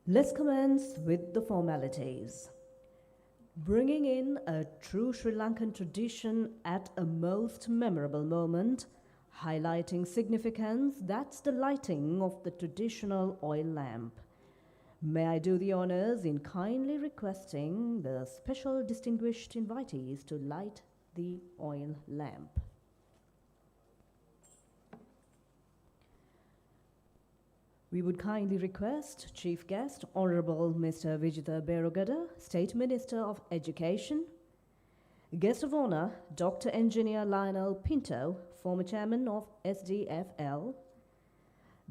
Let's commence with the formalities. Bringing in a true Sri Lankan tradition at a most memorable moment, highlighting significance, that's the lighting of the traditional oil lamp. May I do the honors in kindly requesting the special distinguished invitees to light the oil lamp. We would kindly request Chief Guest, Honorable Mr. Vijitha Berogada, State Minister of Education. Guest of Honor, Dr. Engineer Lionel Pinto, former Chairman of SDFL.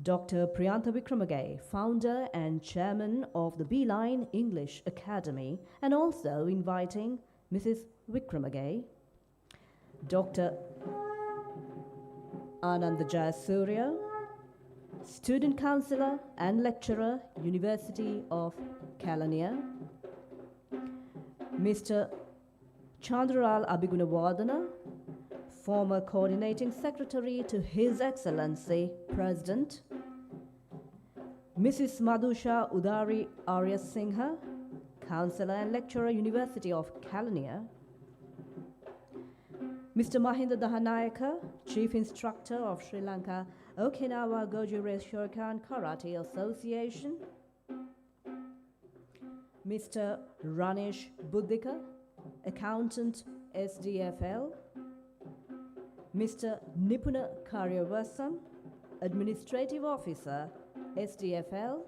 Dr. Priyantha Wickramage, Founder and Chairman of the Beeline English Academy, and also inviting Mrs. Wickramage. Dr. Ananda Jayasuriya, Student Councillor and Lecturer, University of Kelaniya. Mr. Chandralal Abhigunawardana, former Coordinating Secretary to His Excellency President. Mrs. Madhusha Udari Arya Singha, Councillor and Lecturer, University of Kelaniya. Mr. Mahinda Dahanayaka, Chief Instructor of Sri Lanka Okinawa Goju Shokan Karate Association. Mr. Ranesh Buddhika, Accountant SDFL. Mr. Nipuna Karyavasam, Administrative Officer SDFL.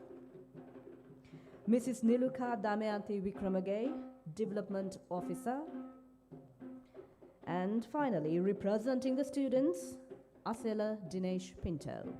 Mrs. Niluka Damayanti Wickramage, Development Officer. And finally, representing the students, Asela Dinesh Pinto.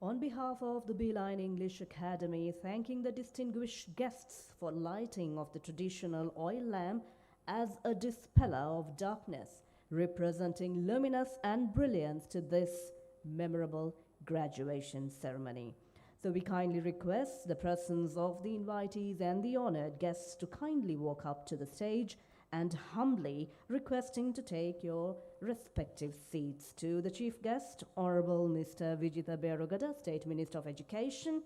On behalf of the Beeline English Academy, thanking the distinguished guests for lighting of the traditional oil lamp as a dispeller of darkness, representing luminous and brilliance to this memorable graduation ceremony. So we kindly request the presence of the invitees and the honored guests to kindly walk up to the stage and humbly requesting to take your respective seats. To the Chief Guest, Honorable Mr. Vijitha Berogada, State Minister of Education.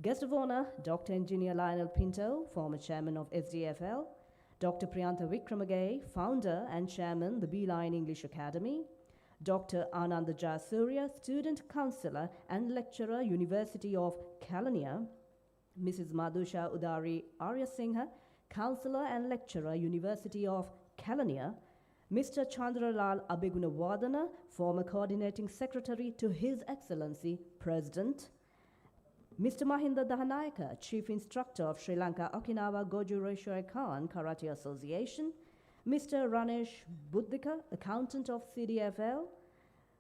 Guest of Honor, Dr. Engineer Lionel Pinto, former Chairman of SDFL. Dr. Priyantha Wickramage, Founder and Chairman, the Beeline English Academy. Dr. Ananda Jayasuriya, Student Councillor and Lecturer, University of Kelaniya. Mrs. Madhusha Udari Arya Singha, Counselor and Lecturer, University of Kelaniya. Mr. Chandralal Abhigunawardana, former Coordinating Secretary to His Excellency President. Mr. Mahinda Dahanayaka, Chief Instructor of Sri Lanka Okinawa Goju Reshoy Khan Karate Association, Mr. Ranesh Buddhika, Accountant of CDFL,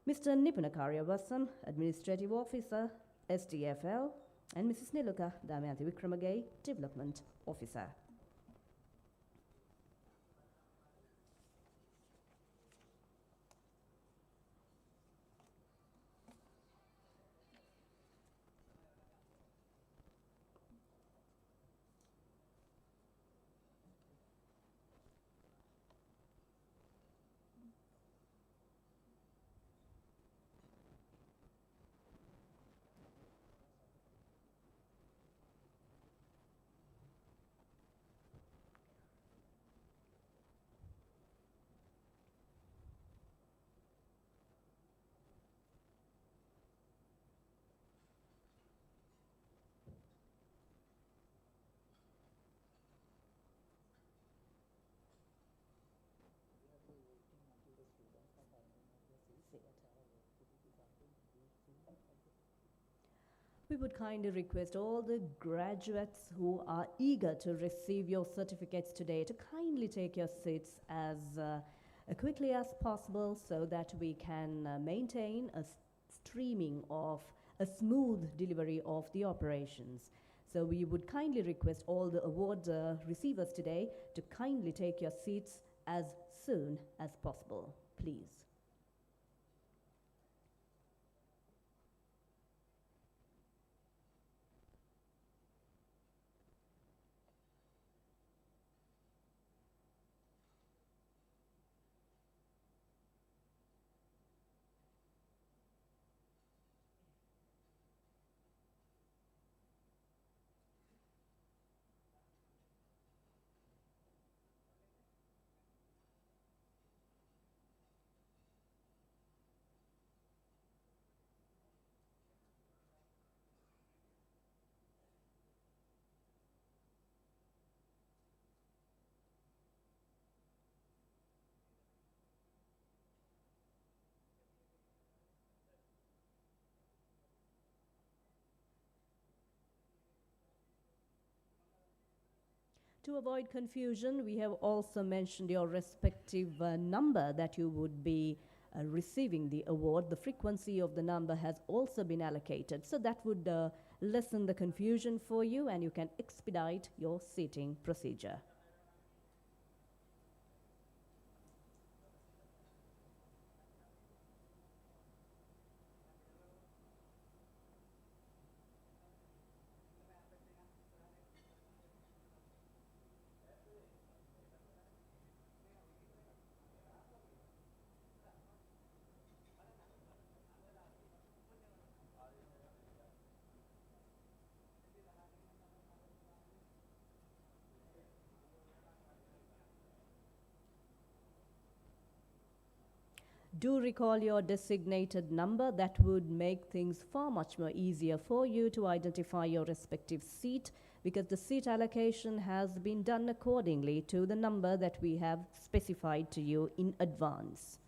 Mr. Nipunakarya Vasan, Administrative Officer, SDFL, and Mrs. Niluka Damayanti Wickramagai, Development Officer. We would kindly request all the graduates who are eager to receive your certificates today to kindly take your seats as quickly as possible so that we can maintain a streaming of a smooth delivery of the operations. So we would kindly request all the award receivers today to kindly take your seats as soon as possible, please. To avoid confusion, we have also mentioned your respective number that you would be receiving the award. The frequency of the number has also been allocated, so that would lessen the confusion for you and you can expedite your seating procedure. Do recall your designated number. That would make things far much more easier for you to identify your respective seat, because the seat allocation has been done accordingly to the number that we have specified to you in advance.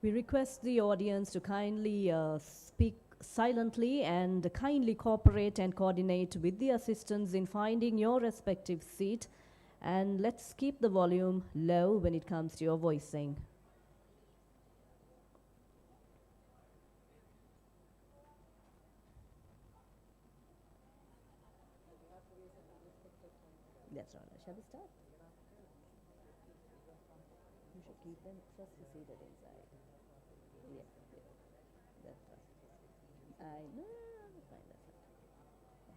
We request the audience to kindly speak silently and kindly cooperate and coordinate with the assistants in finding your respective seat. And let's keep the volume low when it comes to your voicing. That's all right. Shall we start? You should keep them first seated inside. Yeah, that's right. I know, that's fine, that's fine.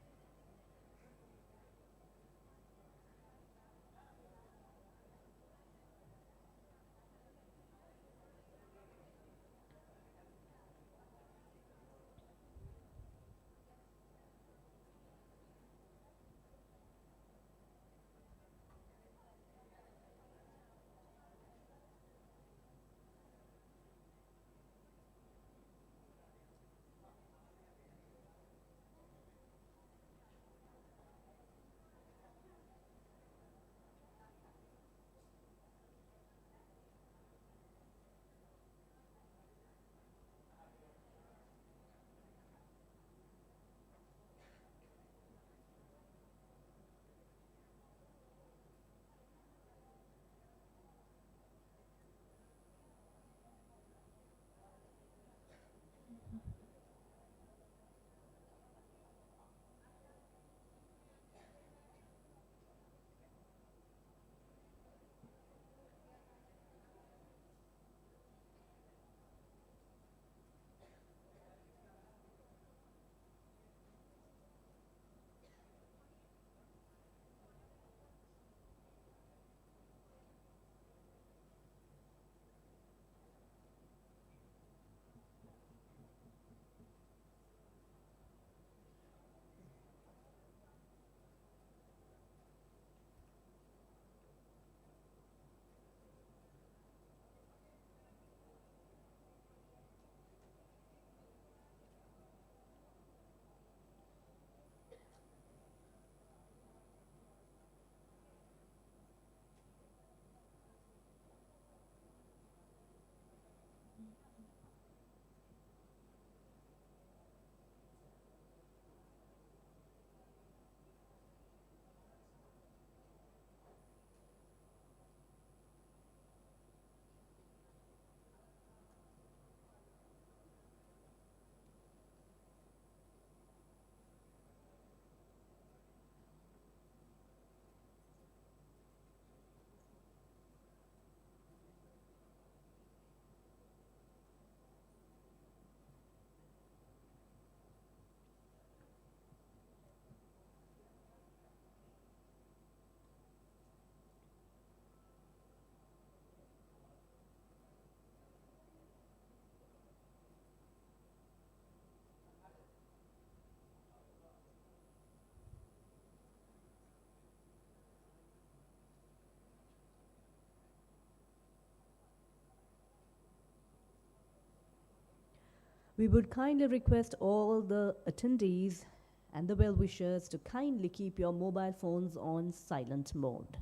We would kindly request all the attendees and the well-wishers to kindly keep your mobile phones on silent mode.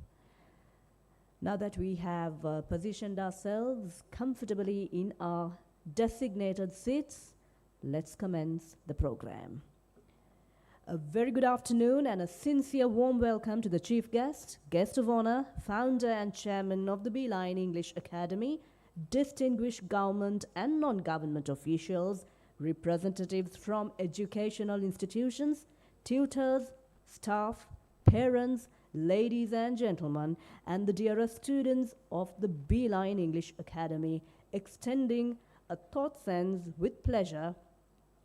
Now that we have positioned ourselves comfortably in our designated seats, let's commence the program. A very good afternoon and a sincere warm welcome to the chief guest of honor, founder and chairman of the Beeline English Academy, distinguished government and non-government officials, representatives from educational institutions, tutors, staff, parents, ladies and gentlemen, and the dearest students of the Beeline English Academy, extending a thought sense with pleasure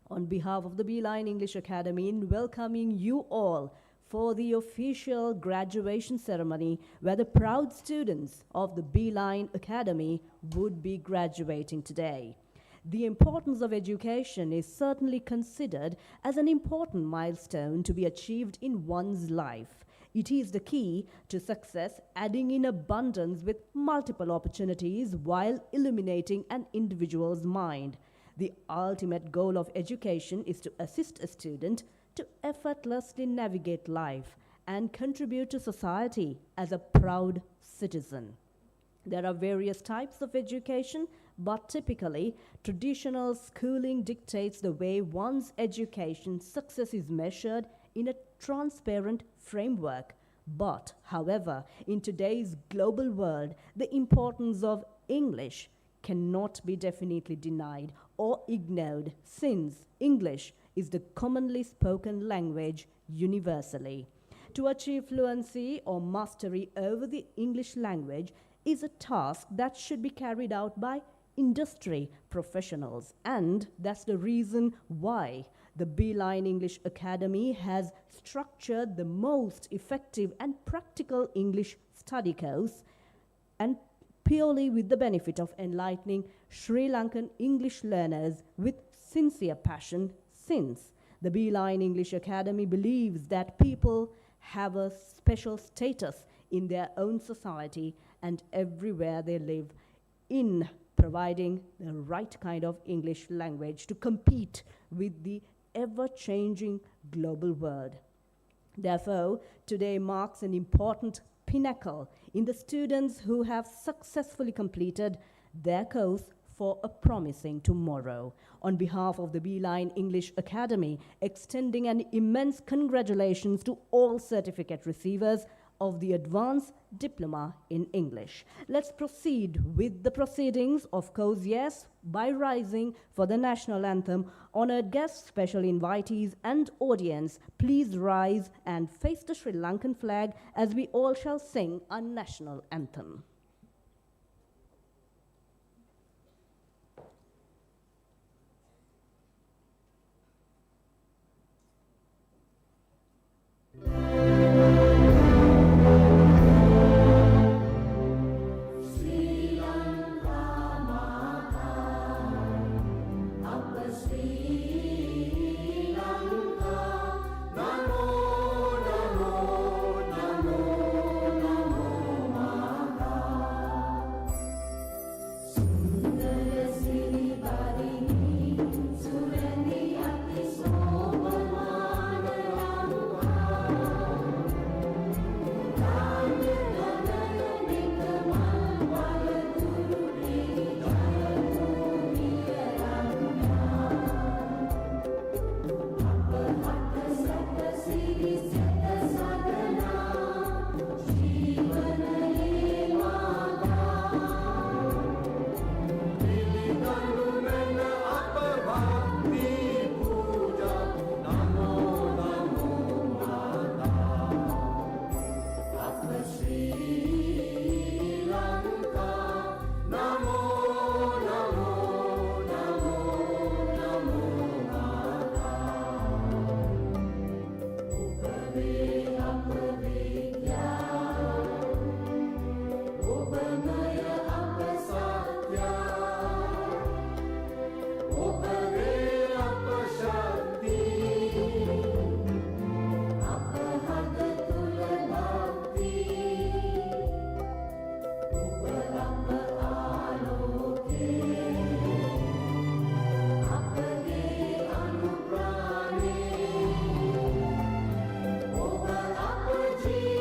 on behalf of the Beeline English Academy in welcoming you all for the official graduation ceremony where the proud students of the Beeline Academy would be graduating today. The importance of education is certainly considered as an important milestone to be achieved in one's life. It is the key to success, adding in abundance with multiple opportunities while illuminating an individual's mind. The ultimate goal of education is to assist a student to effortlessly navigate life and contribute to society as a proud citizen. There are various types of education, but typically, traditional schooling dictates the way one's education success is measured in a transparent framework. But, however, in today's global world, the importance of English cannot be definitely denied or ignored since English is the commonly spoken language universally. To achieve fluency or mastery over the English language is a task that should be carried out by industry professionals, and that's the reason why the Beeline English Academy has structured the most effective and practical English study course, and purely with the benefit of enlightening Sri Lankan English learners with sincere passion, since the Beeline English Academy believes that people have a special status in their own society and everywhere they live in providing the right kind of English language to compete with the ever-changing global world. Therefore, today marks an important pinnacle in the students who have successfully completed their course for a promising tomorrow. On behalf of the Beeline English Academy, extending an immense congratulations to all certificate receivers of the Advanced Diploma in English. Let's proceed with the proceedings, of course, yes, by rising for the national anthem. Honored guests, special invitees, and audience, please rise and face the Sri Lankan flag as we all shall sing our national anthem. Ji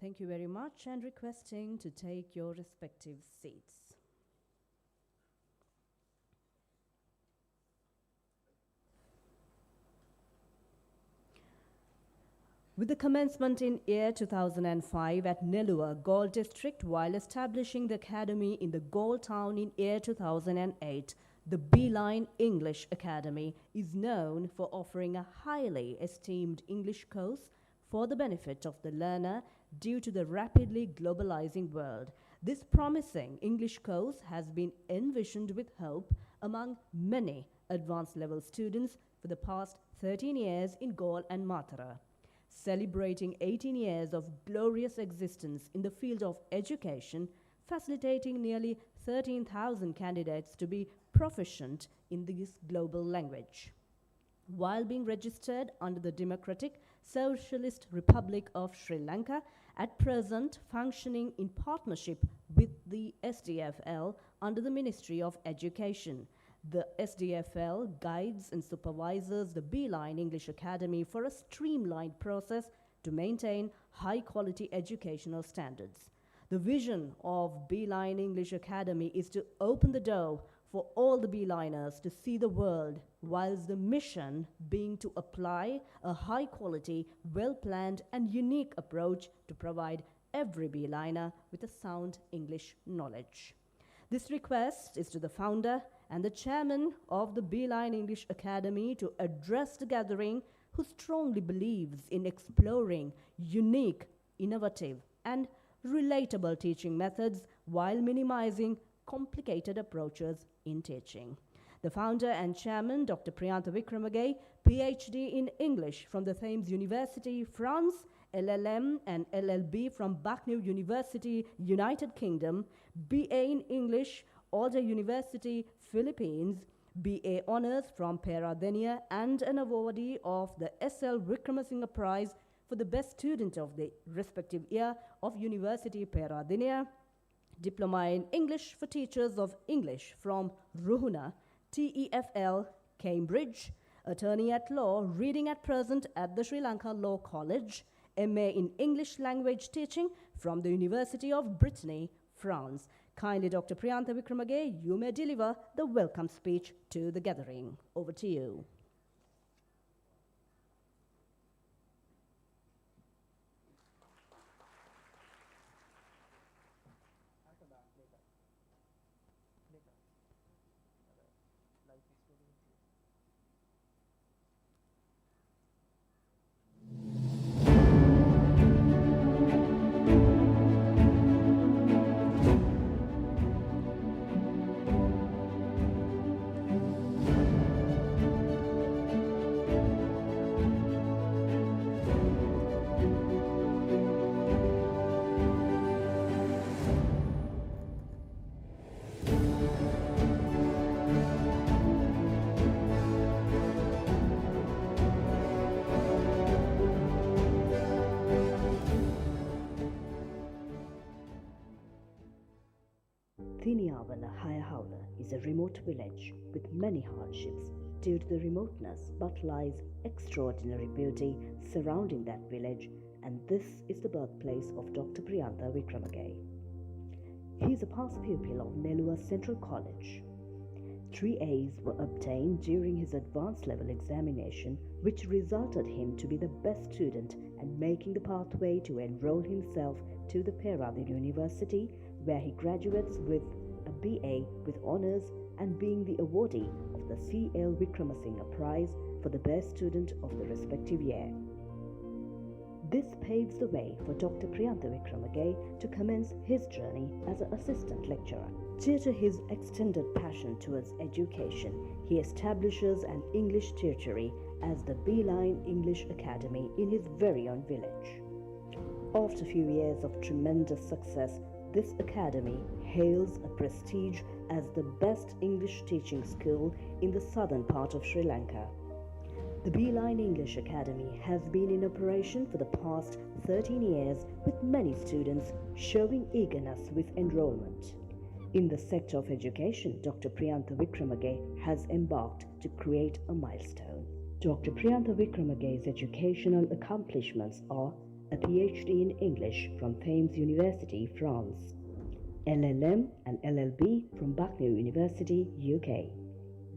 Thank you very much, and requesting to take your respective seats. With the commencement in year 2005 at Nellore, Galle district, while establishing the academy in the Galle town in year 2008, the Beeline English Academy is known for offering a highly esteemed English course for the benefit of the learner due to the rapidly globalizing world. This promising English course has been envisioned with hope among many advanced level students for the past 13 years in Galle and Matara. Celebrating 18 years of glorious existence in the field of education, facilitating nearly 13,000 candidates to be proficient in this global language. While being registered under the Democratic Socialist Republic of Sri Lanka, at present functioning in partnership with the SDFL under the Ministry of Education. The SDFL guides and supervises the Beeline English Academy for a streamlined process to maintain high-quality educational standards. The vision of Beeline English Academy is to open the door for all the Beeliners to see the world, whilst the mission being to apply a high-quality, well-planned and unique approach to provide every Beeliner with a sound English knowledge. This request is to the founder and the chairman of the Beeline English Academy to address the gathering, who strongly believes in exploring unique, innovative and relatable teaching methods while minimizing complicated approaches in teaching. The founder and chairman, Dr. Priyantha Wickramage, PhD in English from the Thames University, France, LLM and LLB from Bucknell University, United Kingdom, BA in English, Alder University, Philippines, BA Honours from Peradeniya, and an awardee of the SL Wickramasinghe Prize for the best student of the respective year of University Peradeniya, Diploma in English for Teachers of English from Ruhuna, TEFL, Cambridge, Attorney at Law, reading at present at the Sri Lanka Law College, MA in English Language Teaching from the University of Brittany, France. Kindly, Dr. Priyantha Wickramage, you may deliver the welcome speech to the gathering. Over to you. Thiniyavala Hayahaula is a remote village with many hardships due to the remoteness, but lies extraordinary beauty surrounding that village, and this is the birthplace of Dr. Priyantha Wickramage. He is a past pupil of Nellore Central College. 3 A's were obtained during his advanced level examination, which resulted him to be the best student and making the pathway to enroll himself to the Peradeniya University, where he graduates with a BA with honours and being the awardee of the CL Wickramasinghe Prize for the best student of the respective year. This paves the way for Dr. Priyantha Wickramage to commence his journey as an assistant lecturer. Due to his extended passion towards education, he establishes an English tertiary as the Beeline English Academy in his very own village. After a few years of tremendous success, this academy hails a prestige as the best English teaching school in the southern part of Sri Lanka. The Beeline English Academy has been in operation for the past 13 years, with many students showing eagerness with enrollment. In the sector of education, Dr. Priyantha Wickramage has embarked to create a milestone. Dr. Priyantha Wickramage's educational accomplishments are a PhD in English from Thames University, France, LLM and LLB from Bucknell University, UK,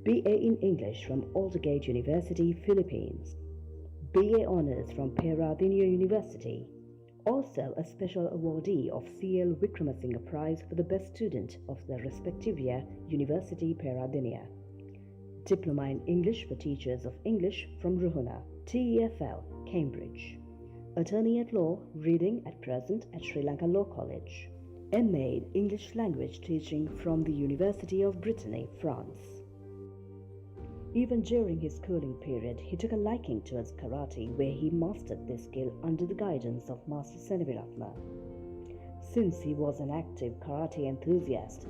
BA in English from Aldergate University, Philippines, BA Honours from Peradeniya University, also a special awardee of CL Wickramasinghe Prize for the Best Student of the respective year, University Peradeniya. Diploma in English for Teachers of English from Ruhuna, TEFL, Cambridge. Attorney at Law, reading at present at Sri Lanka Law College. MA in English Language Teaching from the University of Brittany, France. Even during his schooling period, he took a liking towards karate, where he mastered this skill under the guidance of Master Seneviratna. Since he was an active karate enthusiast,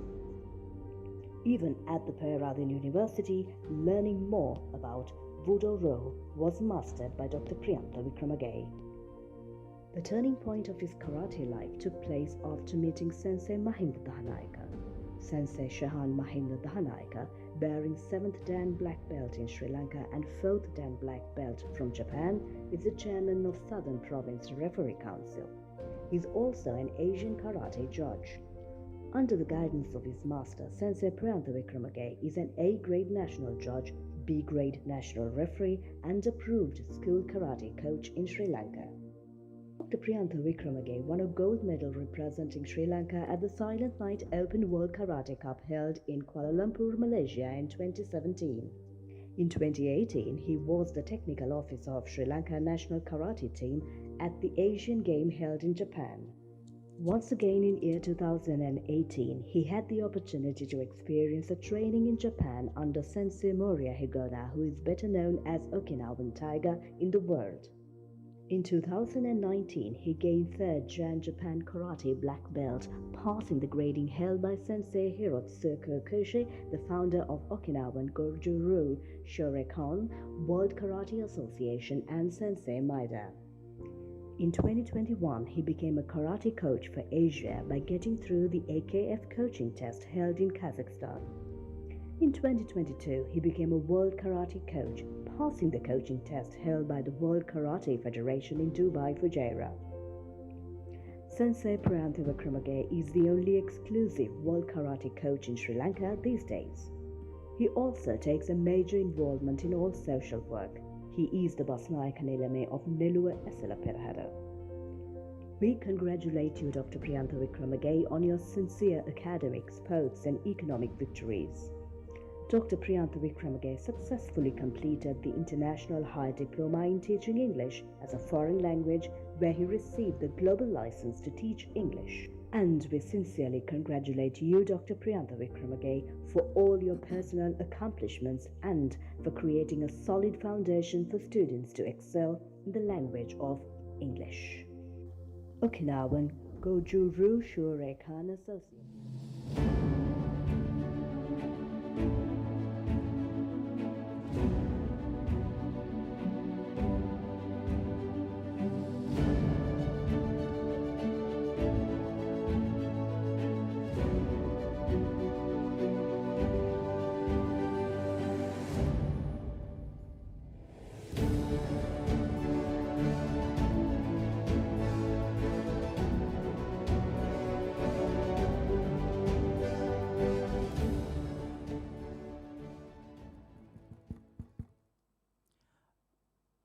even at the Peradeniya University, learning more about Budo-Ro was mastered by Dr. Priyantha Wickramageye. The turning point of his karate life took place after meeting Sensei Mahinda Dahanayaka. Sensei Shahan Mahinda Dahanayaka, bearing 7th Dan Black Belt in Sri Lanka and 4th Dan Black Belt from Japan, is the chairman of Southern Province Referee Council. He is also an Asian karate judge. Under the guidance of his master, Sensei Priyantha Wickramageye is an A-grade national judge, B-grade national referee and approved school karate coach in Sri Lanka. Dr. Priyantha Wickramageye won a gold medal representing Sri Lanka at the Silent Night Open World Karate Cup held in Kuala Lumpur, Malaysia in 2017. In 2018, he was the technical officer of Sri Lanka national karate team at the Asian Game held in Japan. Once again in year 2018, he had the opportunity to experience a training in Japan under Sensei Moria Higona, who is better known as Okinawan Tiger in the world. In 2019, he gained 3rd Jan Japan Karate Black Belt, passing the grading held by Sensei Hirotsuko Koshe, the founder of Okinawan Goju-Ryu Shoreikan, World Karate Association, and Sensei Maeda. In 2021, he became a karate coach for Asia by getting through the AKF coaching test held in Kazakhstan. In 2022, he became a World Karate coach, passing the coaching test held by the World Karate Federation in Dubai, Fujairah. Sensei Priyantha Wickramageye is the only exclusive World Karate coach in Sri Lanka these days. He also takes a major involvement in all social work. He is the Basnayaka Nilame of Nelluwa Esala Perahara. We congratulate you, Dr. Priyantha Wickramageye, on your sincere academic, sports and economic victories. Dr. Priyantha Wickramageye successfully completed the International High Diploma in Teaching English as a foreign language, where he received the global license to teach English. And we sincerely congratulate you, Dr. Priyantha Wickramageye, for all your personal accomplishments and for creating a solid foundation for students to excel in the language of English. Okinawan Goju-Ryu Shoreikan Association.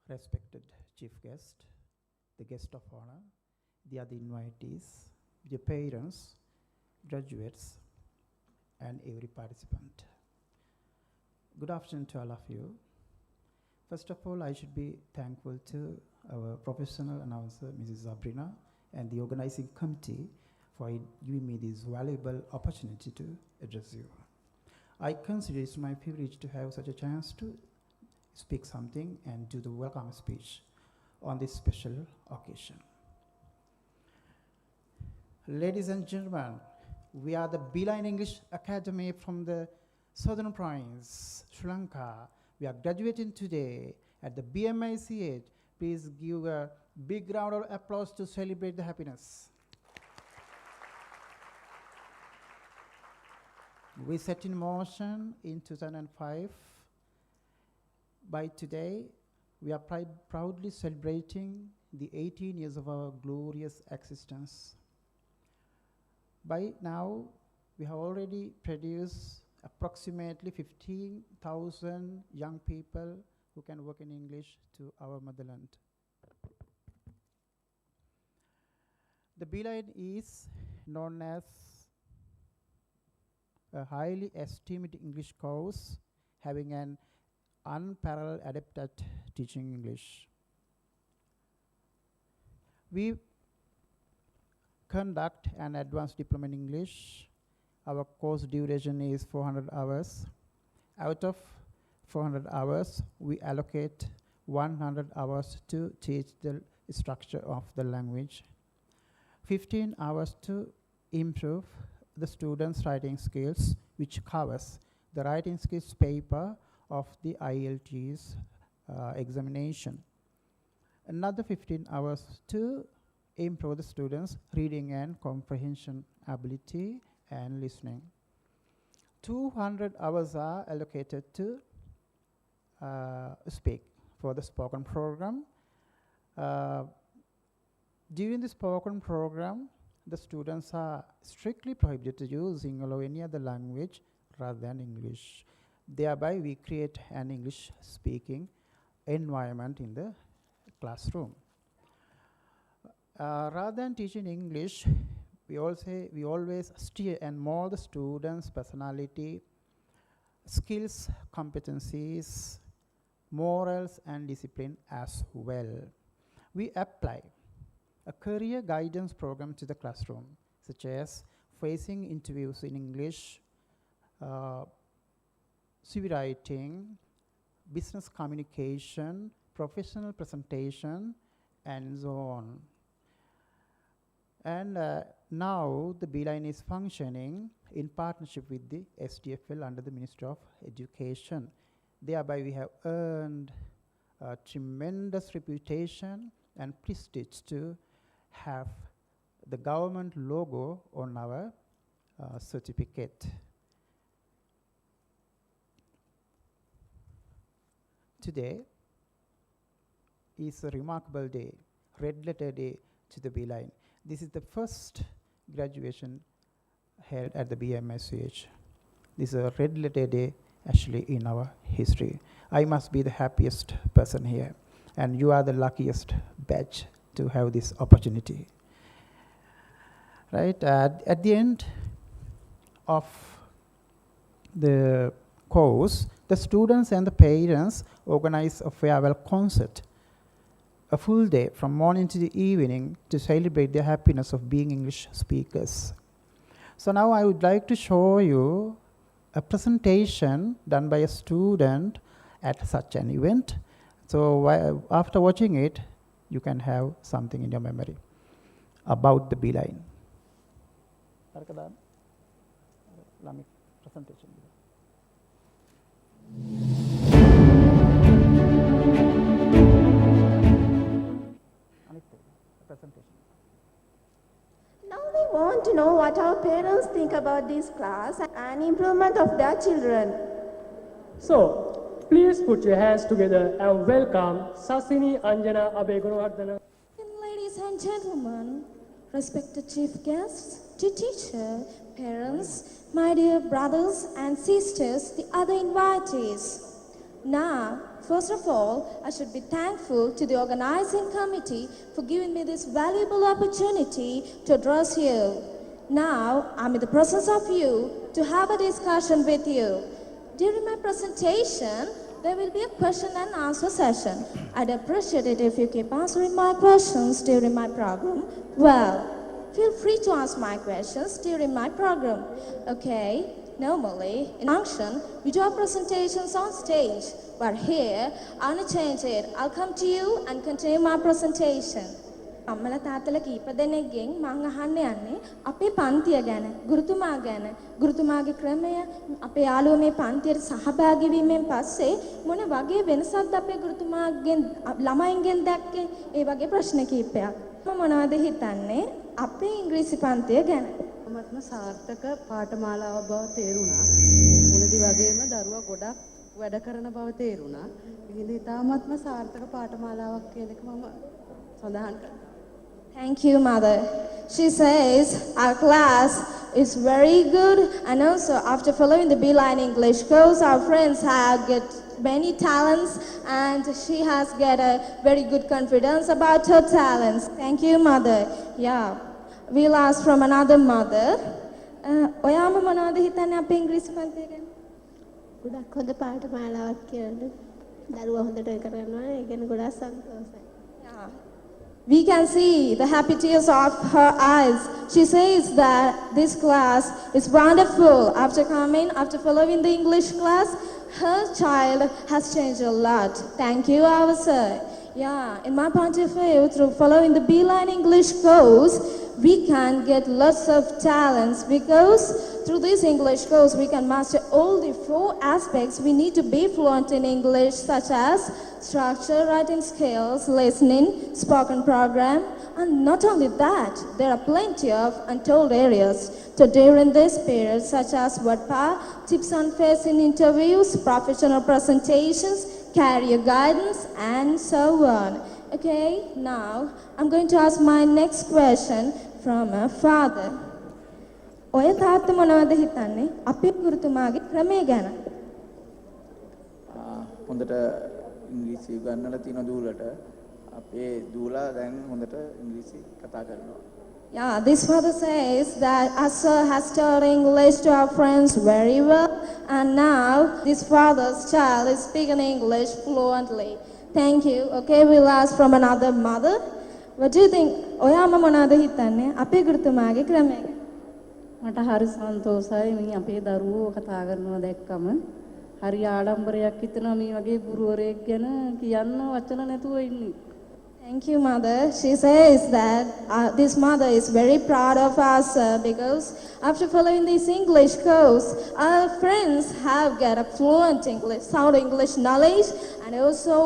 Respected chief guest, the guest of honor, the other invitees, the parents, graduates, and every participant. Good afternoon to all of you. First of all, I should be thankful to our professional announcer, Mrs. Sabrina, and the organizing committee for giving me this valuable opportunity to address you. I consider it's my privilege to have such a chance to speak something and do the welcome speech on this special occasion. Ladies and gentlemen, we are the Beeline English Academy from the Southern Province, Sri Lanka. We are graduating today at the BMICH. Please give a big round of applause to celebrate the happiness. We set in motion in 2005. By today, we are proudly celebrating the 18 years of our glorious existence. By now, we have already produced approximately 15,000 young people who can work in English to our motherland. The Beeline is known as a highly esteemed English course having an unparalleled adept at teaching English. We conduct an advanced diploma in English. Our course duration is 400 hours. Out of 400 hours, we allocate 100 hours to teach the structure of the language, 15 hours to improve the students' writing skills, which covers the writing skills paper of the IELTS examination. Another 15 hours to improve the students' reading and comprehension ability and listening. 200 hours are allocated to speak for the spoken program. During the spoken program, the students are strictly prohibited to use Sinhala or any other language rather than English. Thereby, we create an English speaking environment in the classroom. Rather than teaching English, we always steer and mold the students' personality, skills, competencies, morals, and discipline as well. We apply a career guidance program to the classroom, such as facing interviews in English, CV writing, business communication, professional presentation, and so on. And now the Beeline is functioning in partnership with the SDFL under the Ministry of Education. Thereby we have earned a tremendous reputation and prestige to have the government logo on our certificate. Today is a remarkable day, red letter day to the Beeline. This is the first graduation held at the BMSCH. This is a red letter day actually in our history. I must be the happiest person here, and you are the luckiest batch to have this opportunity. Right, at the end of the course, the students and the parents organize a farewell concert, a full day from morning to the evening to celebrate the happiness of being English speakers. So now I would like to show you a presentation done by a student at such an event. So after watching it, you can have something in your memory about the Beeline. Presentation. Now we want to know what our parents think about this class and improvement of their children. So, please put your hands together and welcome Sasini Anjana Abegunawardana. Ladies and gentlemen, respected chief guests, teacher, parents, my dear brothers and sisters, the other invitees. Now, first of all, I should be thankful to the organizing committee for giving me this valuable opportunity to address you. Now, I'm in the presence of you to have a discussion with you. During my presentation, there will be a question and answer session. I'd appreciate it if you keep answering my questions during my program. Well, feel free to ask my questions during my program. Okay? Normally, in function, we do our presentations on stage, but here, unchanged, I'll come to you and continue my presentation. අම්මලා තාත්තලා කීප දෙනෙක්ගෙන් මම අහන්න යන්නේ අපේ පන්තිය ගැන, ගුරුතුමාගේ ක්‍රමය, අපේ යාළුවෝ මේ පන්තියට සහභාගී වීමෙන් පස්සේ මොන වගේ වෙනසක්ද අපේ ගුරුතුමාගෙන් ළමයින්ගෙන් දැක්කේ? ඒ වගේ ප්‍රශ්න කීපයක්. මම මොනවද හිතන්නේ අපේ ඉංග්‍රීසි පන්තිය ගැන? මත්ම සාර්ථක පාඨමාලාව බව තේරුණා. මුලදී වගේම දරුවා ගොඩක් වැඩ කරන බව තේරුණා. ඉතින් ඉතාමත්ම සාර්ථක පාඨමාලාවක් කියන එක මම සඳහන් කරනවා. Thank you, Mother. She says our class is very good, and also after following the Beeline English course, our friends have get many talents, and she has get a very good confidence about her talents. Thank you, Mother. Yeah, we'll ask from another mother. ඔයාම මොනවද හිතන්නේ අපේ ඉංග්‍රීසි පන්තිය ගැන? ගොඩක් හොඳ පාඨමාලාවක් කියන්නේ දරුවා හොඳට කරනවා ඒ ගැන ගොඩක් සන්තෝෂයි. Yeah. We can see the happy tears of her eyes. She says that this class is wonderful. After following the English class, her child has changed a lot. Thank you, our sir. Yeah, in my point of view, through following the Beeline English course, we can get lots of talents because through this English course we can master all the 4 aspects we need to be fluent in English, such as structure, writing skills, listening, spoken program, and not only that, there are plenty of untold areas to during this period, such as wordpad, tips on facing interviews, professional presentations, career guidance, and so on. Okay, now I'm going to ask my next question from a father. ඔය තාත්තා මොනවද හිතන්නේ අපේ ගුරුතුමාගේ ක්‍රමය ගැන? හොඳට ඉංග්‍රීසි උගන්වලා තියෙන දූලට අපේ දූලා දැන් හොඳට ඉංග්‍රීසි කතා කරනවා. Yeah, this father says that Asa has taught English to our friends very well, and now this father's child is speaking English fluently. Thank you. Okay, we'll ask from another mother. What do you think? ඔයාම මොනවද හිතන්නේ අපේ ගුරුතුමාගේ ක්‍රමය ගැන? මට හරි සන්තෝෂයි මේ අපේ දරුවෝ කතා කරනවා දැක්කම. හරි ආඩම්බරයක් හිතෙනවා මේ වගේ ගුරුවරයෙක් ගැන කියන්න වචන නැතුව ඉන්නේ. Thank you, Mother. She says that this mother is very proud of us because after following this English course, our friends have got a fluent English, sound English knowledge, and also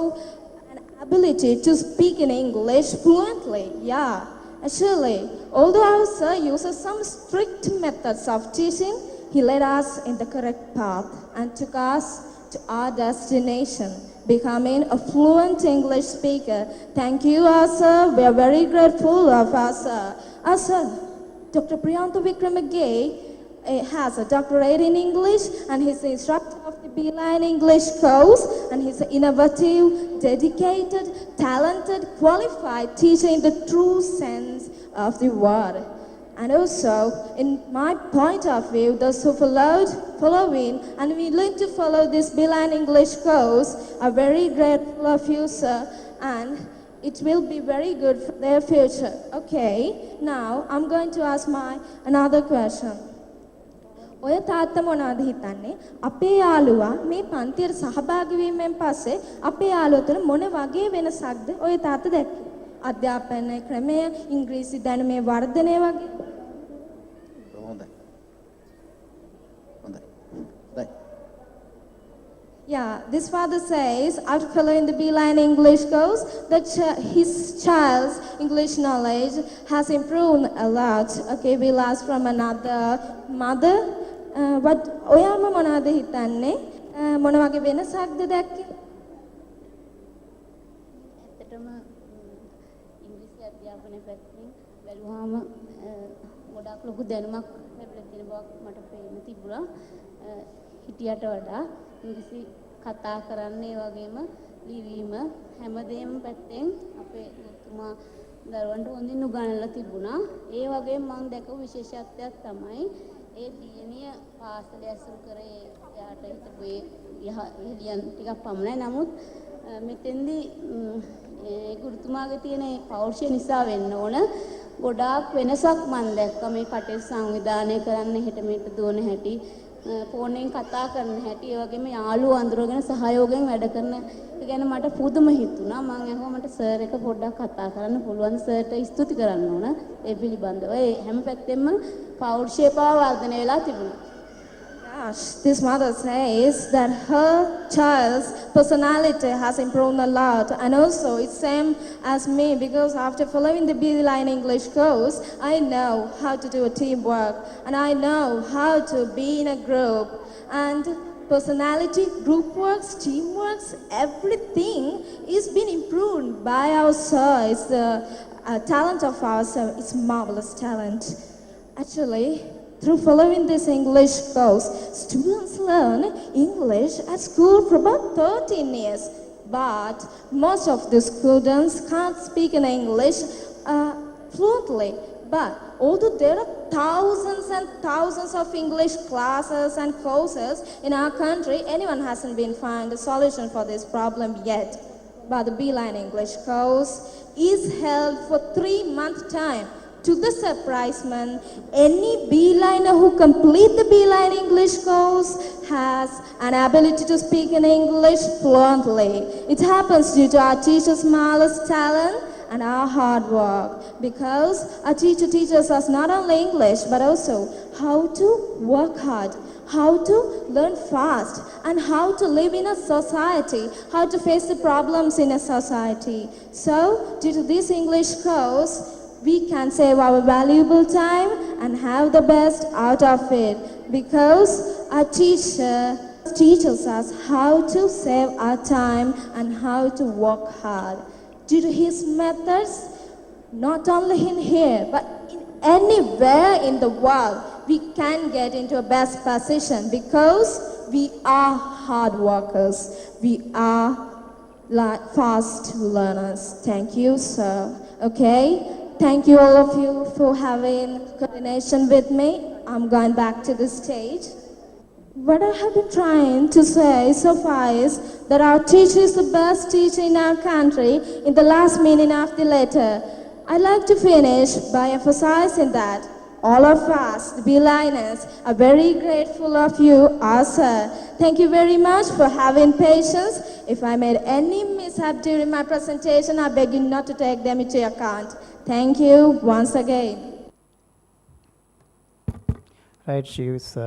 an ability to speak in English fluently. Yeah, actually, although our sir uses some strict methods of teaching, he led us in the correct path and took us to our destination, becoming a fluent English speaker. Thank you, sir. We are very grateful of us, sir. Sir, Dr. Priyanto Wickremagay has a doctorate in English, and he's the instructor of the Beeline English course, and he's an innovative, dedicated, talented, qualified teacher in the true sense of the word. And also, in my point of view, those who following, and we learn to follow this Beeline English course are very grateful of you, sir, and it will be very good for their future. Okay, now I'm going to ask another question. ඔය තාත්තා මොනවද හිතන්නේ අපේ යාළුවා මේ පන්තියට සහභාගී වීමෙන් පස්සේ අපේ යාළුවා තුළ මොන වගේ වෙනසක්ද ඔය තාත්තා දැක්කේ? අධ්‍යාපන ක්‍රමය, ඉංග්‍රීසි දැනුමේ වර්ධනය වගේ. Yeah, this father says after following the Beeline English course that his child's English knowledge has improved a lot. Okay, we'll ask from another mother. What ඔයාම මොනවද හිතන්නේ මොන වගේ වෙනසක්ද දැක්කේ? ඇත්තටම ඉංග්‍රීසි අධ්‍යාපනය පැත්තෙන් බැලුවාම ගොඩාක් ලොකු දැනුමක් ලැබිලා තියෙන බවක් මට පේන්න තිබුණා. හිටියට වඩා ඉංග්‍රීසි කතා කරන්න ඒ වගේම ලිවීම හැමදේම පැත්තෙන් අපේ ගුරුතුමා දරුවන්ට හොඳින් උගන්වලා තිබුණා. ඒ වගේම මම දැකපු විශේෂත්වයක් තමයි ඒ දියණිය පාසල ඇසුරු කරේ එයාට හිතපු එළියන් ටිකක් පමණයි. නමුත් මෙතෙන්දී ඒ ගුරුතුමාගේ තියෙන ඒ පෞරුෂය නිසා වෙන්න ඕන ගොඩාක් වෙනසක් මම දැක්කා මේ කටයුතු සංවිධානය කරන්න හෙට මෙහෙට දුවන හැටි, ෆෝනෙන් කතා කරන හැටි, ඒ වගේම යාළුවෝ අඳුරගෙන සහයෝගයෙන් වැඩ කරන එක ගැන මට පුදුම හිතුණා. මම අහුවා මට සර් එක පොඩ්ඩක් කතා කරන්න පුළුවන්, සර්ට ස්තුති කරන්න ඕන ඒ පිළිබඳව. ඒ හැම පැත්තෙම පෞරුෂය පාව වර්ධනය වෙලා තිබුණා. Gosh, this mother says that her child's personality has improved a lot, and also it's same as me because after following the Beeline English course, I know how to do a teamwork and I know how to be in a group. And personality, group works, teamwork, everything is being improved by our sir. It's the talent of our sir. It's marvelous talent. Actually, through following this English course, students learn English at school for about 13 years. But most of the students can't speak in English fluently. But although there are thousands and thousands of English classes and courses in our country, anyone hasn't been found a solution for this problem yet. But the Beeline English course is held for 3-month time. To the surprisement, any Beeliner who complete the Beeline English course has an ability to speak in English fluently. It happens due to our teachers' marvelous talent and our hard work, because our teacher teaches us not only English but also how to work hard, how to learn fast, and how to live in a society, how to face the problems in a society. So, due to this English course, we can save our valuable time and have the best out of it, because our teacher teaches us how to save our time and how to work hard. Due to his methods, not only in here, but in anywhere in the world, we can get into a best position, because we are hard workers. We are fast learners. Thank you, sir. Okay? Thank you all of you for having coordination with me. I'm going back to the stage. What I have been trying to say so far is that our teacher is the best teacher in our country in the last meaning of the letter. I'd like to finish by emphasizing that all of us, the Beeliners, are very grateful of you, our sir. Thank you very much for having patience. If I made any mishap during my presentation, I beg you not to take them into account. Thank you once again. Right, she is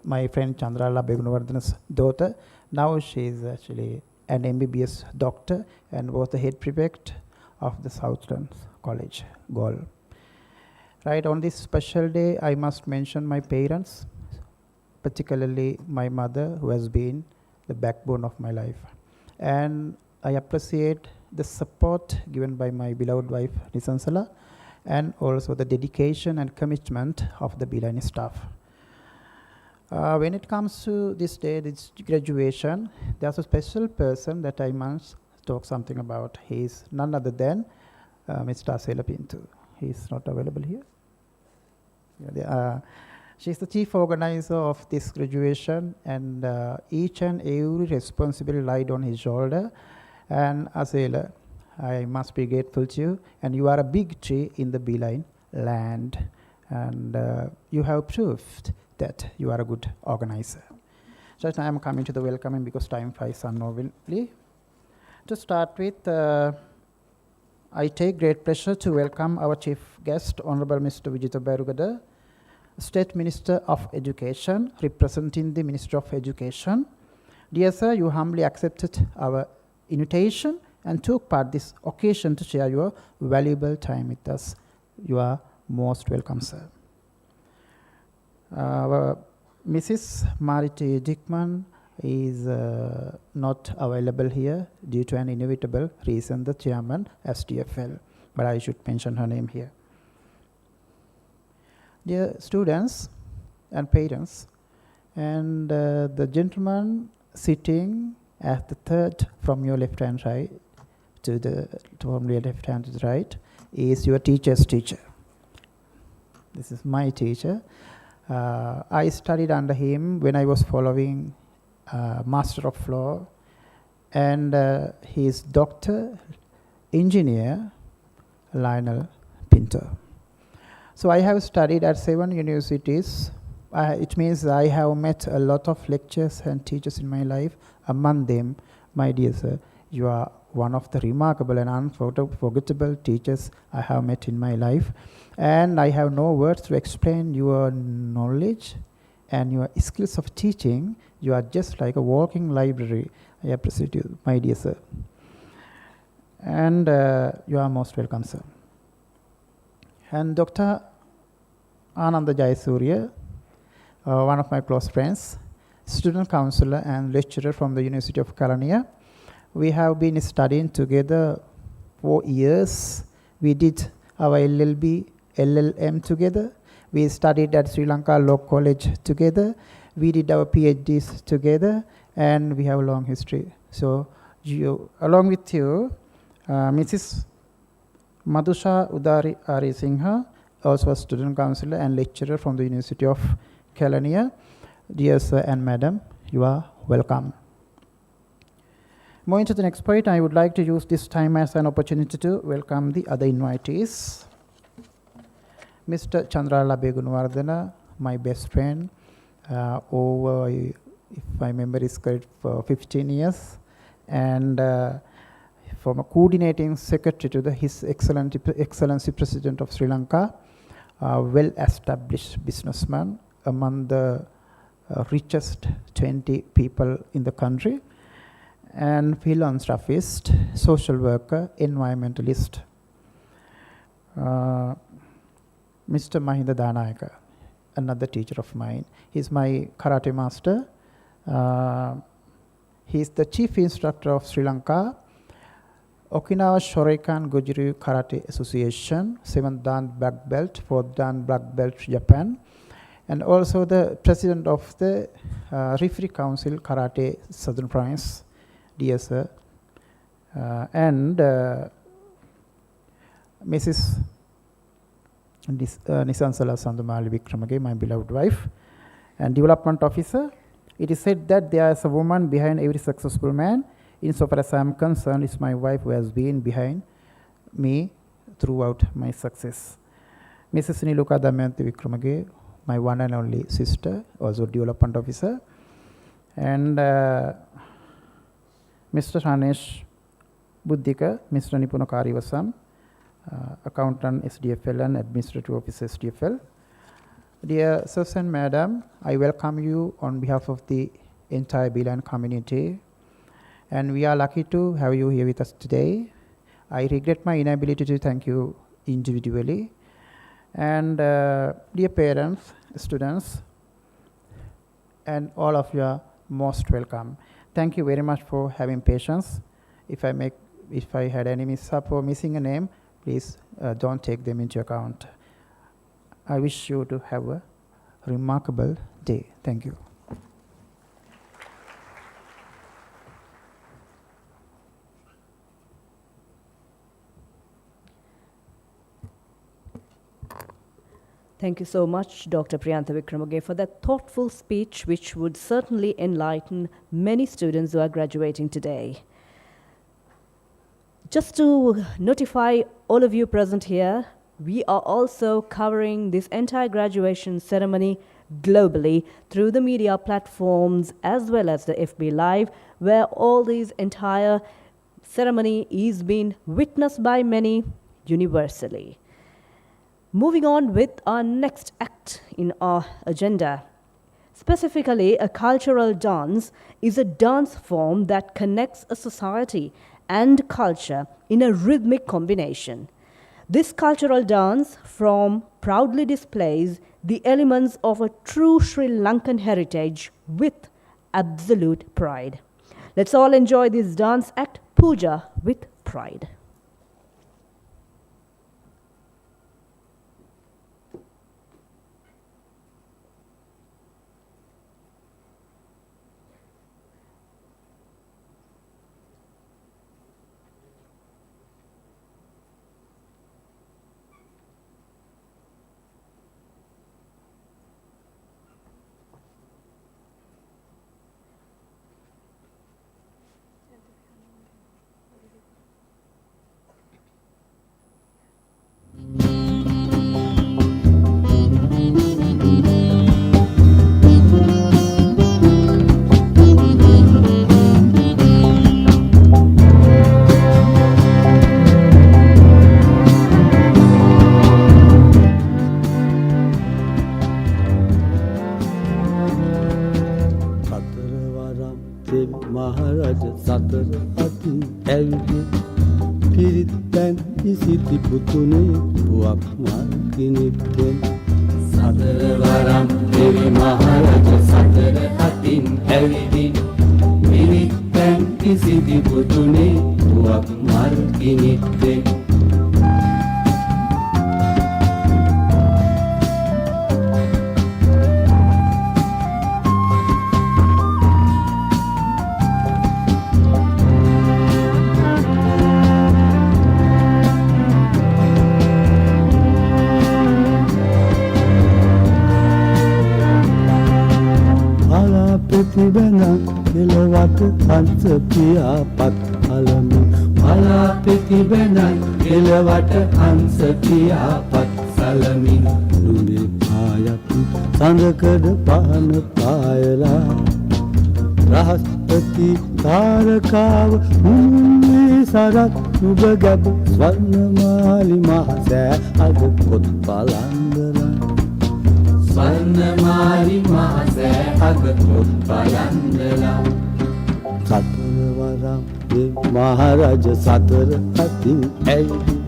my friend Chandrala Begunavardhana's daughter. Now she is actually an MBBS doctor and was the head prefect of the Southern College, Galle. Right, on this special day, I must mention my parents, particularly my mother, who has been the backbone of my life. And I appreciate the support given by my beloved wife, Nisansala, and also the dedication and commitment of the Beeline staff. When it comes to this day, this graduation, there's a special person that I must talk something about. He is none other than Mr. Asela Pintu. He is not available here. She's the chief organizer of this graduation, and each and every responsibility lied on his shoulder. And Asela, I must be grateful to you, and you are a big tree in the Beeline land, and you have proved that you are a good organizer. So now I am coming to the welcoming because time flies unknowingly. To start with, I take great pleasure to welcome our chief guest, Honorable Mr. Vijitha Berugada, State Minister of Education, representing the Ministry of Education. Dear sir, you humbly accepted our invitation and took part this occasion to share your valuable time with us. You are most welcome, sir. Mrs. Mariti Dickman is not available here due to an inevitable reason, the chairman, STFL, but I should mention her name here. Dear students and parents, and the gentleman sitting at the third from your left hand right from your left hand to the right is your teacher's teacher. This is my teacher. I studied under him when I was following Master of Law, and he is Dr. Engineer Lionel Pinto. So I have studied at 7 universities. It means I have met a lot of lecturers and teachers in my life. Among them, my dear sir, you are one of the remarkable and unforgettable teachers I have met in my life. And I have no words to explain your knowledge and your skills of teaching. You are just like a walking library. I appreciate you, my dear sir. And you are most welcome, sir. And Dr. Ananda Jayasurya, one of my close friends, student counselor and lecturer from the University of Kelaniya. We have been studying together for years. We did our LLB, LLM together. We studied at Sri Lanka Law College together. We did our PhDs together, and we have a long history. So, along with you, Mrs. Madhusha Udari Ari Singha, also a student counselor and lecturer from the University of Kelaniya. Dear sir and madam, you are welcome. Moving to the next point, I would like to use this time as an opportunity to welcome the other invitees. Mr. Chandrala Begunwardana, my best friend, over, if my memory is correct, for 15 years, and former coordinating secretary to the His Excellency President of Sri Lanka, well-established businessman among the richest 20 people in the country, and philanthropist, social worker, environmentalist. Mr. Mahinda Danayaka, another teacher of mine. He's my karate master. He's the chief instructor of Sri Lanka, Okinawa Shoreikan Goju-Ryu Karate Association, 7th Dan Black Belt, 4th Dan Black Belt Japan, and also the president of the Referee Council Karate Southern Province, dear sir, and Mrs. Nisansala Sandumali Vikramage, my beloved wife, and development officer. It is said that there is a woman behind every successful man. Insofar as I am concerned, it's my wife who has been behind me throughout my success. Mrs. Niluka Damayanti Vikramage, my one and only sister, also development officer, and Mr. Hanesh Buddhika, Mr. Nipuna Karivasam, accountant SDFL and administrative officer SDFL. Dear sirs and madam, I welcome you on behalf of the entire Beeline community, and we are lucky to have you here with us today. I regret my inability to thank you individually. And dear parents, students, and all of you are most welcome. Thank you very much for having patience. If I had any mishap or missing a name, please don't take them into account. I wish you to have a remarkable day. Thank you. Thank you so much, Dr. Priyantha Vikramage, for that thoughtful speech, which would certainly enlighten many students who are graduating today. Just to notify all of you present here, we are also covering this entire graduation ceremony globally through the media platforms as well as the FB Live, where all this entire ceremony is being witnessed by many universally. Moving on with our next act in our agenda. Specifically, a cultural dance is a dance form that connects a society and culture in a rhythmic combination. This cultural dance form proudly displays the elements of a true Sri Lankan heritage with absolute pride. Let's all enjoy this dance act, Puja, with pride. Putuනේ පුවක් මාර්ගිනිප්පෙන් සතරවරම් දෙවි මහරජ සතර අතින් ඇවිදින් මිනිත්තැන් කිසිදි පුතුනේ පුවක් මල් කිනිත්තෙන් ප්‍රතිබන කෙලවට හංස පියාපත් අලමින් පලා ප්‍රතිබන කෙලවට හංස පියාපත් සලමින් නුඹේ පායත් සඳකඩ පහන පායලා රහස්පති තාරකාව මුන්නේ සරත් නුඹ ගැබ ස්වර්ණමාලි මහසෑ අද පොත් බලන්දලා ස්වර්ණමාලි මහසෑ අග පොත් බලන්දලා සතරවරම් මහරජ සතර අතින් ඇවිදින්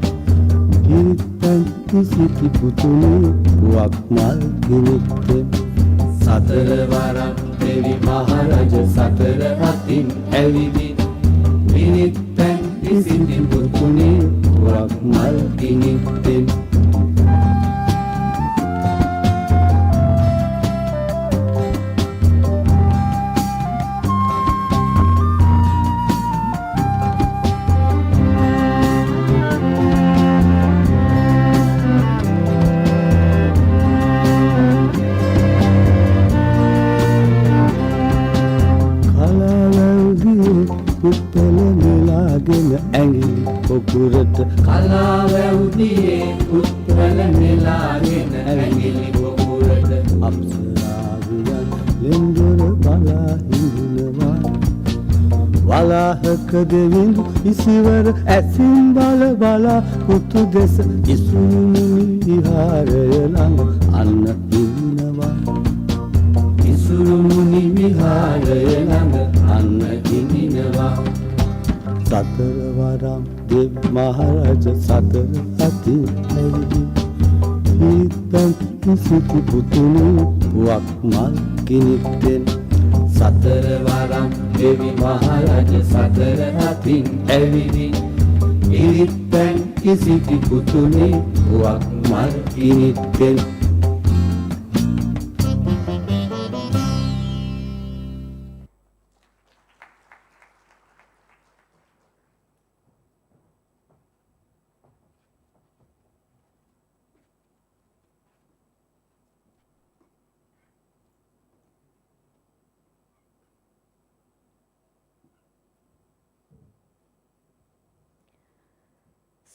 හිරිතැන් කිසිති පුතුනේ පුවක් මල් කිනිත්තෙන් සතරවරම් දෙවි මහරජ සතර අතින් ඇවිදින් මිනිත්තැන් කිසිදි පුතුනේ පුවක් මල් කිනිත්තෙන් ඇඟිලි පොකුරට කලාවැව්දියේ උත්වල නෙලාගෙන ඇඟිලි පොකුරට අප්සරාවියන් ලෙන්දොර බලා හිඳිනවා වලාහක දෙවිඳු ඉසිවර ඇසින් බල බලා පුතු දෙස ඉසුණු විහාරය ළඟ අන්න ඉන්නවා ඉසුරුමුනි විහාරය ළඟ අන්න ඉන්නවා සතරවරම් දෙව් මහරජ සතර අතින් ඇවිදින් හිරිතැන් කිසිති පුතුනේ පුවක් මල් කිනිත්තෙන් සතරවරම් දෙවි මහරජ සතර අතින් ඇවිදින් හිරිතැන් කිසිදි පුතුනේ පුවක් මල් කිනිත්තෙන්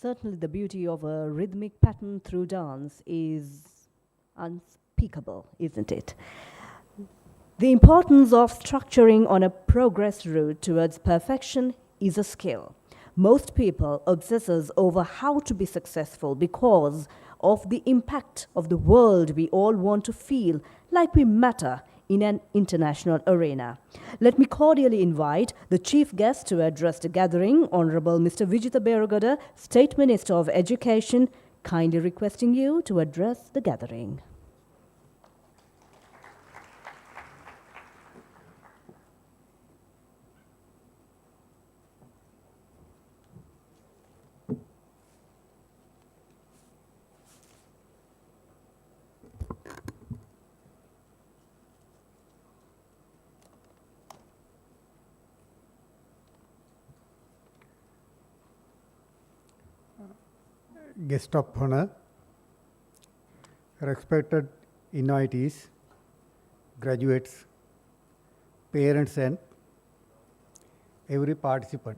Certainly, the beauty of a rhythmic pattern through dance is unspeakable, isn't it? The importance of structuring on a progress route towards perfection is a skill. Most people obsesses over how to be successful because of the impact of the world we all want to feel like we matter in an international arena. Let me cordially invite the chief guest to address the gathering, Honorable Mr. Vijitha Beragada, State Minister of Education, kindly requesting you to address the gathering. Guest of honor, respected invitees, graduates, parents and every participant.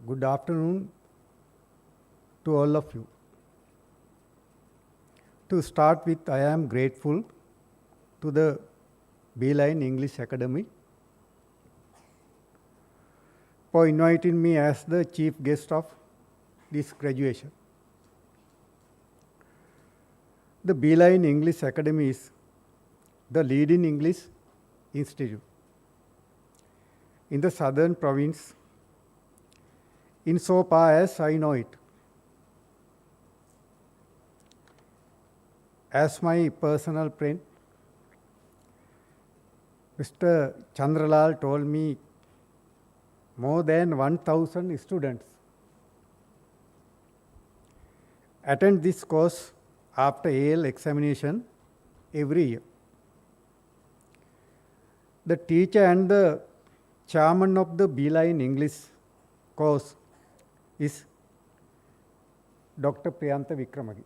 Good afternoon to all of you. To start with, I am grateful to the Beeline English Academy for inviting me as the chief guest of this graduation. The Beeline English Academy is the leading English institute in the Southern Province in so far as I know it. as my personal friend, Mr. Chandralal told me more than 1,000 students attend this course after AL examination every year. The teacher and the chairman of the Beeline English course is Dr. Priyantha Wickramagie.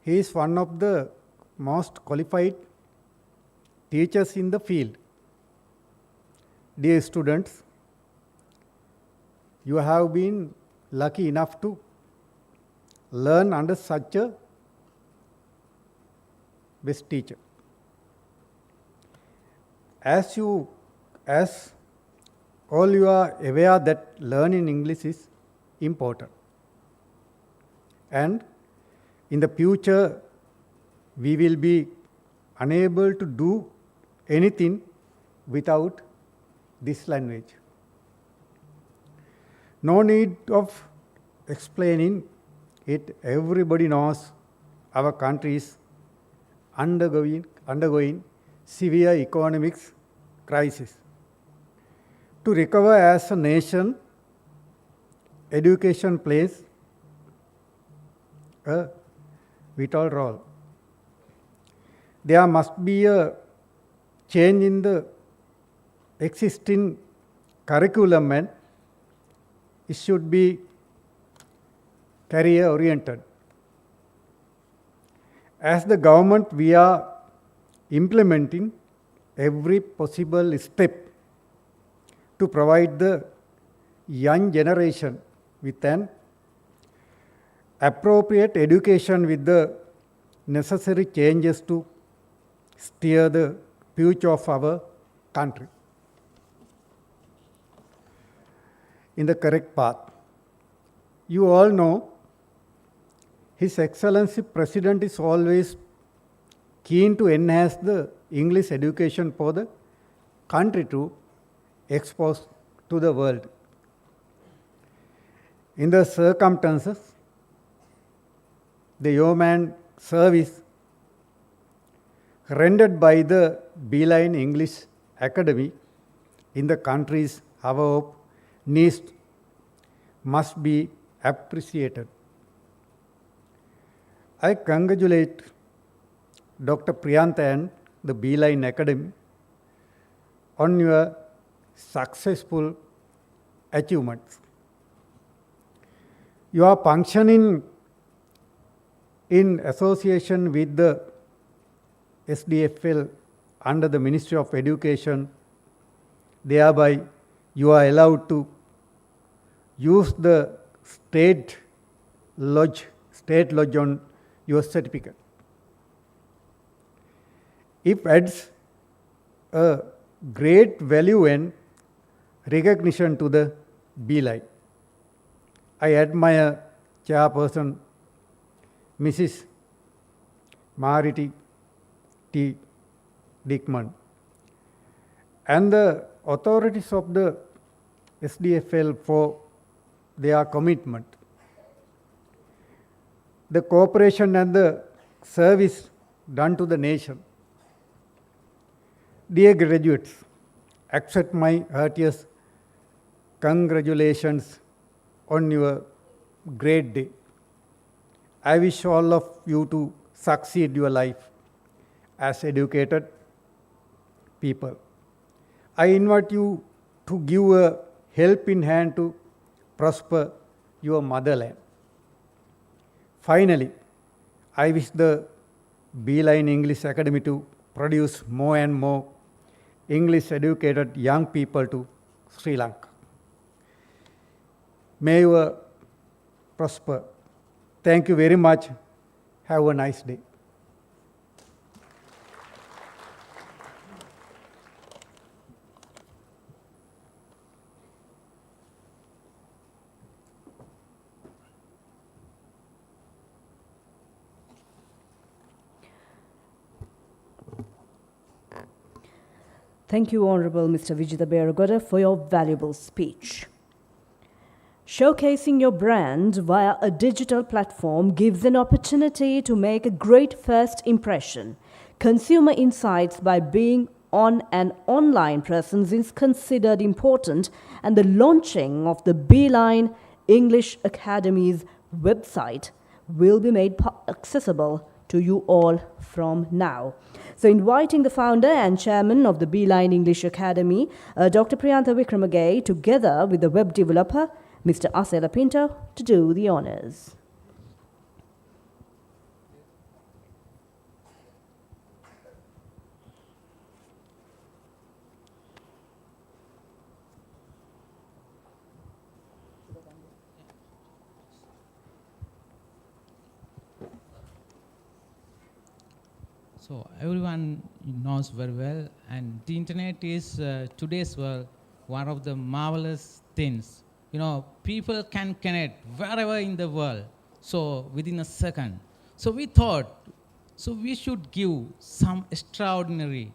He is one of the most qualified teachers in the field. Dear students, you have been lucky enough to learn under such a best teacher. As all you are aware that learning English is important. And in the future, we will be unable to do anything without this language. No need of explaining it. Everybody knows our country is undergoing severe economic crisis. To recover as a nation, education plays a vital role. There must be a change in the existing curriculum and it should be career oriented. As the government, we are implementing every possible step to provide the young generation with an appropriate education with the necessary changes to steer the future of our country in the correct path. You all know His Excellency President is always keen to enhance the English education for the country to expose to the world. In the circumstances, the yeoman service rendered by the Beeline English Academy in the country's hour of need must be appreciated. I congratulate Dr. Priyantha and the Beeline Academy on your successful achievements. You are functioning in association with the SDFL under the Ministry of Education. Thereby, you are allowed to use the state lodge on your certificate. It adds a great value and recognition to the Beeline. I admire Chairperson Mrs. Mariti T. Dickman and the authorities of the SDFL for their commitment, the cooperation and the service done to the nation. Dear graduates, accept my heartiest congratulations on your great day. I wish all of you to succeed your life as educated people. I invite you to give a helping hand to prosper your motherland. Finally, I wish the Beeline English Academy to produce more and more English educated young people to Sri Lanka. May you prosper. Thank you very much. Have a nice day. Thank you, Honourable Mr. Vijitha Beragoda, for your valuable speech. Showcasing your brand via a digital platform gives an opportunity to make a great first impression. Consumer insights by being on an online presence is considered important, and the launching of the Beeline English Academy's website will be made accessible to you all from now. So, inviting the founder and chairman of the Beeline English Academy, Dr. Priyantha Wickramage, together with the web developer, Mr. Asela Pinto, to do the honors. So everyone knows very well, and the internet is today's world one of the marvelous things. You know, people can connect wherever in the world, so within a second. So we thought, so we should give some extraordinary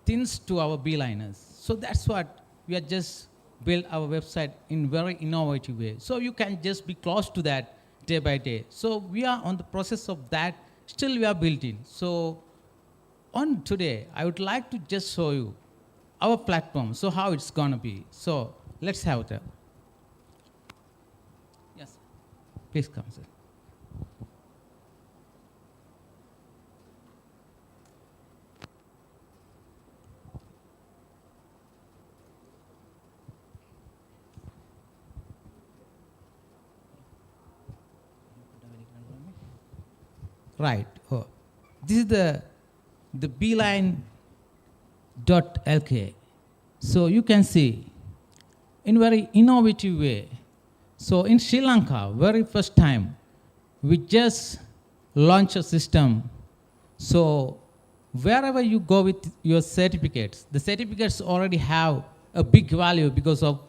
things to our Beeliners. So that's what we are just build our website in very innovative way. So you can just be close to that day by day. So we are on the process of that. Still we are building. So on today, I would like to just show you our platform, so how it's going to be. So let's have that. Yes, please come, sir. Right. Oh. This is the Beeline.lk. So you can see in very innovative way. So in Sri Lanka, very first time, we just launched a system. So wherever you go with your certificates, the certificates already have a big value because of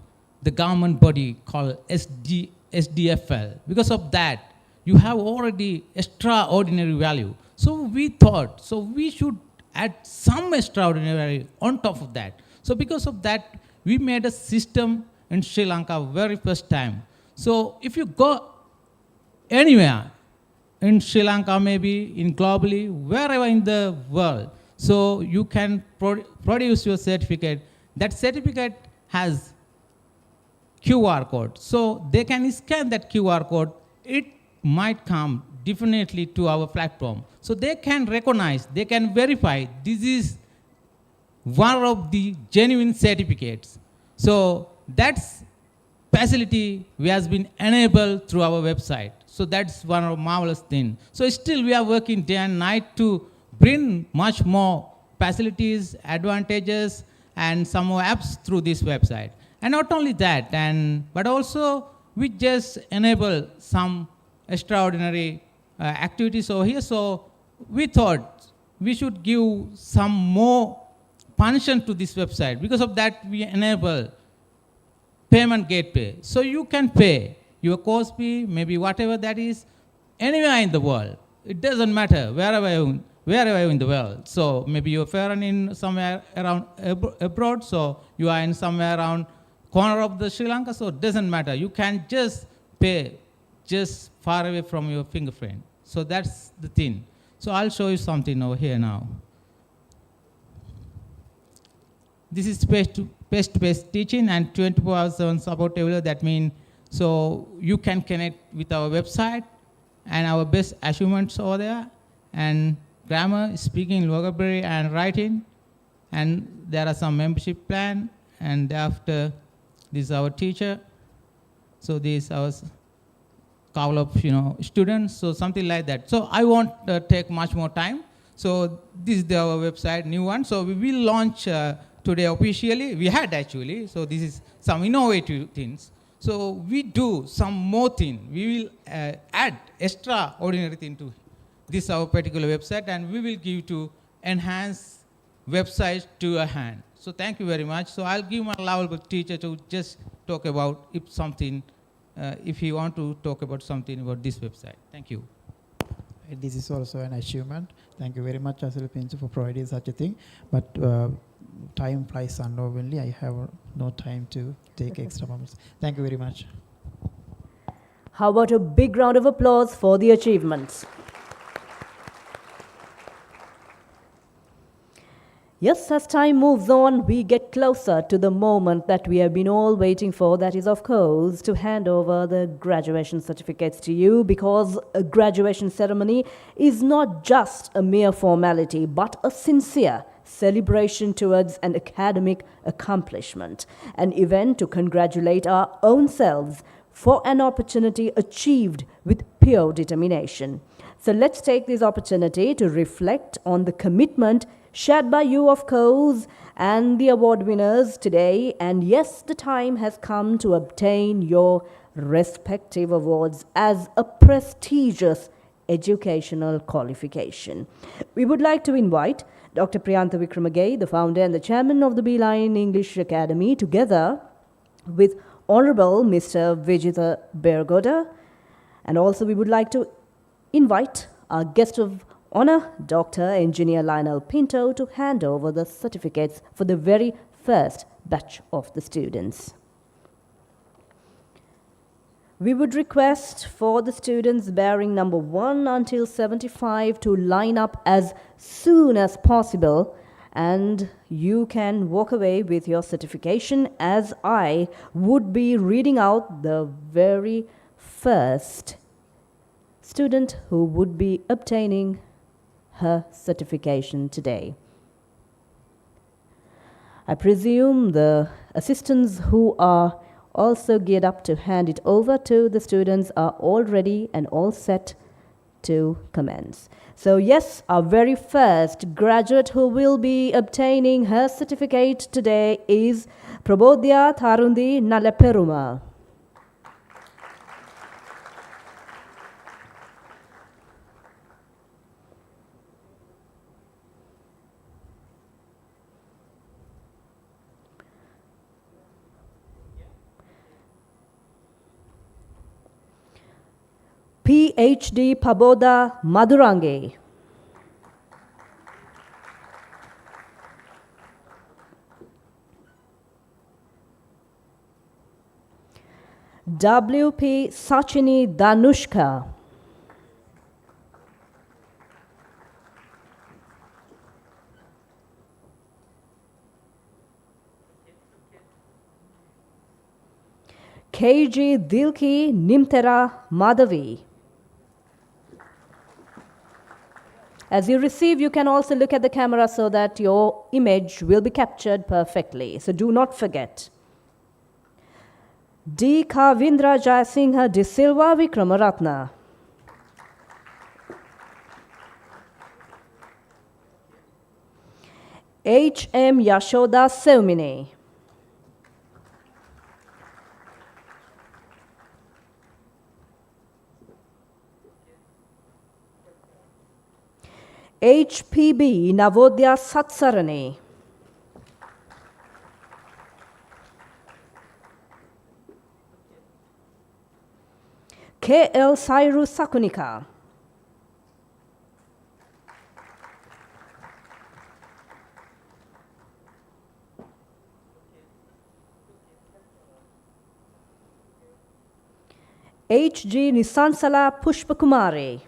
the government body called SDFL. Because of that, you have already extraordinary value. So we thought, so we should add some extraordinary on top of that. So because of that, we made a system in Sri Lanka very first time. So if you go anywhere in Sri Lanka, maybe in globally, wherever in the world, so you can produce your certificate. That certificate has QR code. So they can scan that QR code. It might come definitely to our platform. So they can recognize, they can verify this is one of the genuine certificates. So that's facility has been enabled through our website. So that's one of the marvelous things. So still we are working day and night to bring much more facilities, advantages, and some more apps through this website. And not only that, but also we just enable some extraordinary activities over here. So we thought we should give some more function to this website. Because of that, we enable payment gateway. So you can pay your course fee, maybe whatever that is, anywhere in the world. It doesn't matter, wherever in the world. So maybe you're foreign in somewhere around abroad, so you are in somewhere around corner of the Sri Lanka, so it doesn't matter. You can just pay just far away from your fingerprint. So that's the thing. So I'll show you something over here now. This is face-to-face teaching and 24/7 support available. That means so you can connect with our website and our best achievements over there, and grammar, speaking, vocabulary, and writing. And there are some membership plan, and after this is our teacher. So this is our couple of students, so something like that. So I won't take much more time. So this is our website, new one. So we will launch today officially. We had actually. So this is some innovative things. So we do some more thing. We will add extraordinary thing to this our particular website, and we will give to enhance websites to your hand. So thank you very much. So I'll give my lovable teacher to just talk about if he want to talk about something about this website. Thank you. This is also an achievement. Thank you very much, Asela Pinto, for providing such a thing. But time flies unknowingly. I have no time to take extra moments. Thank you very much. How about a big round of applause for the achievements? Yes, as time moves on, we get closer to the moment that we have been all waiting for. That is, of course, to hand over the graduation certificates to you, because a graduation ceremony is not just a mere formality, but a sincere celebration towards an academic accomplishment, an event to congratulate our own selves for an opportunity achieved with pure determination. So let's take this opportunity to reflect on the commitment shared by you, of course, and the award winners today. And yes, the time has come to obtain your respective awards as a prestigious educational qualification. We would like to invite Dr. Priyantha Wickramageya, the founder and the chairman of the Beeline English Academy, together with Honorable Mr. Vijitha Bergoda. And also we would like to invite our guest of honor, Dr. Engineer Lionel Pinto, to hand over the certificates for the very first batch of the students. We would request for the students bearing number 1 until 75 to line up as soon as possible, and you can walk away with your certification, as I would be reading out the very first student who would be obtaining her certification today. I presume the assistants who are also geared up to hand it over to the students are all ready and all set to commence. So yes, our very first graduate who will be obtaining her certificate today is Prabodhya Tharundi Nalaperuma. PhD Paboda Madurange. WP Sachini Danushka. KG Dilki Nimtera Madhavi. As you receive, you can also look at the camera so that your image will be captured perfectly. So do not forget. D. Kavindra Jayasingha De Silva Vikramaratna. H. M. Yashoda Seumine. HPB Navodaya Satsarane. KL Sairu Sakunika. HG Nisansala Pushpakumari.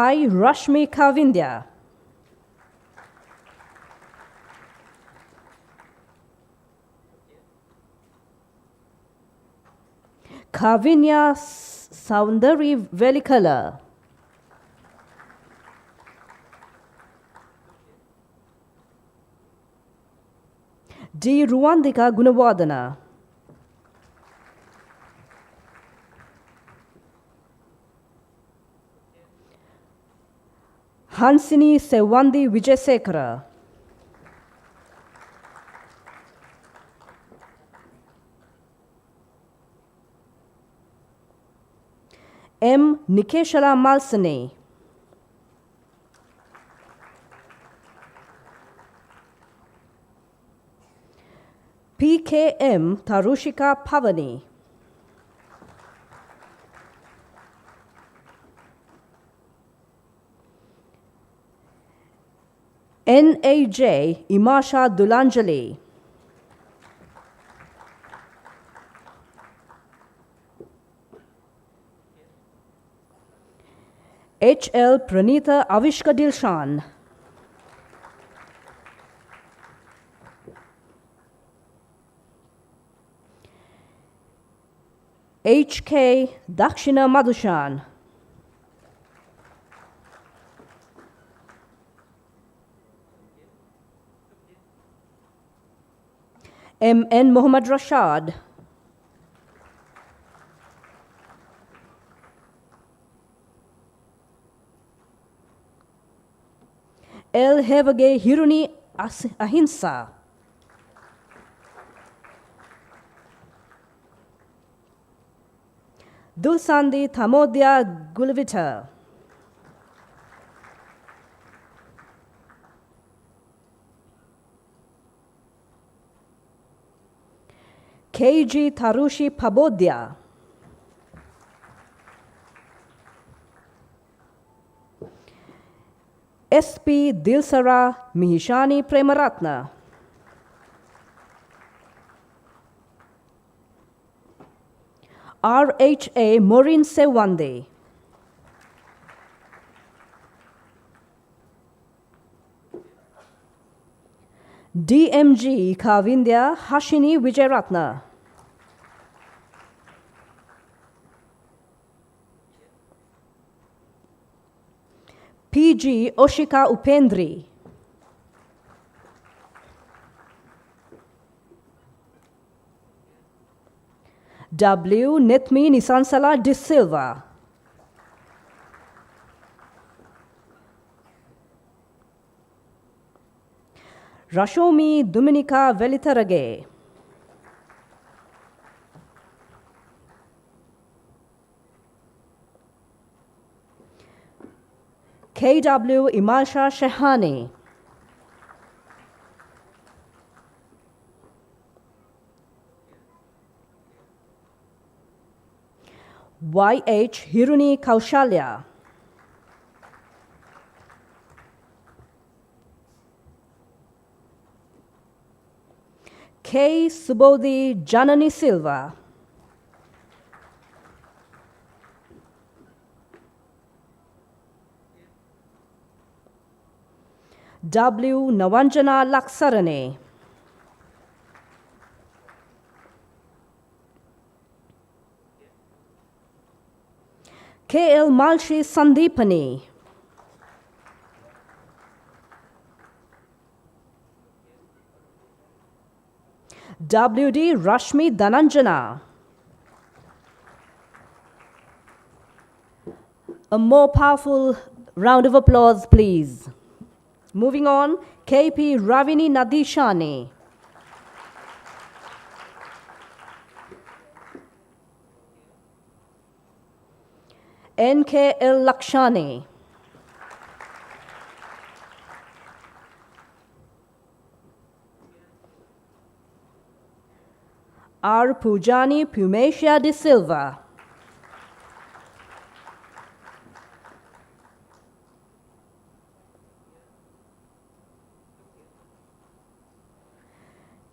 I. Rashmi Kavindya. Kavinya Soundari Velikala. D. Ruandika Gunawardana. Hansini Sewandi Vijayasekara. M. Nikeshala Malsane. PKM Tarushika Pavani. N.A.J. Imasha Dulanjali. H.L. Pranitha Avishka Dilshan. H.K. Dakshina Madhushan. M.N. Muhammad Rashad. L. Hevage Hiruni Ahimsa. Dulsandi Thamodya Gulvita. K.G. Tarushi Pabodya. S.P. Dilsara Mihishani Premaratna. R.H.A. Maureen Sewande. D.M.G. Kavindya Hashini Vijayaratna. P.G. Oshika Upendri. W. Netmi Nisansala De Silva. Rashomi Dominica Velitarage. K.W. Imasha Shehani. Y.H. Hiruni Kaushalya. K. Subodhi Janani Silva. W. Navanjana Laksarane. K.L. Malshi Sandipani. W.D. Rashmi Dhananjana. A more powerful round of applause, please. Moving on, K.P. Ravini Nadishani. N.K.L. Lakshani. R. Pujani Pumesia de Silva.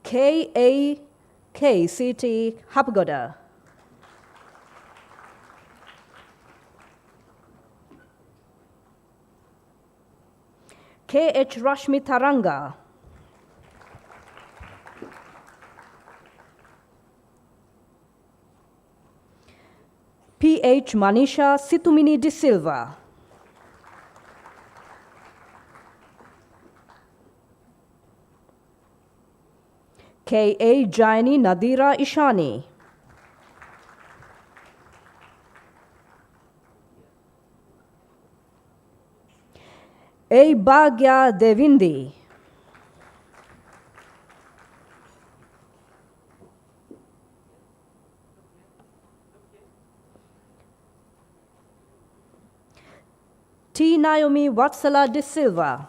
K.A.K.C.T. Hapgoda. K.H. Rashmi Taranga. P.H. Manisha Situmini de Silva. K.A. Jaini Nadira Ishani. A. Bhagya Devindi. T. Naomi Vatsala de Silva.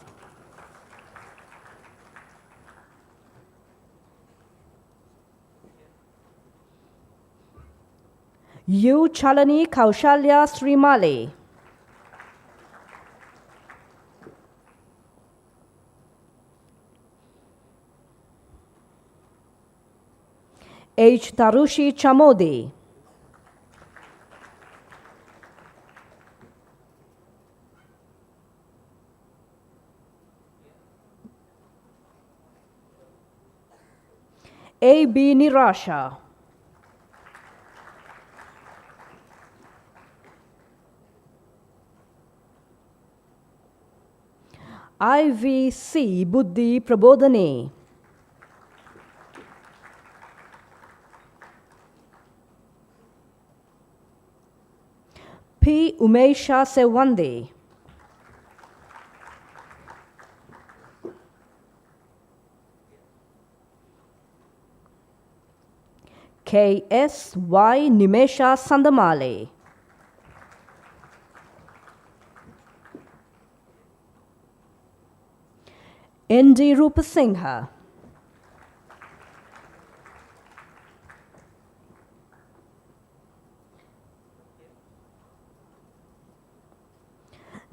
U. Chalani Kaushalya Srimali. H. Tarushi Chamodi. A. B. Nirasha. I. V. C. Buddhi Prabodhani. P. Umesha Sewande. K. S. Y. Nimesha Sandamale. N. D. Rupasingha.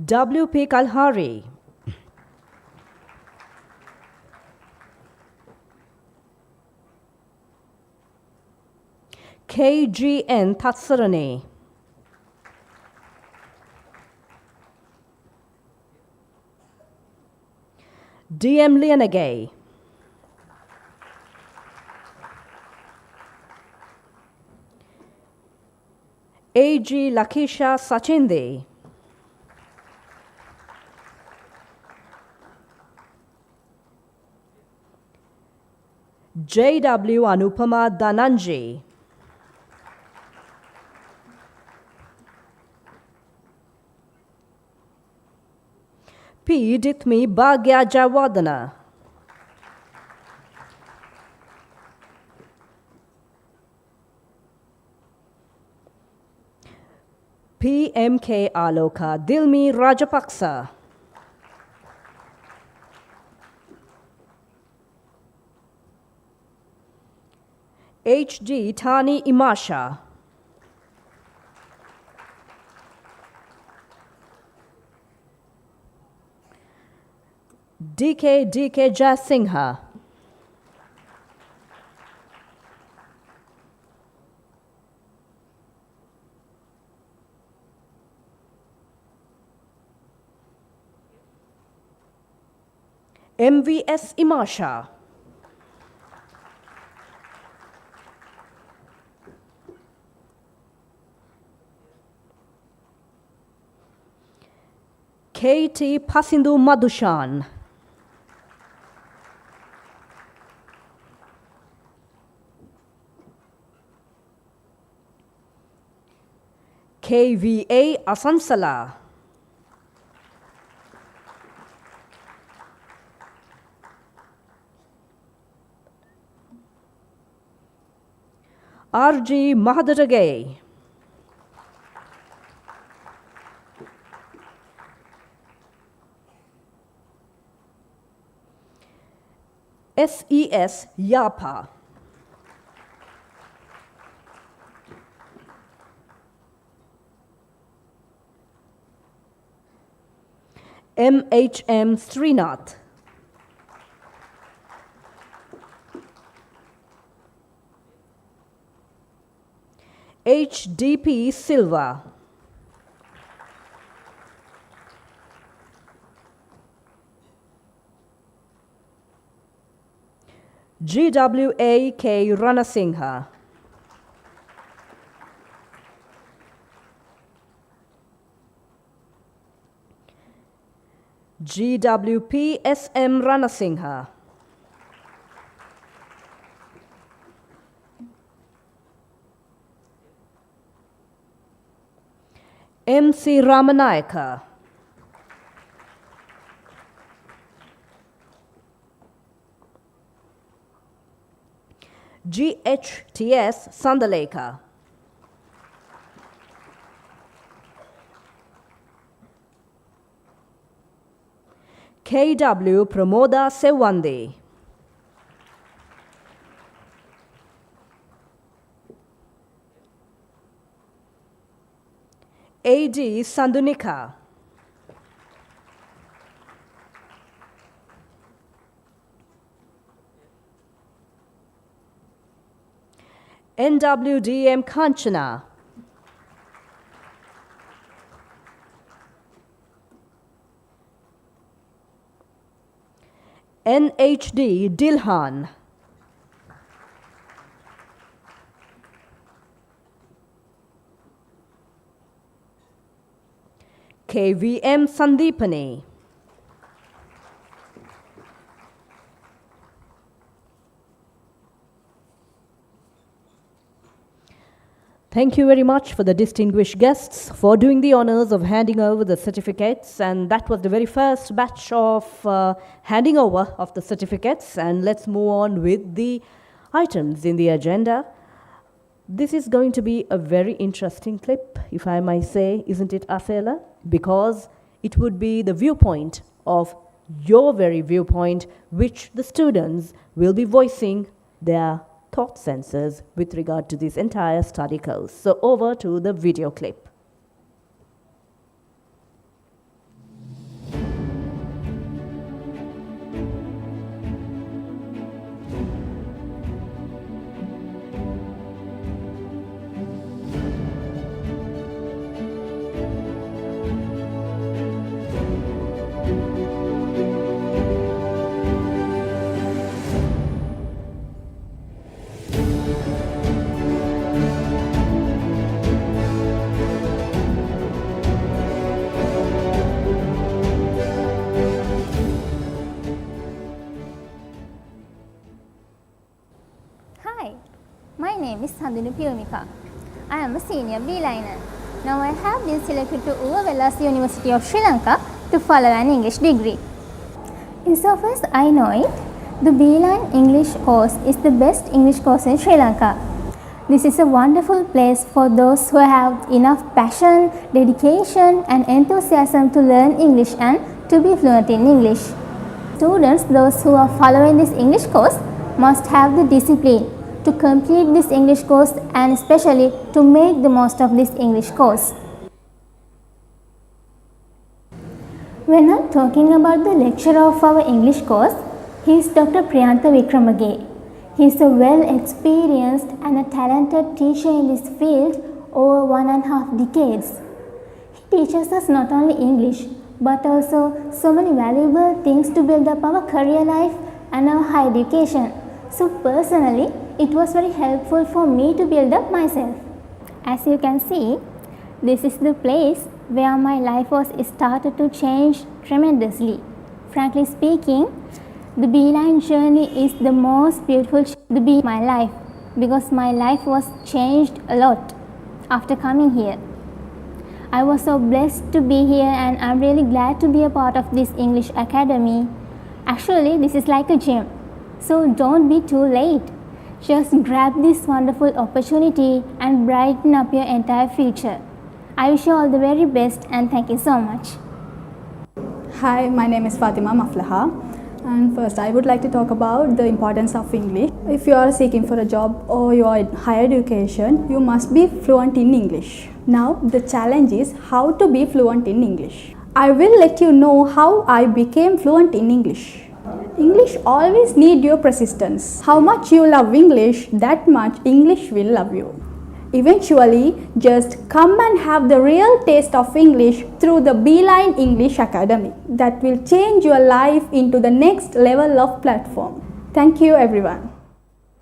W. P. Kalhari. K. G. N. Tatsarani. D. M. Lianagay. A. G. Lakisha Sachinde. J. W. Anupama Dhananjay. P. Dithmi Bhagya Jawadana. P. M. K. Aloka Dilmi Rajapaksa. H. D. Tani Imasha. D. K. Jasingha. M. V. S. Imasha. K. T. Pasindu Madushan. K. V. A. Asansala. R. G. Mahadaragay. S. E. S. Yapa. M. H. M. Srinath. H. D. P. Silva. G. W. A. K. Ranasingha. G. W. P. S. M. Ranasingha. M. C. Ramanayaka. G. H. T. S. Sandaleka. K. W. Pramoda Sewande. A. D. Sandunika. NWDM Kanchana. NHD Dilhan. KVM Sandeepani. Thank you very much for the distinguished guests for doing the honors of handing over the certificates. And that was the very first batch of handing over of the certificates. And let's move on with the items in the agenda. This is going to be a very interesting clip, if I may say, isn't it, Asela? Because it would be the viewpoint of your very viewpoint, which the students will be voicing their thought sensors with regard to this entire study course. So over to the video clip. My name is Piyumika. I am a senior Beeliner. Now I have been selected to Uvavelas University of Sri Lanka to follow an English degree. Insofar as I know it, the Beeline English course is the best English course in Sri Lanka. This is a wonderful place for those who have enough passion, dedication and enthusiasm to learn English and to be fluent in English. Students, those who are following this English course, must have the discipline to complete this English course and especially to make the most of this English course. When I'm talking about the lecturer of our English course, he is Dr. Priyantha Wickramage. He is a well-experienced and a talented teacher in this field over 1.5 decades. He teaches us not only English but also so many valuable things to build up our career life and our higher education. So personally, it was very helpful for me to build up myself. As you can see, this is the place where my life was started to change tremendously. Frankly speaking, the Beeline journey is the most beautiful in my life because my life was changed a lot after coming here. I was so blessed to be here and I'm really glad to be a part of this English Academy. Actually, this is like a gym. So don't be too late. Just grab this wonderful opportunity and brighten up your entire future. I wish you all the very best and thank you so much. Hi, my name is Fatima Maflaha. And first, I would like to talk about the importance of English. If you are seeking for a job or you are in higher education, you must be fluent in English. Now, the challenge is how to be fluent in English. I will let you know how I became fluent in English. English always need your persistence. How much you love English, that much English will love you. Eventually, just come and have the real taste of English through the Beeline English Academy. That will change your life into the next level of platform. Thank you everyone.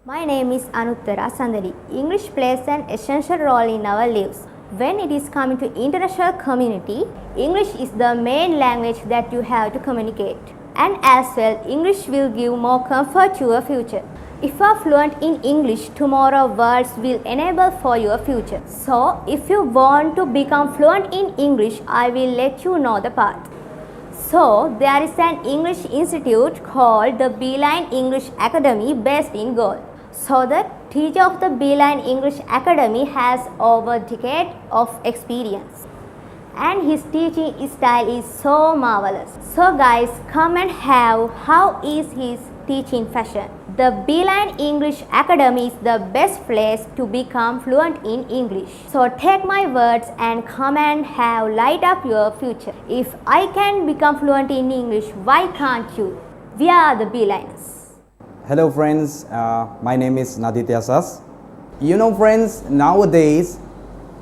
My name is Anuttara Sandari. English plays an essential role in our lives. When it is coming to international community, English is the main language that you have to communicate. And as well, English will give more comfort to your future. If you are fluent in English, tomorrow words will enable for your future. So, if you want to become fluent in English, I will let you know the path. So, there is an English institute called the Beeline English Academy based in Goa. So, the teacher of the Beeline English Academy has over a decade of experience. And his teaching style is so marvelous. So guys, come and have how is his teaching fashion. The Beeline English Academy is the best place to become fluent in English. So take my words and come and have light up your future. If I can become fluent in English, why can't you? We are the Beeliners. Hello friends, my name is Naditya Sas. You know, friends, nowadays,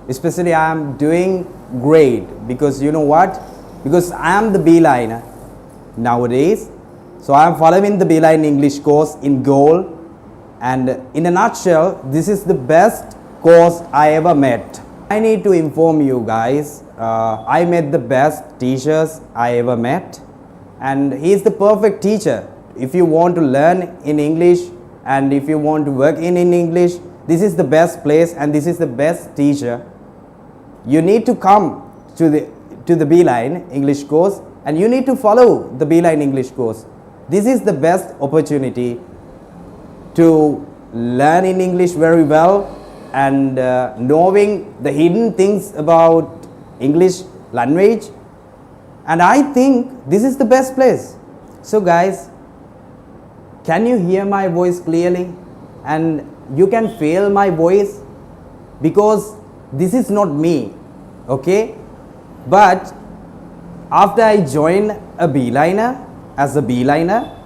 especially I am doing great because you know what? Because I am the Beeline nowadays. So I am following the Beeline English course in goal. And in a nutshell, this is the best course I ever met. I need to inform you guys, I met the best teachers I ever met. And he is the perfect teacher. If you want to learn in English and if you want to work in English, this is the best place and this is the best teacher. You need to come to the Beeline English course and you need to follow the Beeline English course. This is the best opportunity to learn in English very well and knowing the hidden things about English language. And I think this is the best place. So guys, can you hear my voice clearly? And you can feel my voice because this is not me, okay? But after I joined a Beeliner, as a Beeliner,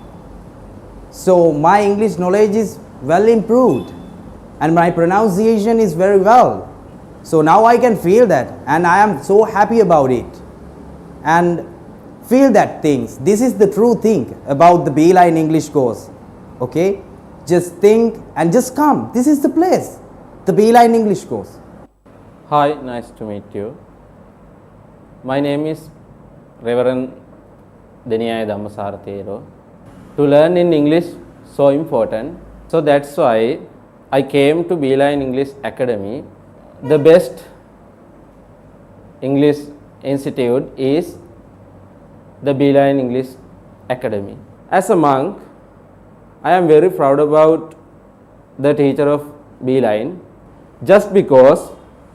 so my English knowledge is well improved and my pronunciation is very well. So now I can feel that and I am so happy about it. And feel that things. This is the true thing about the Beeline English course. Okay? Just think and just come. This is the place. The Beeline English course. Hi, nice to meet you. My name is Reverend Deniyaya Dhammasarathero. To learn in English so important. So that's why I came to Beeline English Academy. The best English institute is the Beeline English Academy. As a monk, I am very proud about the teacher of Beeline just because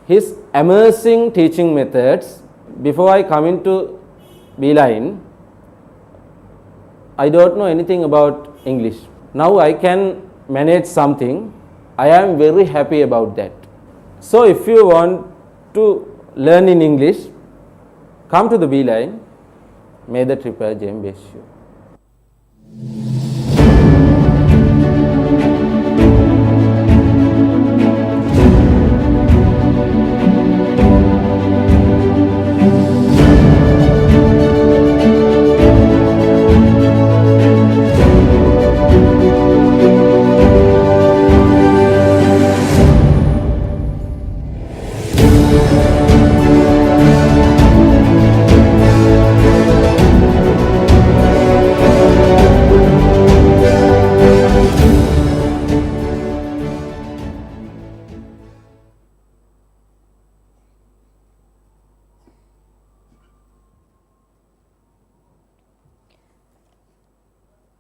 his amazing teaching methods. Before I come into Beeline, I don't know anything about English. Now I can manage something. I am very happy about that. So if you want to learn in English, come to the Beeline. May the Triple Gem bless you.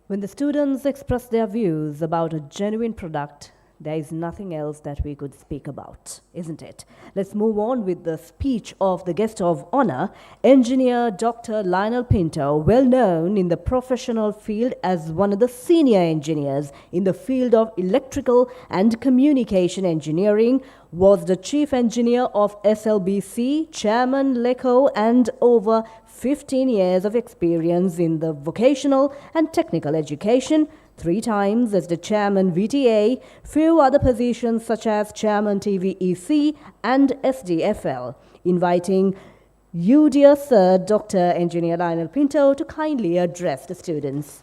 When the students express their views about a genuine product, there is nothing else that we could speak about, isn't it? Let's move on with the speech of the guest of honor, Engineer Dr. Lionel Pinto, well known in the professional field as one of the senior engineers in the field of electrical and communication engineering, was the chief engineer of SLBC, chairman LECO, and over 15 years of experience in the vocational and technical education, 3 times as the chairman VTA, few other positions such as chairman TVEC and SDFL. Inviting you, dear sir, Dr. Engineer Lionel Pinto, to kindly address the students.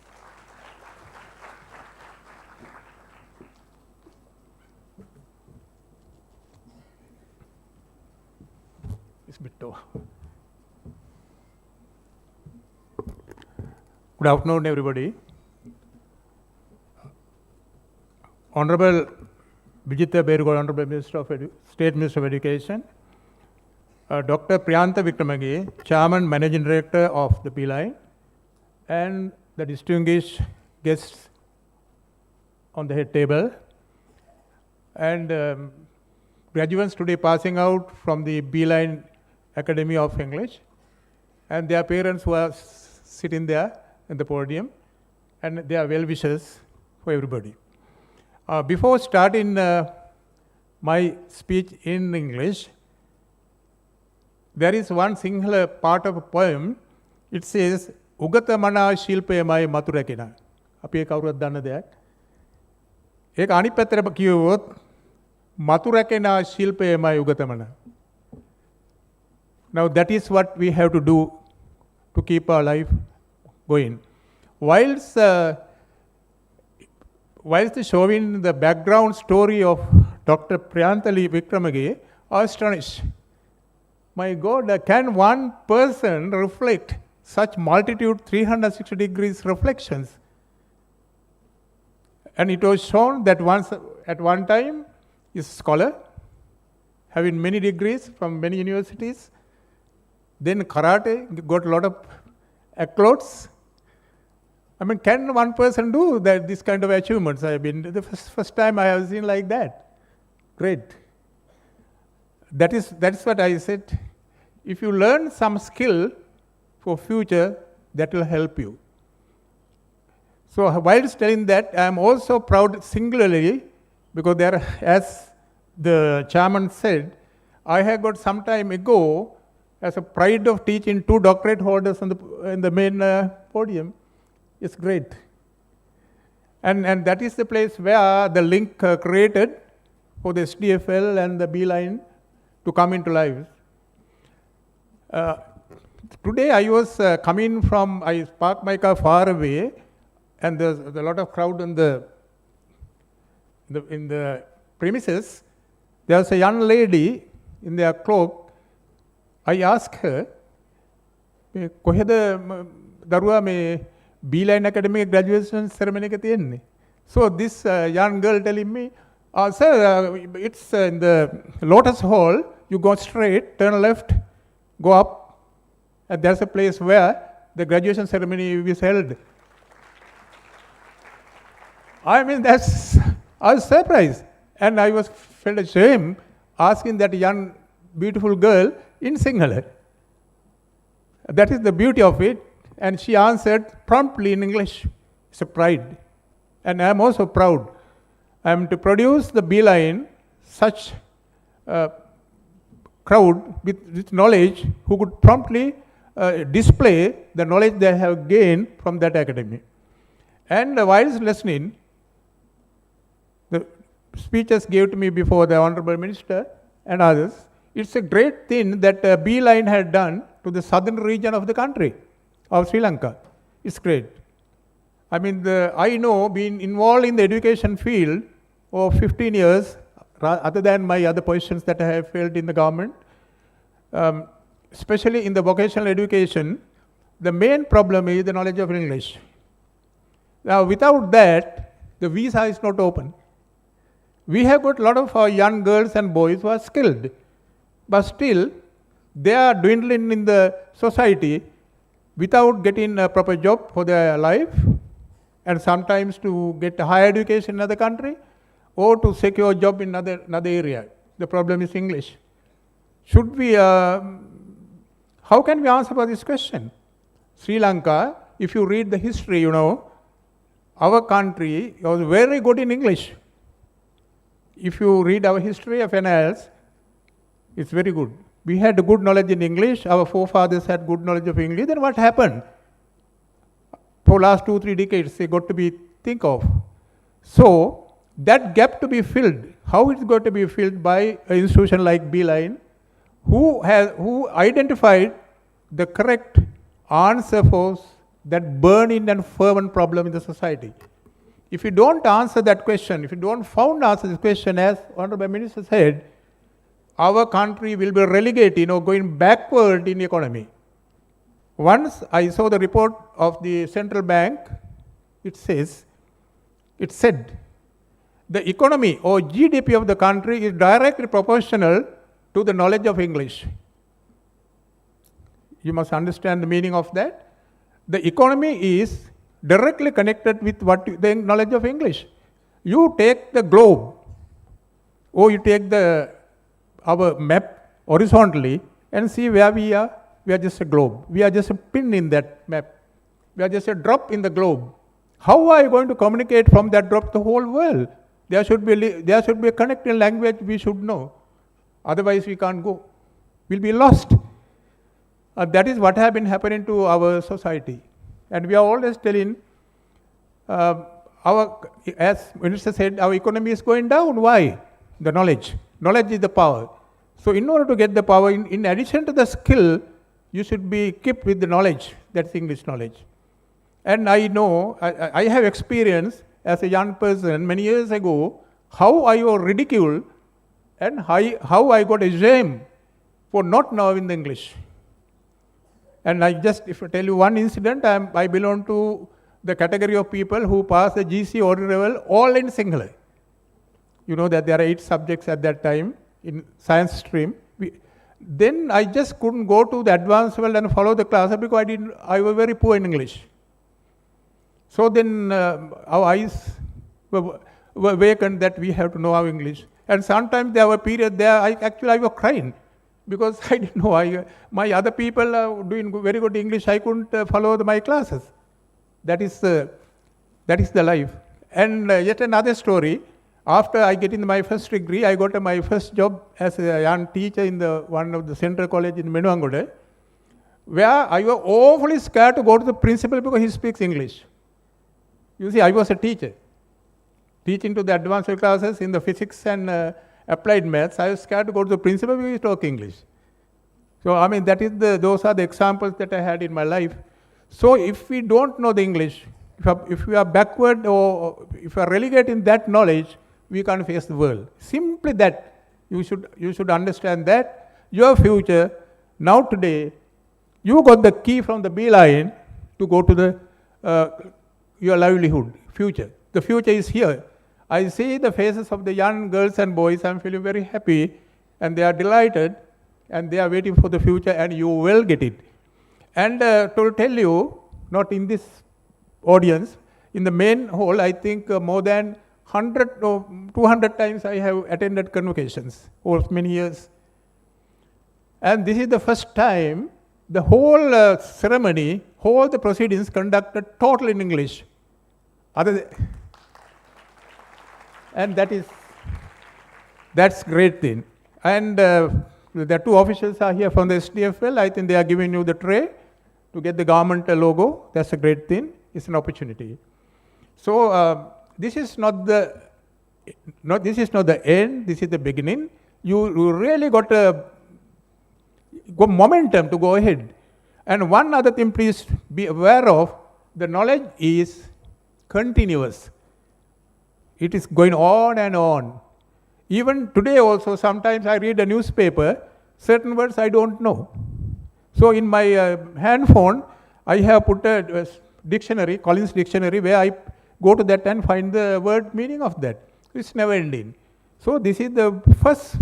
Good afternoon, everybody. Honorable Vijitha Berugod, Honorable Minister of State Minister of Education, Dr. Priyantha Wickramage, Chairman, Managing Director of the Beeline, and the distinguished guests on the head table, and graduates today passing out from the Beeline Academy of English, and their parents who are sitting there in the podium, and their well-wishers for everybody. Before starting my speech in English, there is one singular part of a poem. It says, Ugata mana shilpe mai maturakena. අපි ඒක කවුරුත් දන්න දෙයක්. ඒක අනිත් පැත්තට කිව්වොත් මතුරැකෙන ශිල්පයමයි උගතමන. Now that is what we have to do to keep our life going. Whilst showing the background story of Dr. Priyantali Wickramage, I was astonished. My God, can one person reflect such multitude 360 degrees reflections? And it was shown that once at one time is a scholar, having many degrees from many universities. Then karate, got a lot of accolades. I mean, can one person do that? This kind of achievements? I mean, the first time I have seen like that. Great. That's what I said. If you learn some skill for future, that will help you. So while telling that, I am also proud singularly because there, as the chairman said, I had got some time ago as a pride of teaching 2 doctorate holders in the main podium. It's great. And that is the place where the link created for the SDFL and the Beeline to come into life. Today I was coming from, I parked my car far away, and there's a lot of crowd in the premises. There was a young lady in their cloak. I asked her, කොහෙද දරුවා මේ Beeline Academy graduation ceremony එක තියෙන්නේ? So this young girl telling me, sir, it's in the Lotus Hall. You go straight, turn left, go up, and there's a place where the graduation ceremony is held. I mean, I was surprised, and I felt ashamed asking that young, beautiful girl in Sinhala. That is the beauty of it, and she answered promptly in English. It's a pride, and I am also proud. I am to produce the Beeline, such crowd with knowledge who could promptly display the knowledge they have gained from that academy. And while listening, the speeches gave to me before the Honorable Minister and others, it's a great thing that Beeline had done to the southern region of the country, of Sri Lanka. It's great. I mean, I know, being involved in the education field for 15 years, other than my other positions that I have filled in the government, especially in the vocational education, the main problem is the knowledge of English. Now, without that, the visa is not open. We have got a lot of our young girls and boys who are skilled, but still, they are dwindling in the society without getting a proper job for their life, and sometimes to get a higher education in another country, or to secure a job in another area. The problem is English. Should we, how can we answer for this question? Sri Lanka, if you read the history, you know, our country was very good in English. If you read our history of annals, it's very good. We had good knowledge in English, our forefathers had good knowledge of English, then what happened? For last 2-3 decades, they got to be think of. So, that gap to be filled, how it's going to be filled by an institution like Beeline, who identified the correct answer for that burning and fervent problem in the society. If you don't answer that question, if you don't answer this question, as Honorable Minister said, our country will be relegated, going backward in economy. Once I saw the report of the central bank, it said, the economy or GDP of the country is directly proportional to the knowledge of English. You must understand the meaning of that. The economy is directly connected with the knowledge of English. You take the globe, or you take our map horizontally and see where we are. We are just a globe. We are just a pin in that map. We are just a drop in the globe. How are you going to communicate from that drop to the whole world? There should be a connecting language we should know. Otherwise, we can't go. We'll be lost. That is what has been happening to our society. And we are always telling, as Minister said, our economy is going down. Why? the knowledge. Knowledge is the power. So in order to get the power, in addition to the skill, you should be equipped with the knowledge. That's English knowledge. And I know, I have experience as a young person many years ago, how I was ridiculed and how I got ashamed for not knowing the English. And if I tell you one incident, I belong to the category of people who pass the GC order level all in singular. You know that there are 8 subjects at that time in science stream. Then I just couldn't go to the advanced level and follow the class because I was very poor in English. So then our eyes were awakened that we have to know our English. And sometimes there were periods there, I was crying because I didn't know. My other people are doing very good English, I couldn't follow my classes. That is the life. And yet another story, after I get in my first degree, I got my first job as a young teacher in one of the central college in Menuangoda, where I was awfully scared to go to the principal because he speaks English. You see, I was a teacher, teaching to the advanced classes in the physics and applied maths. I was scared to go to the principal because he talks English. So, I mean, those are the examples that I had in my life. So, if we don't know the English, if we are backward or if we are relegated in that knowledge, we can't face the world. Simply that, you should understand that your future, now today, you got the key from the Beeline to go to your livelihood, future. The future is here. I see the faces of the young girls and boys, I'm feeling very happy, and they are delighted, and they are waiting for the future, and you will get it. And to tell you, not in this audience, in the main hall, I think more than 100 or 200 times I have attended convocations over many years. And this is the first time the whole ceremony, all the proceedings conducted totally in English. And that's great thing. And the 2 officials are here from the SDFL. I think they are giving you the tray to get the government logo. That's a great thing. It's an opportunity. So this is not the end. This is the beginning. You really got momentum to go ahead. And one other thing, please be aware of: the knowledge is continuous. It is going on and on. Even today also, sometimes I read a newspaper, certain words I don't know. So in my handphone, I have put a dictionary, Collins Dictionary, where I go to that and find the word meaning of that. It's never ending. So this is the first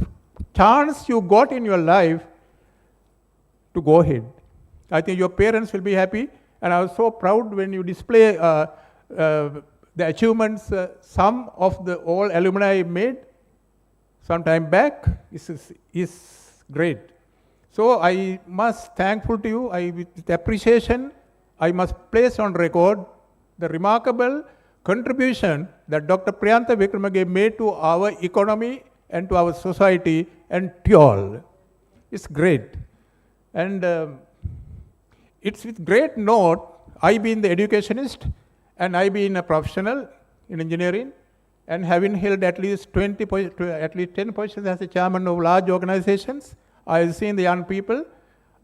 chance you got in your life to go ahead. I think your parents will be happy, and I was so proud when you display the achievements some of the all alumni made some time back. Is great. So I must thankful to you. With appreciation, I must place on record the remarkable contribution that Dr. Priyantha Wickramage made to our economy and to our society and to you all. It's great. And it's with great note, I being the educationist and I being a professional in engineering and having held at least 10 positions as a chairman of large organizations, I have seen the young people,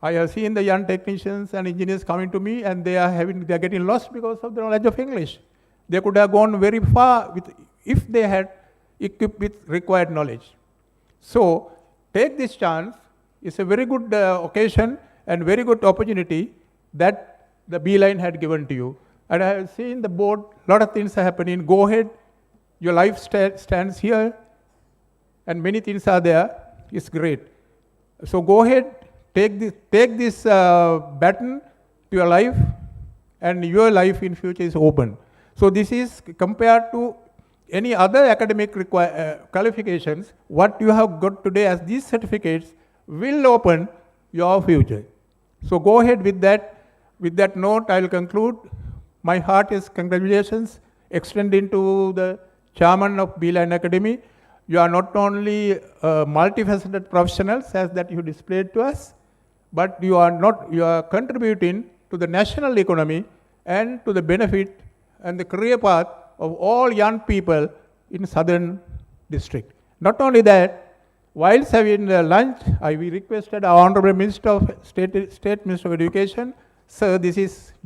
I have seen the young technicians and engineers coming to me, and they are getting lost because of the knowledge of English. They could have gone very far if they had equipped with required knowledge. So take this chance. It's a very good occasion and very good opportunity that the Beeline had given to you. And I have seen the board, a lot of things are happening. Go ahead. Your life stands here, and many things are there. It's great. So go ahead, take this baton to your life, and your life in future is open. So this is compared to any other academic qualifications. What you have got today as these certificates will open your future. So go ahead with that. With that note, I will conclude. My heartiest congratulations extending to the chairman of Beeline Academy. You are not only multifaceted professionals as that you displayed to us, but you are contributing to the national economy and to the benefit and the career path of all young people in Southern district. Not only that, whilst having lunch, we requested our Honorable Minister of State Minister of Education, sir,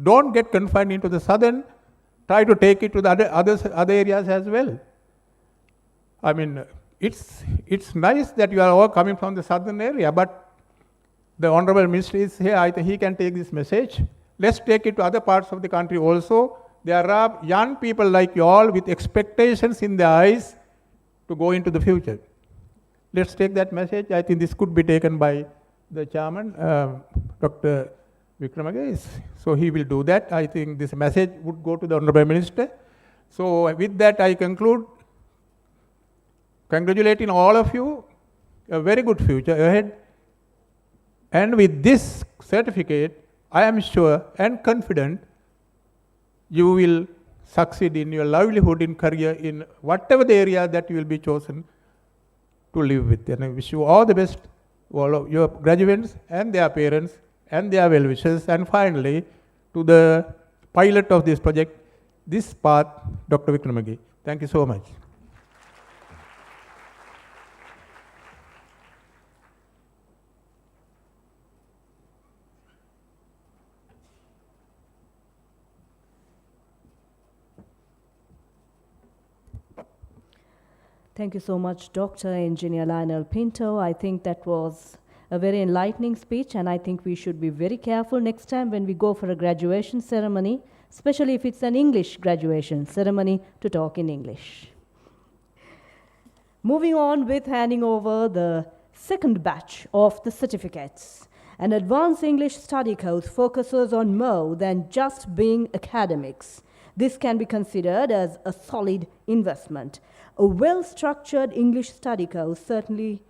don't get confined into the southern, try to take it to the other areas as well. I mean, it's nice that you are all coming from the southern area, but the Honorable Minister is here. I think he can take this message. Let's take it to other parts of the country also. There are young people like you all with expectations in their eyes to go into the future. Let's take that message. I think this could be taken by the chairman, Dr. Wickramaga. So he will do that. I think this message would go to the Honorable Minister. So with that, I conclude congratulating all of you. A very good future ahead. And with this certificate, I am sure and confident you will succeed in your livelihood in career in whatever the area that you will be chosen to live with. And I wish you all the best, all of your graduates and their parents and their well-wishers. And finally, to the pilot of this project, this path, Dr. Wickramaga. Thank you so much. Thank you so much, Dr. Engineer Lionel Pinto. I think that was a very enlightening speech, and I think we should be very careful next time when we go for a graduation ceremony, especially if it's an English graduation ceremony, to talk in English. Moving on with handing over the second batch of the certificates. An advanced English study course focuses on more than just being academics. This can be considered as a solid investment. A well-structured English study course certainly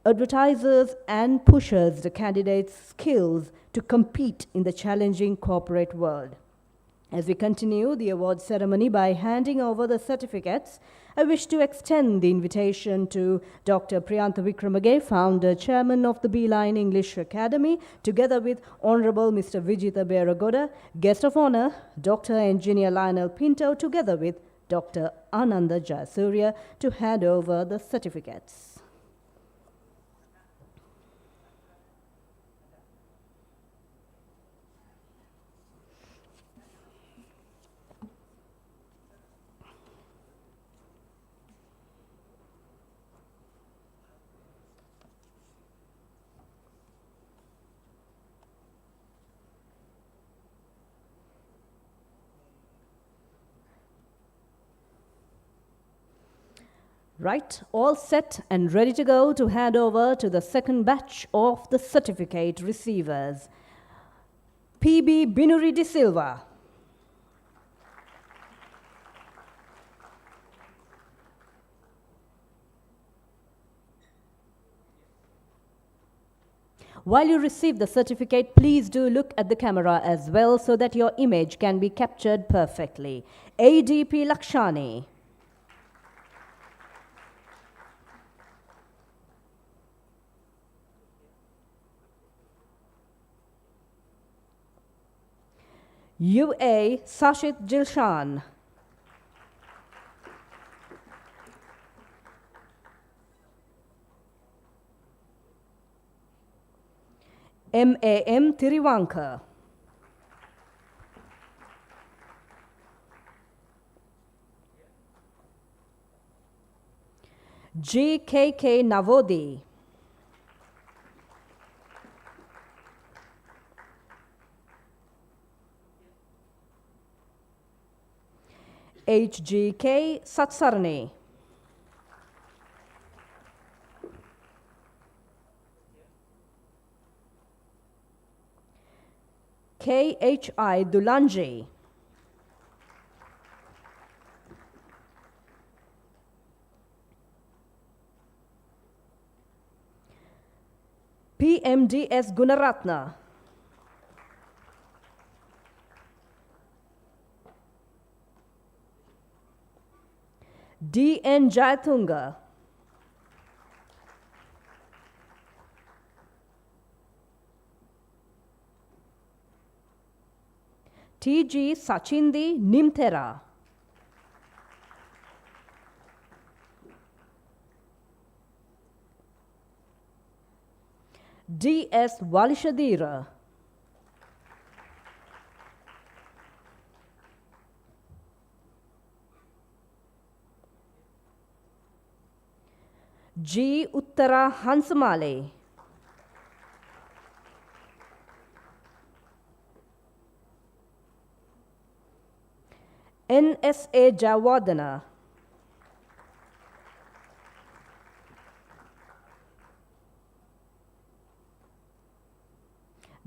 advertises and pushes the candidate's skills to compete in the challenging corporate world. As we continue the award ceremony by handing over the certificates, I wish to extend the invitation to Dr. Priyantha Wickramaga, founder, chairman of the Beeline English Academy, together with Honorable Mr. Vijitha Beragoda, guest of honor, Dr. Engineer Lionel Pinto, together with Dr. Ananda Jayasuriya, to hand over the certificates. Right, all set and ready to go to hand over to the second batch of the certificate receivers. PB Binuri de Silva. While you receive the certificate, please do look at the camera as well so that your image can be captured perfectly. ADP Lakshani. UA Sashit Jilshan. MAM Tirivanka. GKK Navodi. HGK Satsarni. KHI Dulanji. PMDS Gunaratna. DN Jayatunga. TG Sachindi Nimtera. D.S. Walishadira. G. Uttara Hansamale. N.S.A. Jawadana.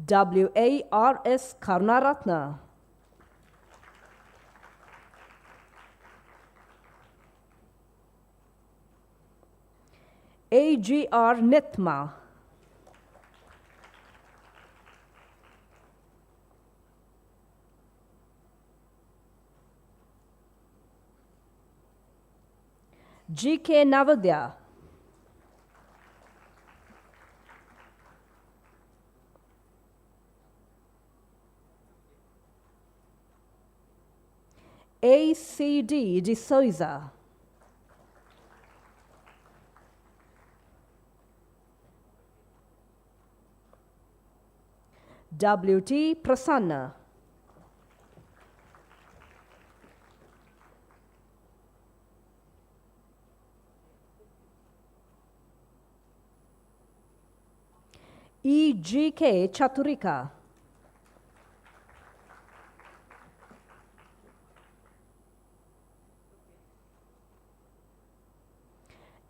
W.A.R.S. Karunaratna. A.G.R. Nithma. G.K. Navadya. A.C.D. De Souza. W.T. Prasanna. E.G.K. Chaturika.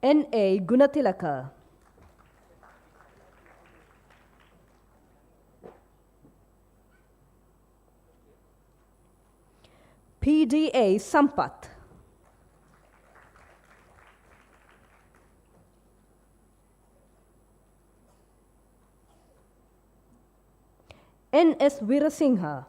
N.A. Gunatilaka. P.D.A. Sampath. N.S. Virasingha.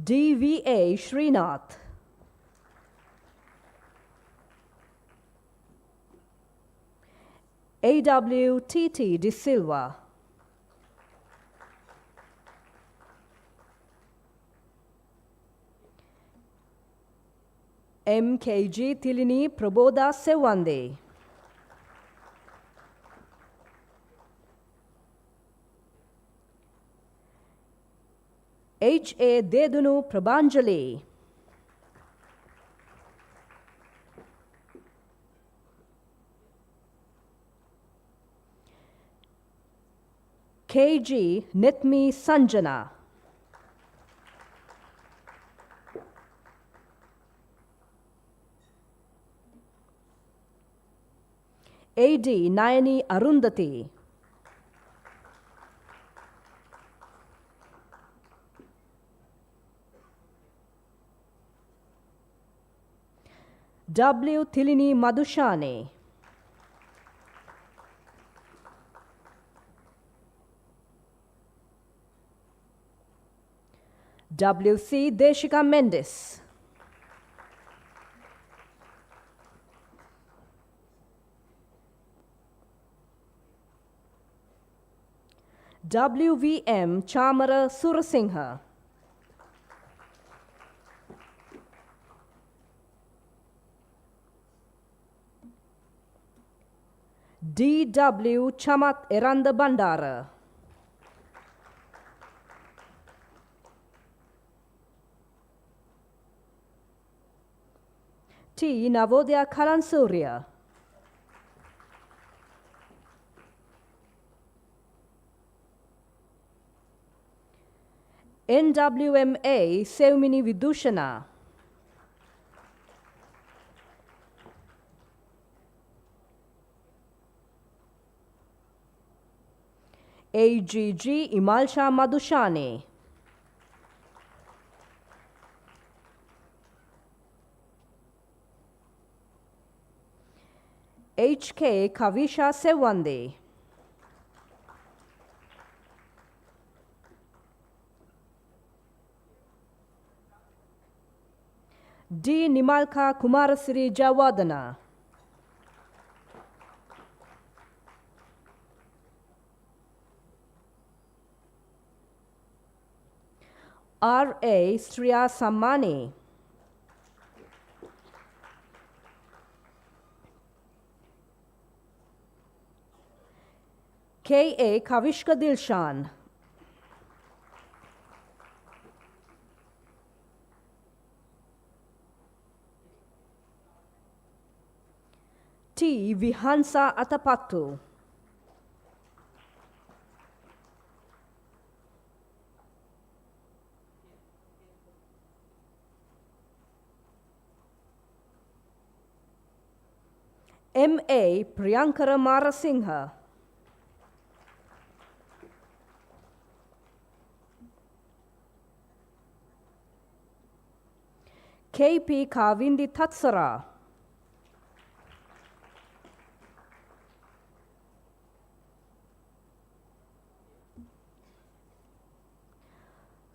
D.V.A. Srinath. A.W.T.T. De Silva. M.K.G. Tilini Prabodha Sewande. H.A. Dedunu Prabhanjali. K.G. Nitmi Sanjana. A.D. Nayani Arundhati. W. Tilini Madhushane. W.C. Deshika Mendes. W.V.M. Chamara Surasingha. D.W. Chamat Eranda Bandara. T. Navodaya Kalansurya. NWMA Sevmini Vidushana. AGG Imalsha Madhushane. HK Kavisha Sewande. D. Nimalka Kumarasiri Jawadana. R.A. Striya Sammani. K.A. Kavishka Dilshan. T. Vihansa Atapattu. M.A. Priyankara Marasinghe. K.P. Kavindi Tatsara.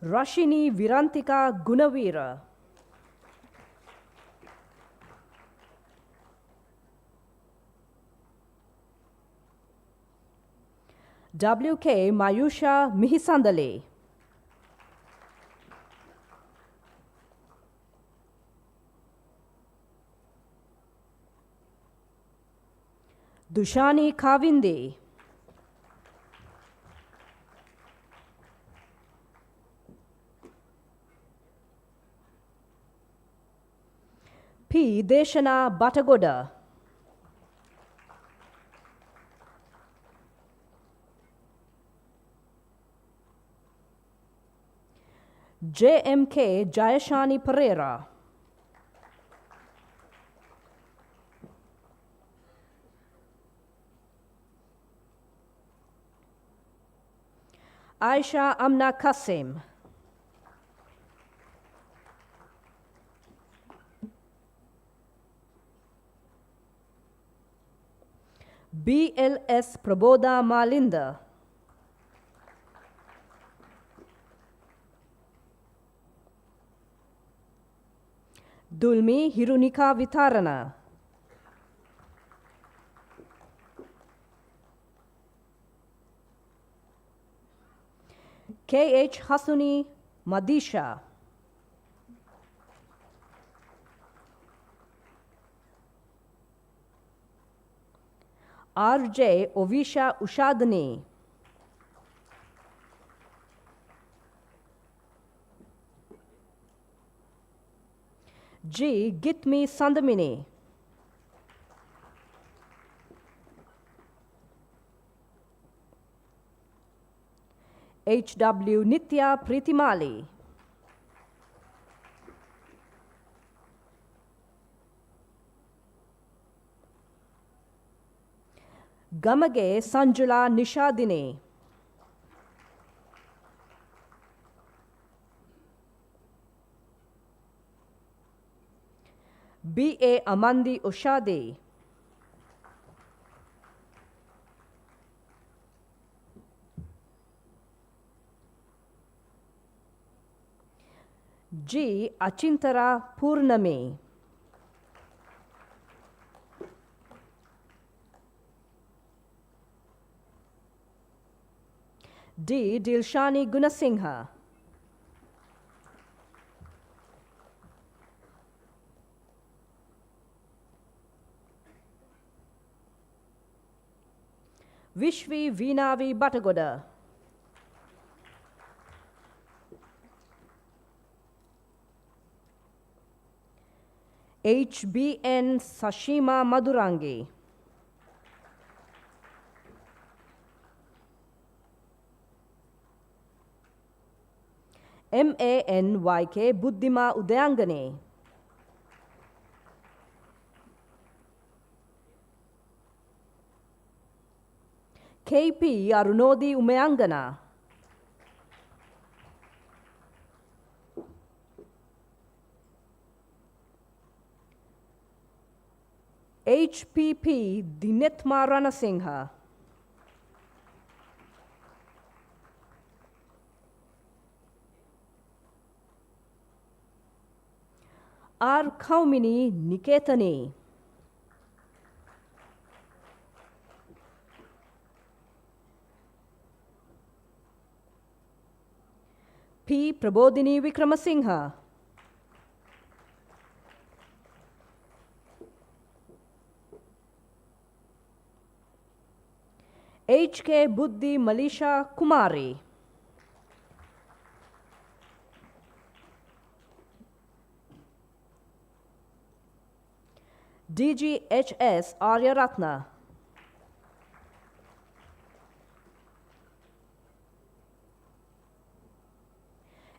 Rashini Virantika Gunavira. W.K. Mayusha Mihisandale. Dushani Kavindi. P. Deshana Batagoda. J.M.K. Jayashani Pereira. Aisha Amna Kasim. B.L.S. Prabodha Malinda. Dulmi Hirunika Vitarana. K.H. Hasuni Madisha. R.J. Ovisha Ushadni. G. Gitmi Sandamini. H.W. Nitya Pritimali. Gamage Sanjula Nishadini. B.A. Amandi Ushadi. G. Achintara Purnami. D. Dilshani Gunasinghe. Vishvi Veenavi Batagoda. H.B.N. Sashima Madurangi. M.A.N.Y.K. Buddhima Udayangani. K.P. Arunodi Umayangana. H.P.P. Dinetma Ranasinghe. R. Kaumini Niketani. P. Prabodhini Vikramasinghe, H.K. Buddhi Malisha Kumari, D.G.H.S. Aryaratna,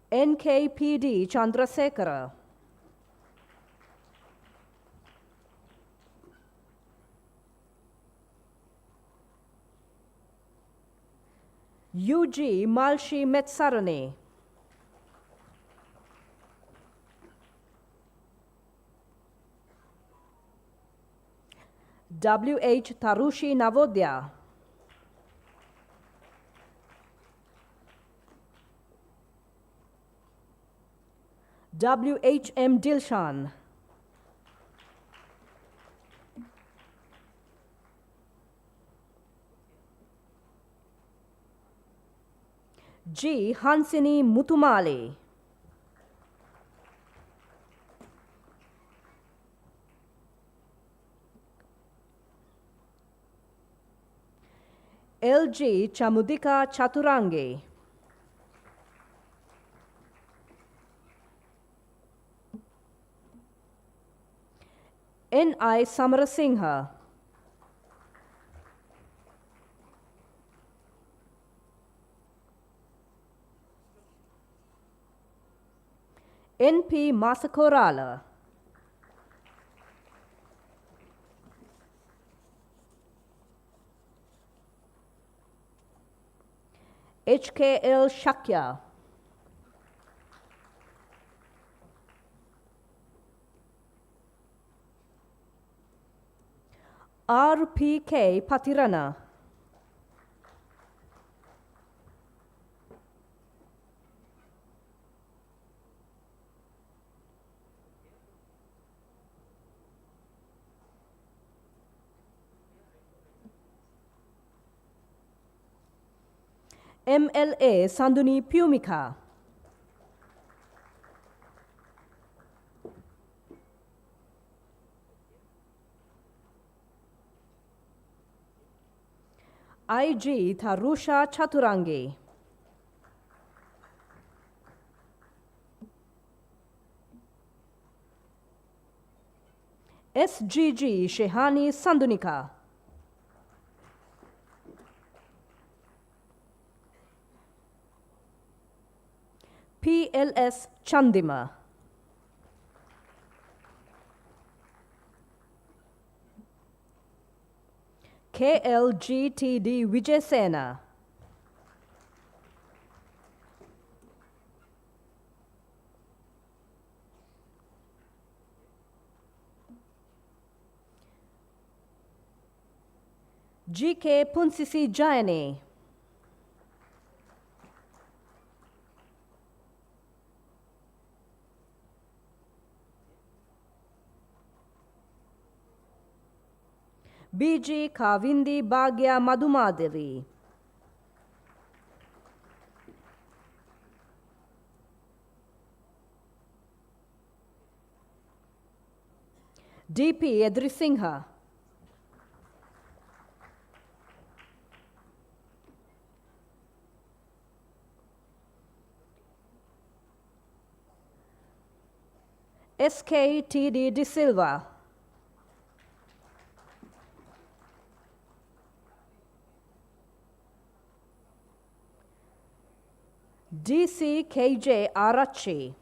N.K.P.D. Chandrasekhara, U.G. Malshi Metsarane, W.H. Tarushi Navodya, W.H.M. Dilshan, G. Hansini Mutumali, L.G. Chamudika Chaturangi, N.I. Samarasinghe, N.P. Masakorala, H.K.L. Shakya, R.P.K. Patirana, M.L.A. Sanduni Pumika, I.G. Tharusha Chaturangi, S.G.G. Shehani Sandunika, P.L.S. Chandima, K.L.G.T.D. Vijayasena, G.K. Punsisi Jayani, B.G. Kavindi Bhagya Madhumadiri, D.P. Edrisinghe, S.K.T.D. De Silva, D.C.K.J. Arachi,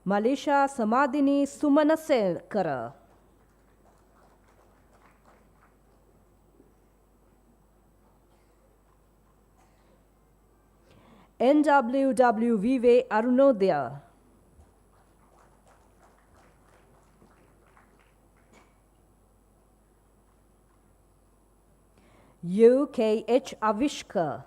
Malisha Samadini Sumanasekara, N.W.W. Arunodaya, U.K.H. Avishka,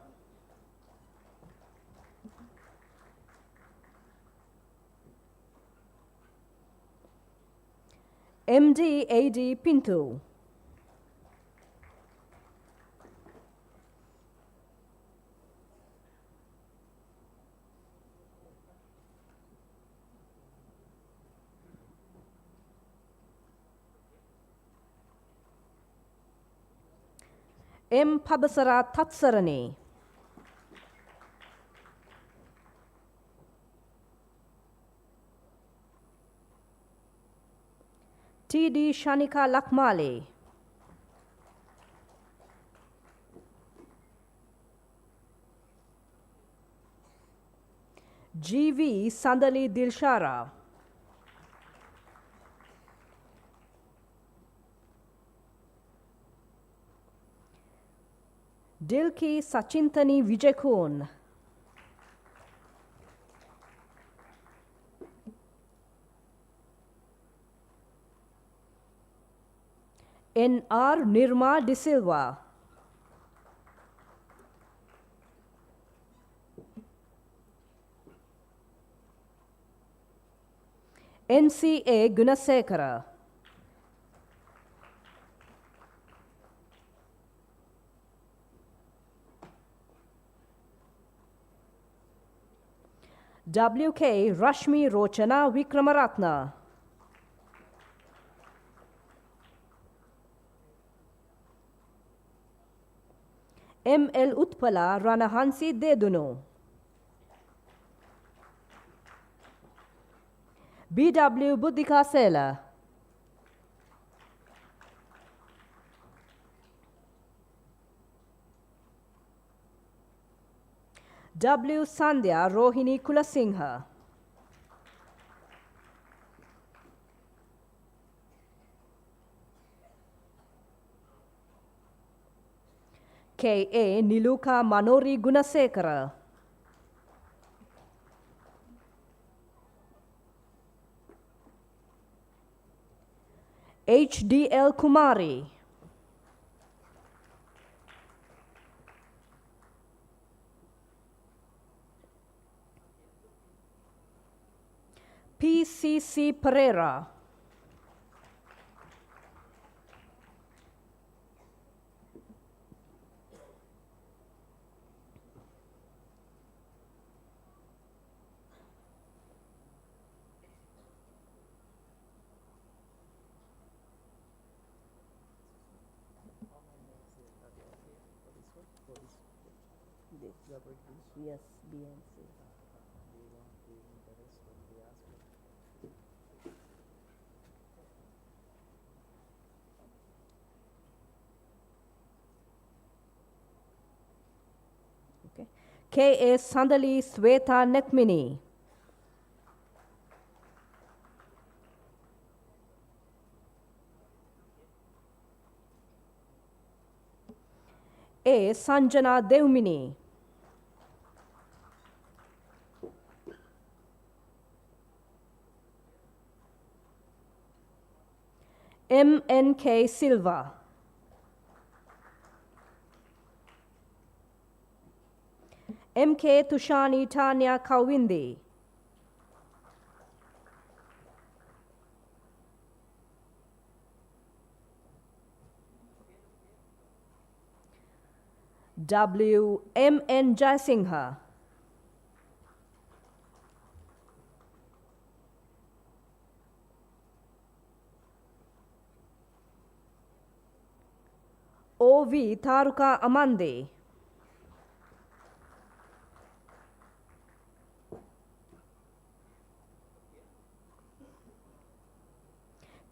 M.D. A.D. Pinto, M. Pabasara Tatsarani. T. D. Shanika Lakmale. G. V. Sandali Dilshara. Dilki Sachintani Vijaykun. N. R. Nirma De Silva. N. C. A. Gunasekara. W. K. Rashmi Rochana Vikramaratna. M. L. Utpala Ranahansi Deduno. B. W. Buddhika Sela. W. Sandhya Rohini Kulasingha. K. A. Niluka Manori Gunasekara. H. D. L. Kumari. P. C. C. Pereira. Yes, B and C. Okay. K. A. Sandali Sweta Nekmini. A. Sanjana Devmini. M. N. K. Silva. M. K. Tushani Tanya Kawindi. W. M. N. Jaisingha. O. V. Taruka Amande.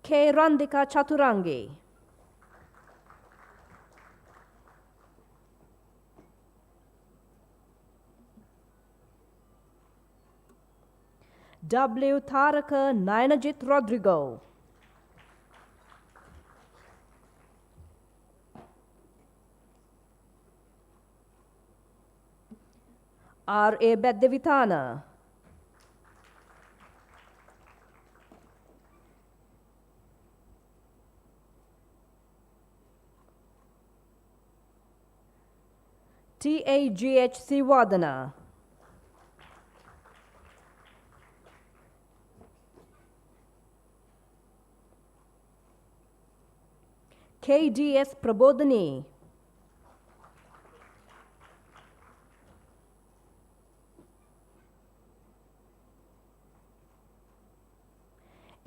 K. Randika Chaturangi. W. Taraka Nainajit Rodrigo. R. A. Bedevitana. T. A. G. H. Siwadana. K. D. S. Prabodhani.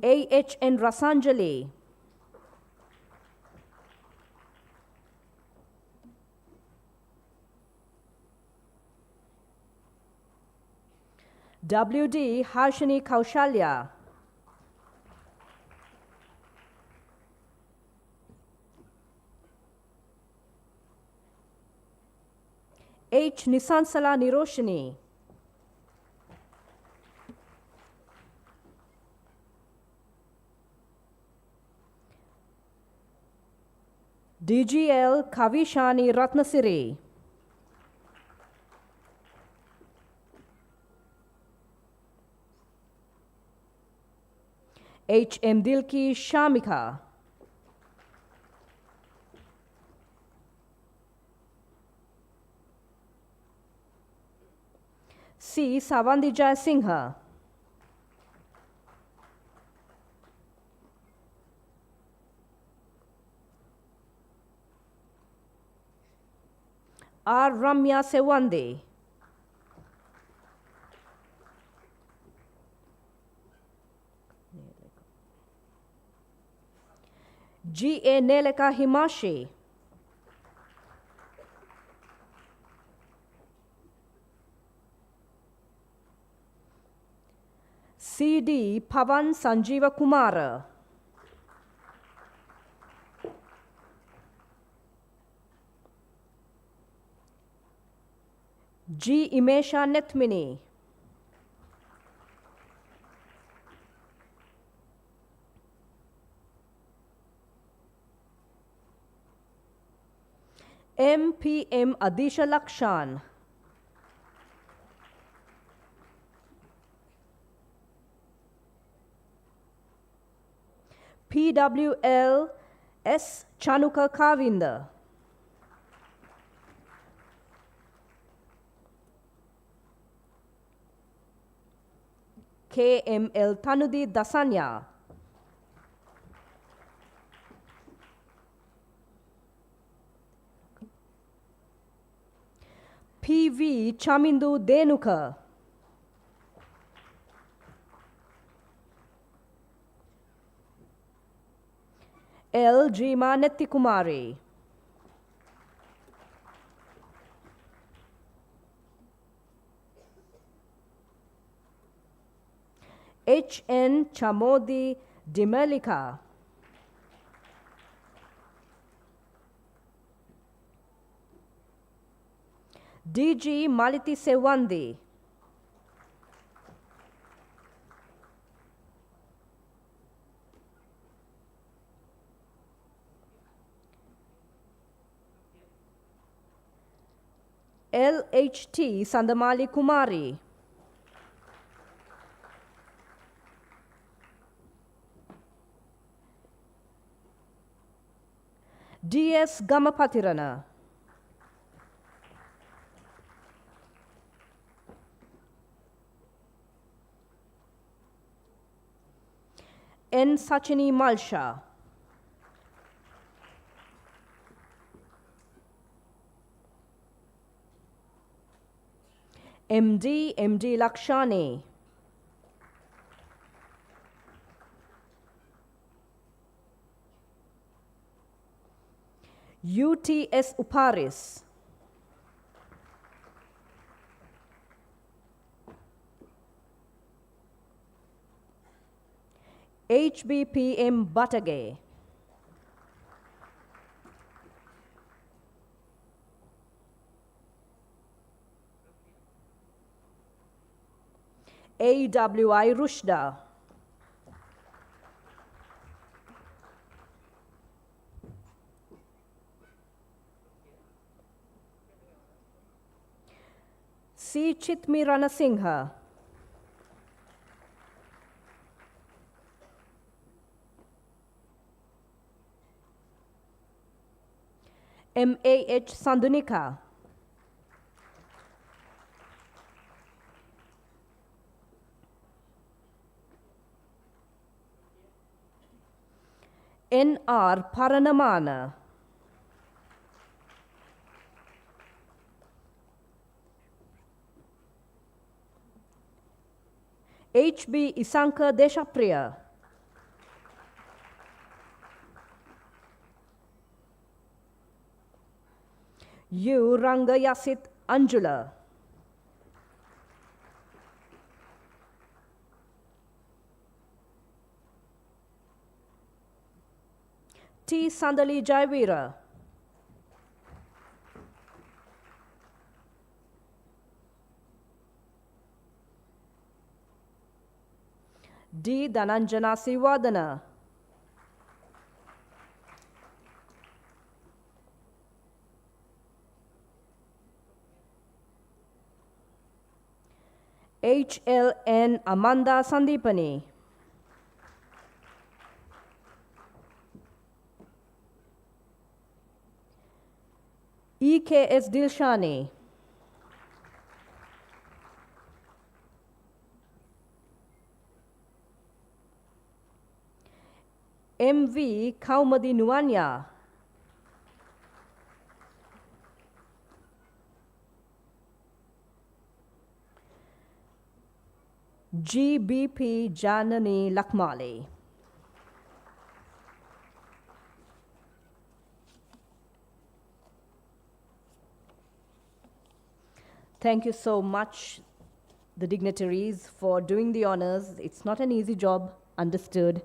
A. H. N. Rasanjali. WD Harshini Kaushalya. H. Nisansala Niroshini. DGL Kavishani Ratnasiri. H. M. Dilki Shamika. C. Savandijay Singha. R. Ramya Sewande. G. A. Neleka Himashi. C. D. Pavan Sanjeeva Kumara. G. Imesha Netmini. M. P. M. Adisha Lakshan. P. W. L. S. Chanuka Kavinda. K. M. L. Tanudi Dasanya. P. V. Chamindu Denuka. L. Jima Nettikumari. H. N. Chamodi Dimelika. D. G. Maliti Sewandi. L. H. T. Sandamali Kumari. D. S. Gamapatirana. N. Sachini Malsha. MD. MD Lakshani. UTS Uparis. HBPM Batage. AWI Rushda. C. Chitmirana Singha. MAH Sandunika. NR Paranamana. HB Isanka Deshapriya. U Rangayasit Anjula. T. Sandali Jaivira. D. Dhananjana Sivadana. H. L. N. Amanda Sandipani. E. K. S. Dilshani. M. V. Kaumadi Nuanya. G. B. P. Janani Lakmali. Thank you so much, the dignitaries, for doing the honors. It's not an easy job, understood.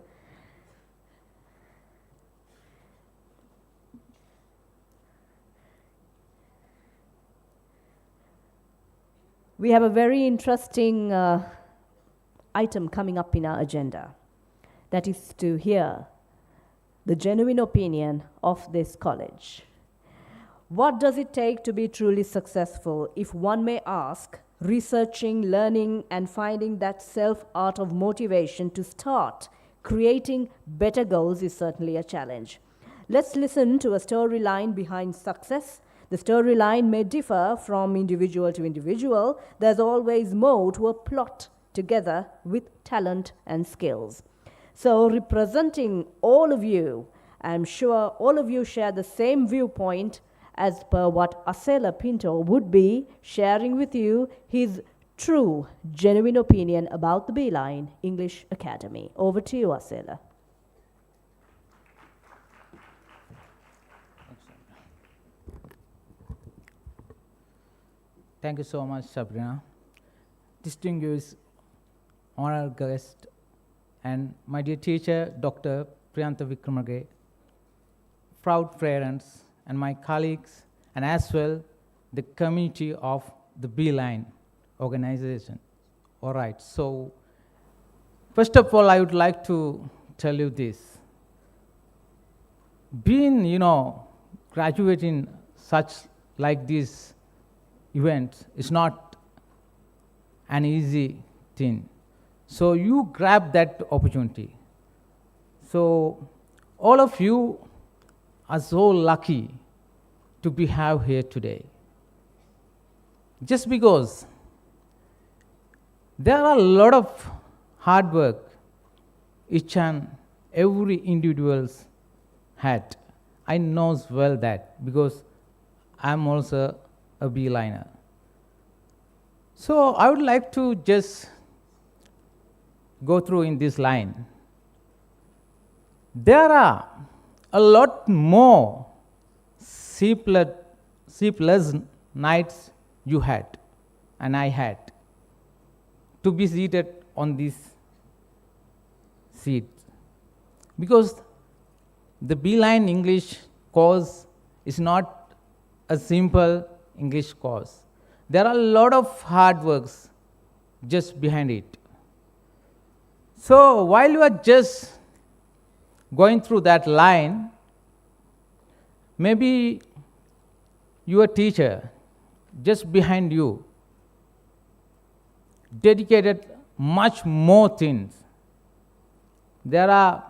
We have a very interesting item coming up in our agenda. That is to hear the genuine opinion of this college. What does it take to be truly successful, if one may ask? Researching, learning, and finding that self-art of motivation to start creating better goals is certainly a challenge. Let's listen to a storyline behind success. The storyline may differ from individual to individual. There's always more to a plot together with talent and skills. So representing all of you, I'm sure all of you share the same viewpoint as per what Acela Pinto would be sharing with you his true, genuine opinion about the Beeline English Academy. Over to you, Acela. Thank you so much, Sabrina. Distinguished honored guest and my dear teacher, Dr. Priyantha Wickramage, proud parents, and my colleagues, and as well the community of the Beeline organization. All right, so first of all, I would like to tell you this. Being, graduating such like this event is not an easy thing. So you grab that opportunity. So all of you are so lucky to be have here today. Just because there are a lot of hard work each and every individuals had. I know well that because I'm also a Beeliner. So I would like to just go through in this line. There are a lot more sleepless nights you had and I had to be seated on this seat, because the Beeline English course is not a simple English course. There are a lot of hard works just behind it. So while you are just going through that line, maybe your teacher just behind you dedicated much more things. There are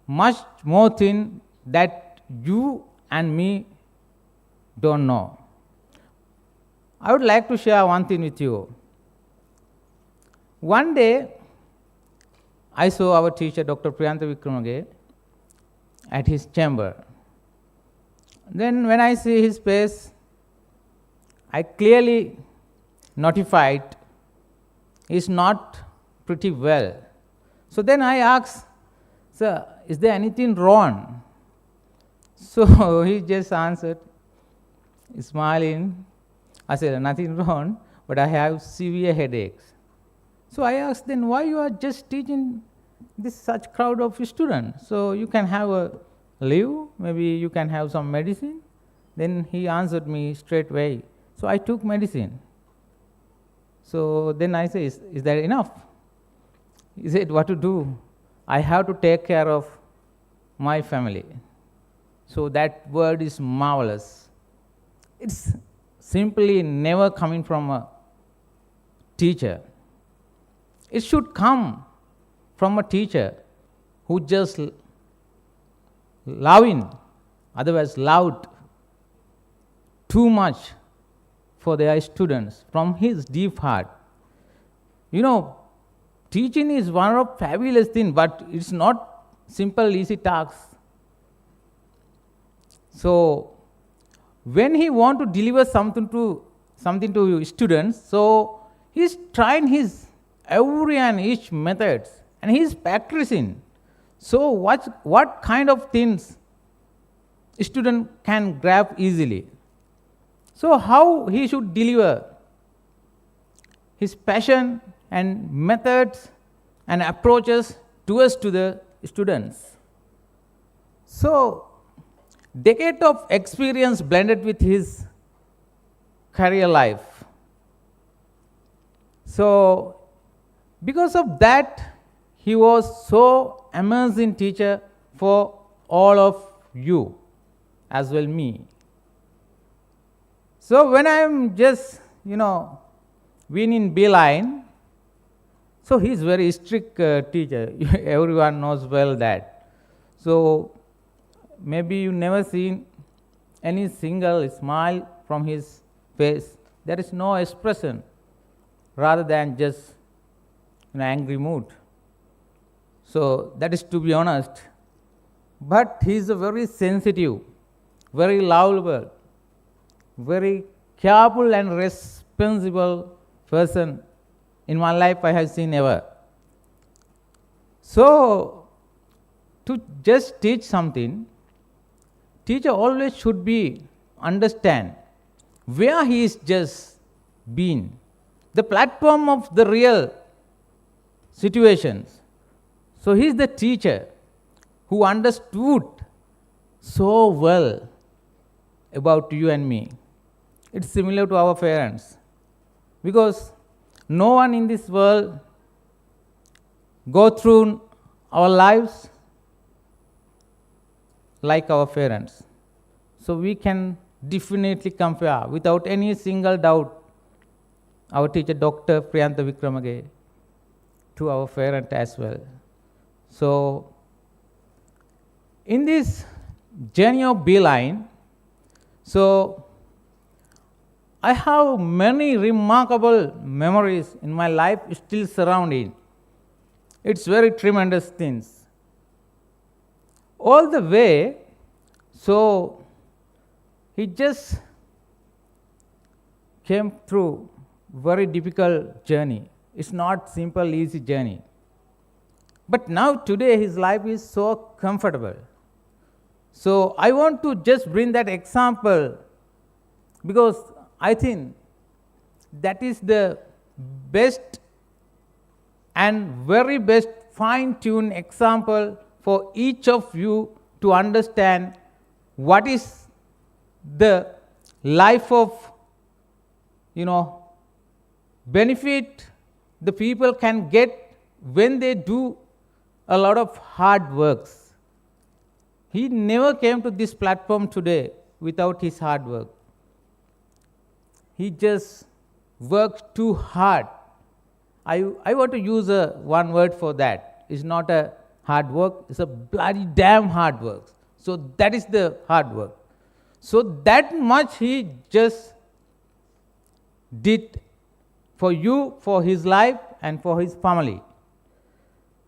much more things that you and me don't know. I would like to share one thing with you. One day, I saw our teacher, Dr. Priyantha Wickramage, at his chamber. Then when I see his face, I clearly notified he's not pretty well. So then I asked, "Sir, is there anything wrong?" So he just answered, smiling. I said, "Nothing wrong, but I have severe headaches." So I asked, "Then why you are just teaching this such crowd of students. So you can have a leave, maybe you can have some medicine. Then he answered me straight away. So I took medicine. So then I say, is that enough? He said, what to do? I have to take care of my family. So that word is marvelous. It's simply never coming from a teacher. It should come from a teacher who just loving, otherwise loved too much for their students from his deep heart. You know, teaching is one of fabulous thing, but it's not simple, easy task. So when he want to deliver something to students, so he's trying his every and each methods, and he's practicing. So what kind of things student can grab easily? So how he should deliver his passion and methods and approaches towards to the students. So decade of experience blended with his career life. So because of that, he was so amazing teacher for all of you as well me. So when I am just, been in Beeline, so he is very strict teacher. Everyone knows well that. So maybe you never seen any single smile from his face. There is no expression rather than just angry mood. So that is to be honest. But he is a very sensitive, very lovable, very careful and responsible person in my life I have seen ever. So to just teach something, teacher always should be understand where he is just been, the platform of the real situations. So he is the teacher who understood so well about you and me. It's similar to our parents, because no one in this world go through our lives like our parents. So we can definitely compare without any single doubt our teacher Dr. Priyantha Wickramage to our parent as well. So in this journey of Beeline, so I have many remarkable memories in my life still surrounding. It's very tremendous things. All the way, so he just came through very difficult journey. It's not simple, easy journey. But now today his life is so comfortable. So I want to just bring that example because I think that is the best and very best fine-tuned example for each of you to understand what is the life of, benefit the people can get when they do a lot of hard works. He never came to this platform today without his hard work. He just worked too hard. I want to use one word for that. It's not a hard work, it's a bloody damn hard work. So that is the hard work. So that much he just did for you, for his life, and for his family.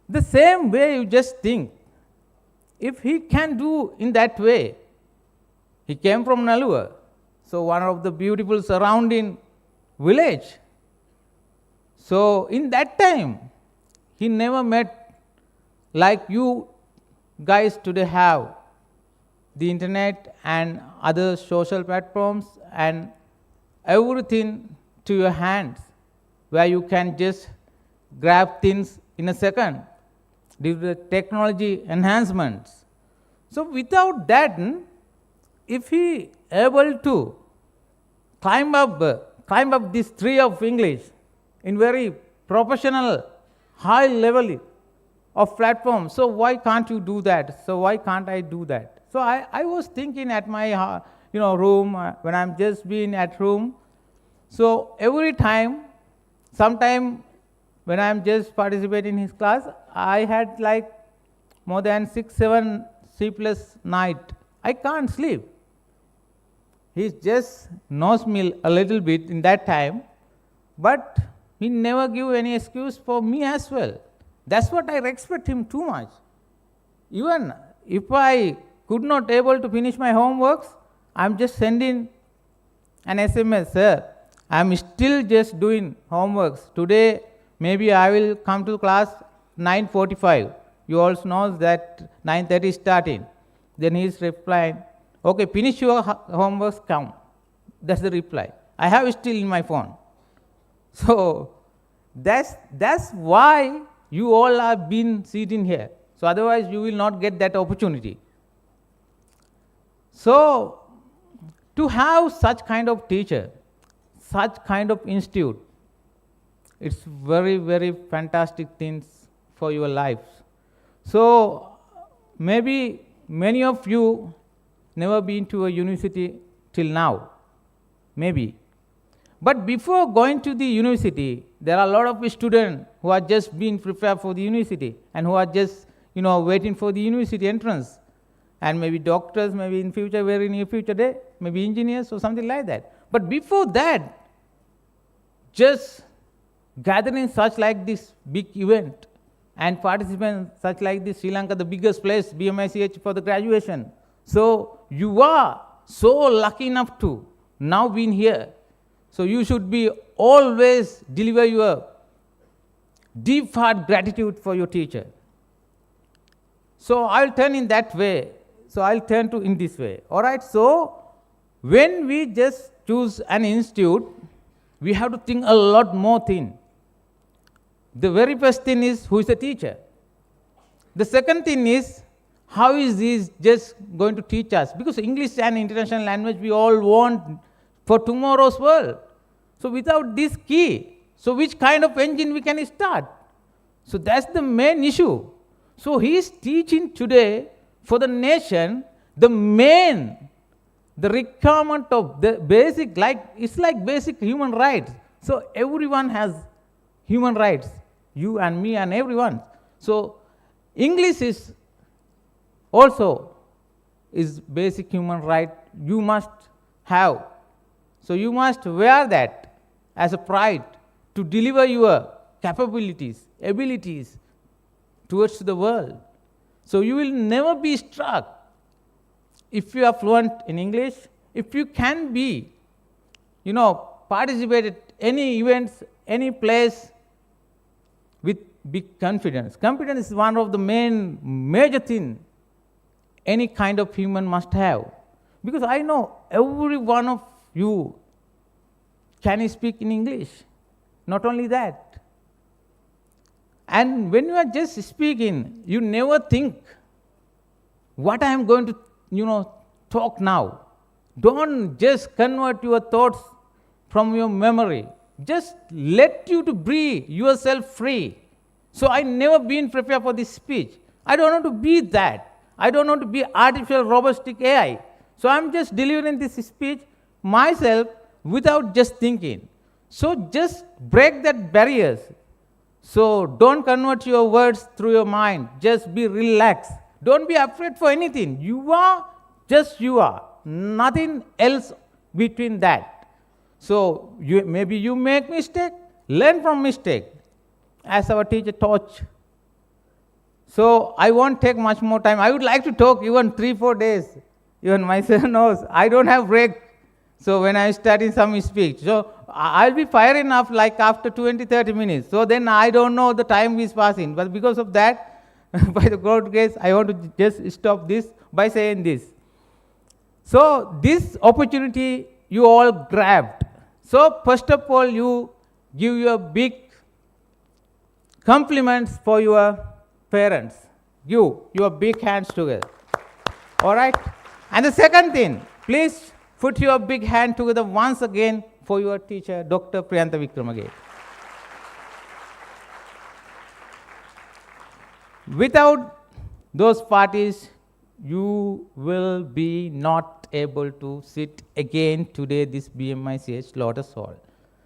The same way you just think, if he can do in that way, he came from Nalua, so one of the beautiful surrounding village. So in that time, he never met like you guys today have the internet and other social platforms and everything to your hands, where you can just grab things in a second. due to the technology enhancements. So without that, if he able to climb up this tree of English in very professional, high level of platform, so why can't you do that? So why can't I do that? So I was thinking at my room, when I'm just being at home. So every time, sometime when I'm just participating in his class, I had like more than 6-7 sleepless night. I can't sleep. He just knows me a little bit in that time, but he never give any excuse for me as well. That's what I respect him too much. Even if I could not able to finish my homeworks, I'm just sending an SMS, sir, I'm still just doing homeworks. Today, maybe I will come to class 9:45. You also know that 9:30 is starting. Then he's replying, okay, finish your homeworks, come. That's the reply. I have it still in my phone. So that's why you all have been sitting here. So otherwise you will not get that opportunity. So to have such kind of teacher, such kind of institute, it's very, very fantastic things for your lives. So maybe many of you never been to a university till now, maybe. But before going to the university, there are a lot of students who are just being prepared for the university and who are just, waiting for the university entrance. And maybe doctors, maybe in future, very near future day, maybe engineers or something like that. But before that, just gathering such like this big event and participant such like this, Sri Lanka, the biggest place, BMICH for the graduation. So you are so lucky enough to now being here. So you should be always deliver your deep heart gratitude for your teacher. So I'll turn in that way. So I'll turn to in this way. All right. So when we just choose an institute, we have to think a lot more thing. The very first thing is who is the teacher. The second thing is how is he just going to teach us? Because English and international language we all want for tomorrow's world. So without this key, so which kind of engine we can start? So that's the main issue. So he is teaching today for the nation the requirement of the basic, it's like basic human rights. So everyone has human rights, you and me and everyone. So English is also is basic human right you must have. So you must wear that as a pride to deliver your capabilities, abilities towards the world. So you will never be struck if you are fluent in English, if you can be, participate at any events, any place with big confidence. Confidence is one of the major things any kind of human must have. Because I know every one of you can speak in English. Not only that. And when you are just speaking, you never think what I am going to, talk now. Don't just convert your thoughts from your memory. Just let you to breathe yourself free. So I never been prepared for this speech. I don't want to be that. I don't want to be artificial robotic AI. So I'm just delivering this speech myself without just thinking. So just break that barriers. So don't convert your words through your mind. Just be relaxed. Don't be afraid for anything. You are just you are. Nothing else between that. So maybe you make mistake. Learn from mistake. As our teacher taught. So I won't take much more time. I would like to talk even 3-4 days. Even myself knows. I don't have break. So when I start in some speech. So I'll be firing up like after 20-30 minutes. So then I don't know the time is passing. But because of that, by the God's grace, I want to just stop this by saying this. So this opportunity you all grabbed. So first of all, you give your big compliments for your parents, give your big hands together. All right? And the second thing, please put your big hand together once again for your teacher, Dr. Priyantha Wickramage. Without those parties, you will be not able to sit again today this BMICH Lotus Hall.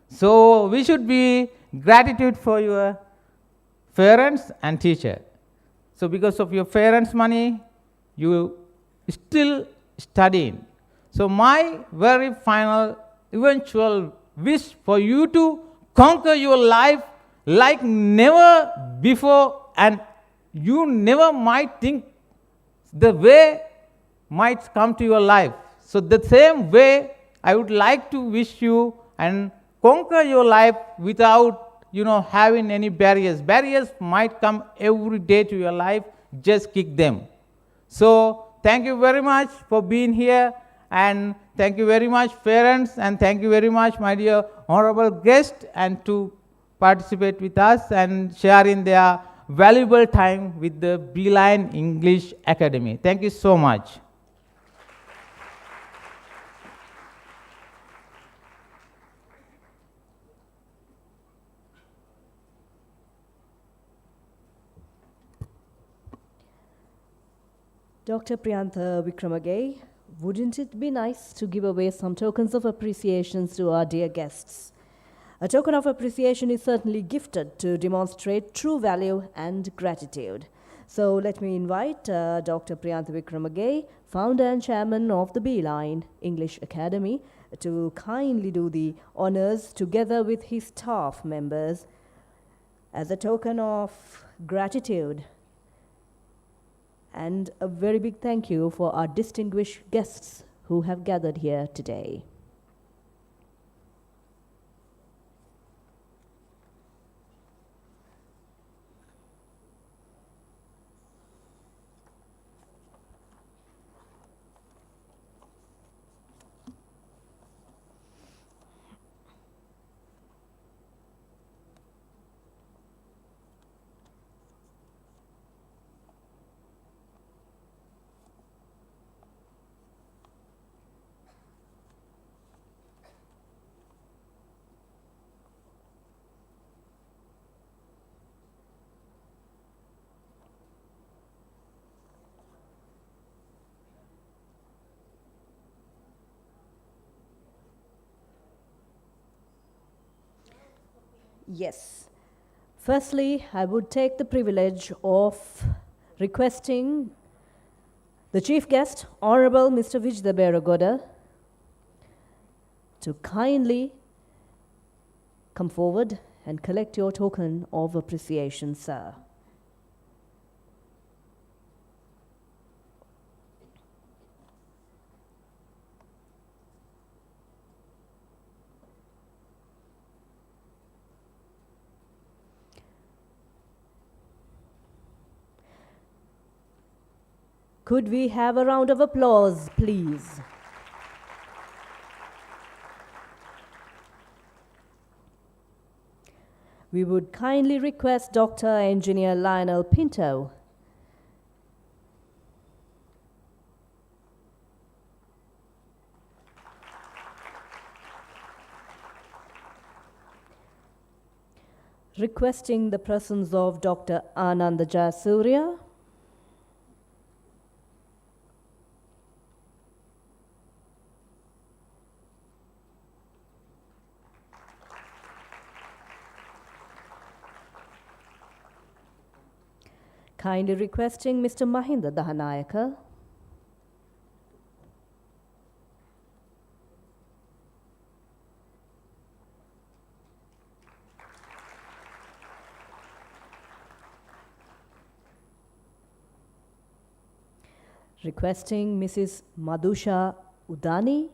So we should be gratitude for your parents and teacher. So because of your parents' money, you still studying. So my very final eventual wish for you to conquer your life like never before, and you never might think the way might come to your life. So the same way I would like to wish you and conquer your life without having any barriers. Barriers might come every day to your life, just kick them. So thank you very much for being here, and thank you very much parents, and thank you very much my dear honorable guests, and to participate with us and sharing their valuable time with the Beeline English Academy. Thank you so much. Dr. Priyantha Wickramage, wouldn't it be nice to give away some tokens of appreciation to our dear guests? A token of appreciation is certainly gifted to demonstrate true value and gratitude. So let me invite Dr. Priyantha Wickramage, founder and chairman of the Beeline English Academy, to kindly do the honors together with his staff members as a token of gratitude. And a very big thank you for our distinguished guests who have gathered here today. Yes. Firstly, I would take the privilege of requesting the chief guest, Honorable Mr. Vijdabeeragoda, to kindly come forward and collect your token of appreciation, sir. Could we have a round of applause, please? We would kindly request Dr. Engineer Lionel Pinto requesting the presence of Dr. Ananda Jayasuriya, kindly requesting Mr. Mahinda Dahanayaka, requesting Mrs. Madhusha Udani,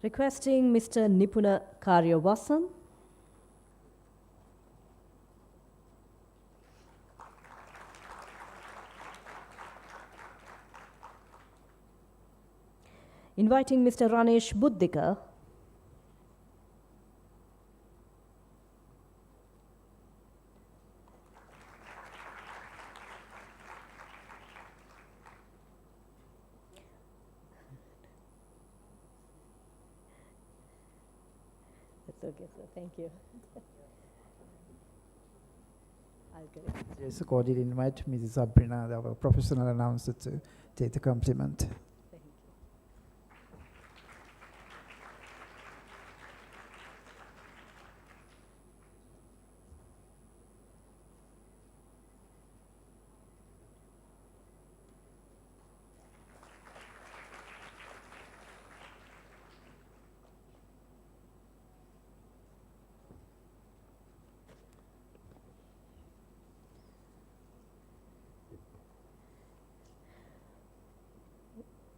requesting Mr. Nipuna Karyavasan, Inviting Mr. Ranesh Buddhika. That's okay, sir. Thank you. I'll get it. Yes, cordially invite Mrs. Sabrina, our professional announcer, to take the compliment. Thank you.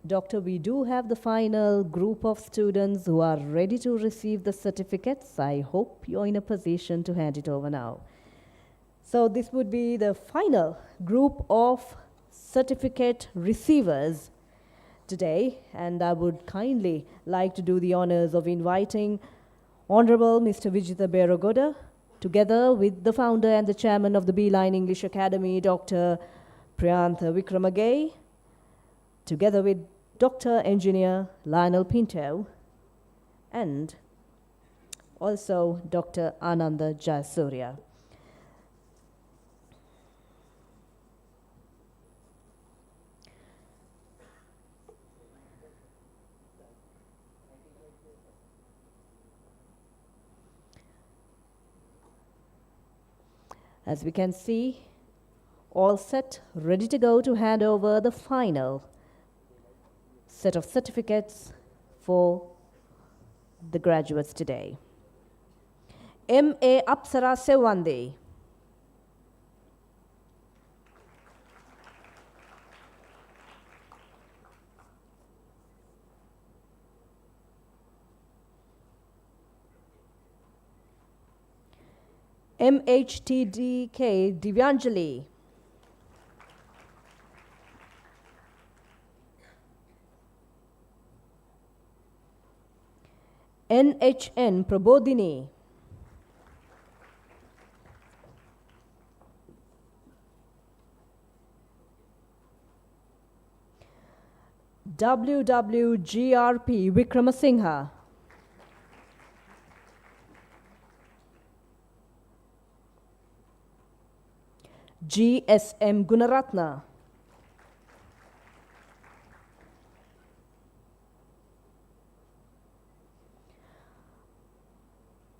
Doctor, we do have the final group of students who are ready to receive the certificates. I hope you're in a position to hand it over now. So this would be the final group of certificate receivers today, and I would kindly like to do the honors of inviting Honorable Mr. Vijitha Beragoda, together with the founder and the chairman of the Beeline English Academy, Dr. Priyantha Wickramageya, together with Dr. Engineer Lionel Pinto, and also Dr. Ananda Jayasurya. As we can see, all set, ready to go to hand over the final set of certificates for the graduates today. M.A. Apsara Sewande. M.H.T.D.K. Divyanjali. N.H.N. Prabodhini. W.W.G.R.P. Vikramasinghe. G.S.M. Gunaratna.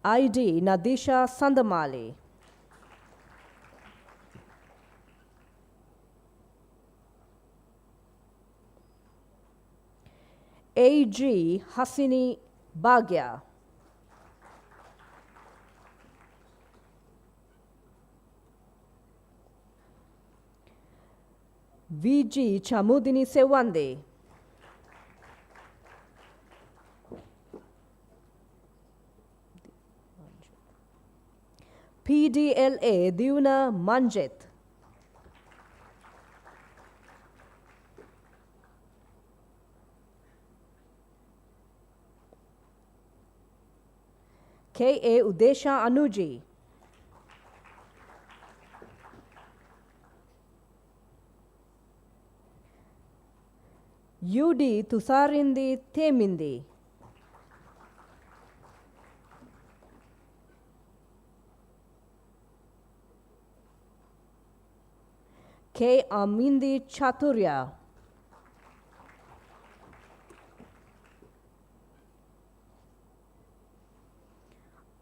I.D. Nadisha Sandamali. A.G. Hasini Bhagya. V.G. Chamudini Sewande. PDLA Divna Manjit. K.A. Udesha Anuji. U.D. Tusarindi Temindi. K. Amindi Chaturya.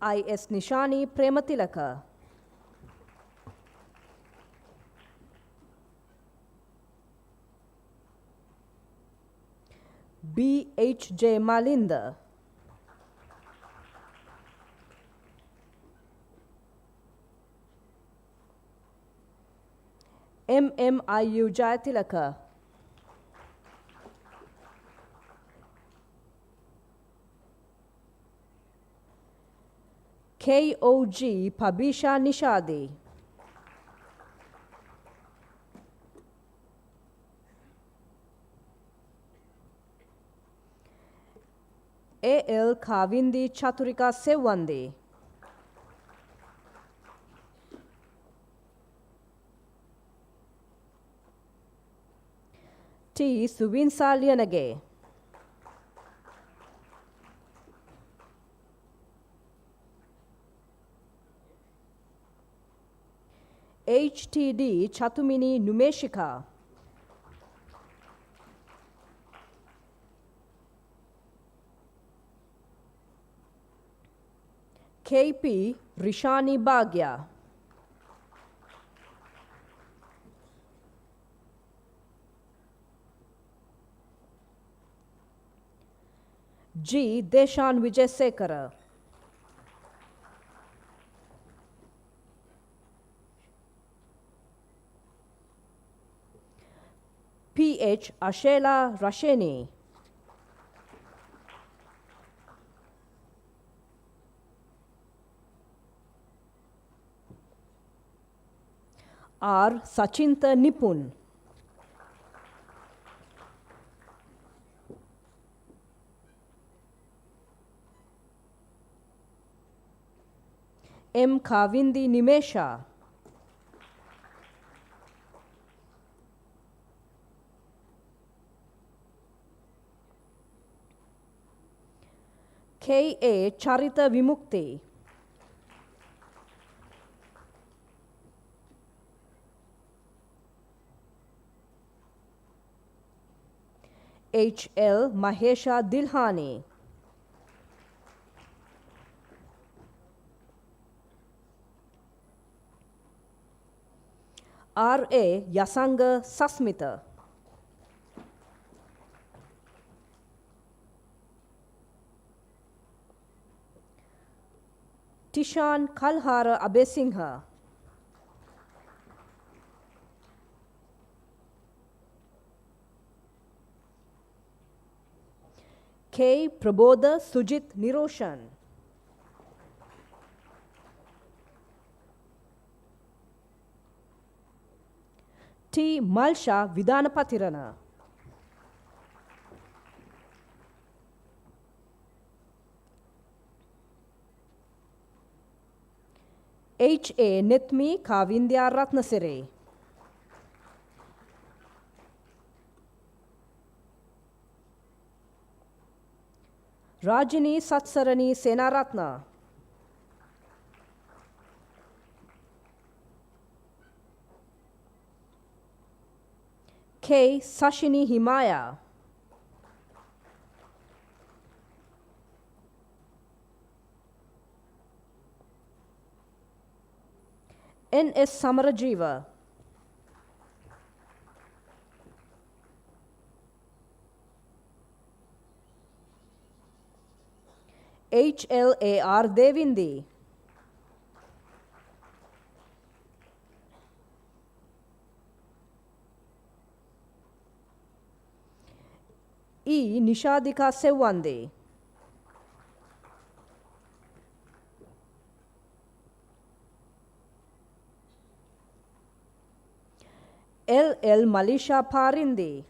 I.S. Nishani Prematilaka. B.H.J. Malinda. M.M.I.U. Jayatilaka. K.O.G. Pabisha Nishadi. A.L. Kavindi Chaturika Sewandi. T. Suvinsa Lianage. H.T.D. Chatumini Numeshika. K.P. Rishani Bhagya. G. Deshan Vijayasekara. P.H. Ashela Rasheni. R. Sachinta Nipun. M. Kavindi Nimesha. K.A. Charita Vimukti. H.L. Mahesha Dilhani. R.A. Yasanga Sasmita. Tishan Kalhara Abesingha. K. Prabodha Sujit Niroshan. T. Malsha Vidanapatirana. H.A. Nithmi Kavindya Ratnasiri. Rajini Satsarani Senaratna. K. Sashini Himaya. N.S. Samarajiva. H.L.A.R. Devindi. E. Nishadika Sewandi. L.L. Malisha Parindi.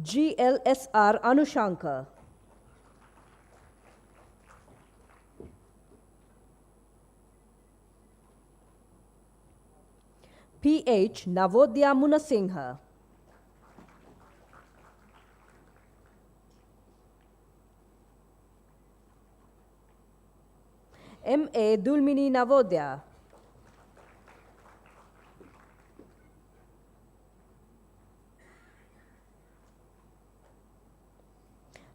G.L.S.R. Anushankar. P.H. Navodya Munasingha. M.A. Dulmini Navodya.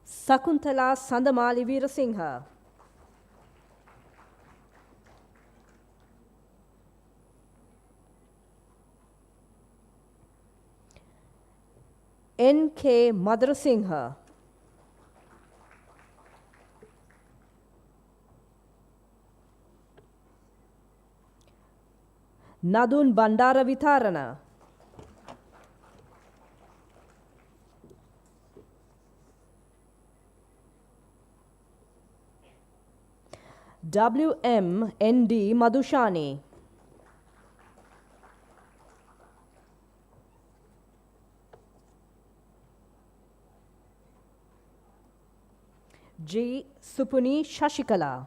Sakuntala Sandamali Veerasingha. N.K. Madrasingha. Nadun Bandara Vitarana. W.M. N.D. Madhushani. G. Supuni Shashikala.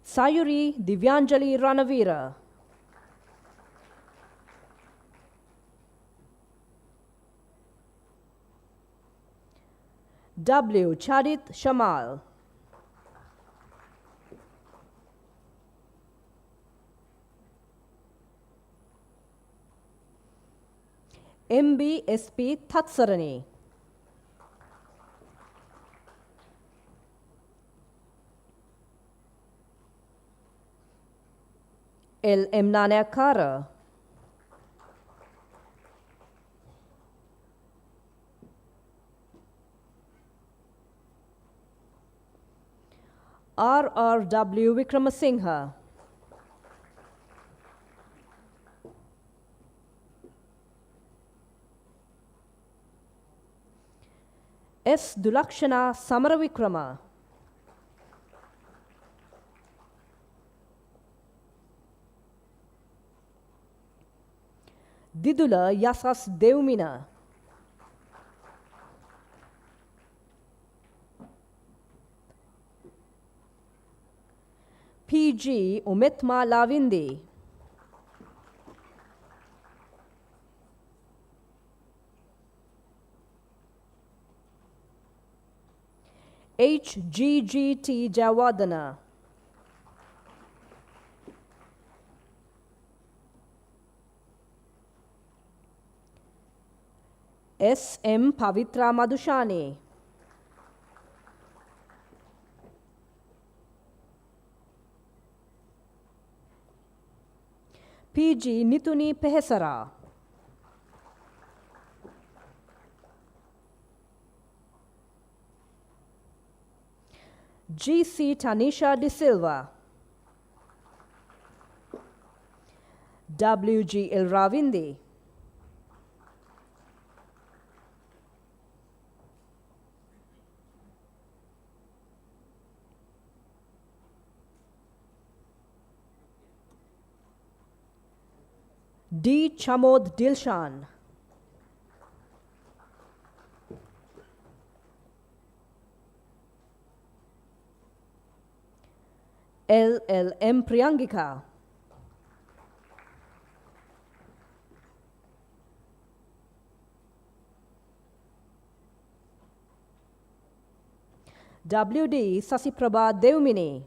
Sayuri Divyanjali Ranavira. W. Chadit Shamal. MB SP Tatsarani. L. M. Nanayakara. R.R.W. Vikramasinghe. S. Dulakshana Samaravikrama. Didula Yasas Deumina. PG Umitma Lavindi. HGGT Jawadana. SM Pavitra Madhushani. PG Nituni Pehesara. GC Tanisha De Silva. WGL Ravindi. D. Chamod Dilshan. LLM Priyangika. WD Sasiprabha Devmini.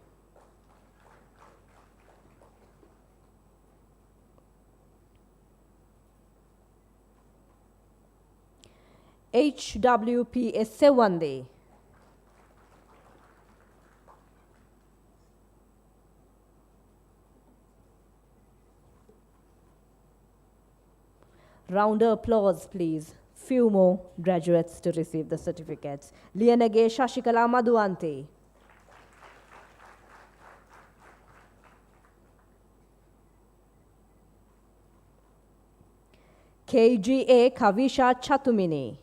HWPS Sewande. Round of applause, please. Few more graduates to receive the certificates. Liyanage Shashikala Madhuante. KGA Kavisha Chatumini.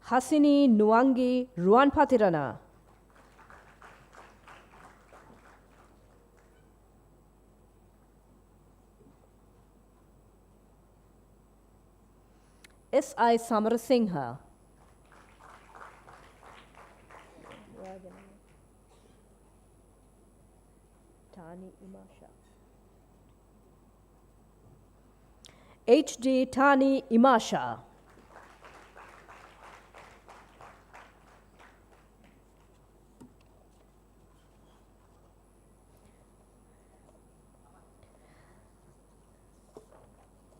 Hasini Nuangi Ruanpatirana. S.I. Samarasinghe. Tani Imasha. H.D. Tani Imasha.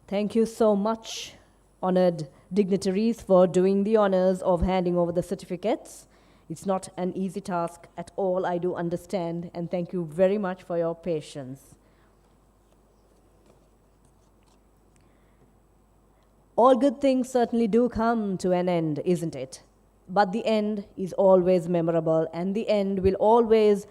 Thank you so much, honored dignitaries, for doing the honors of handing over the certificates. It's not an easy task at all, I do understand, and thank you very much for your patience. All good things certainly do come to an end, isn't it? But the end is always memorable, and the end will always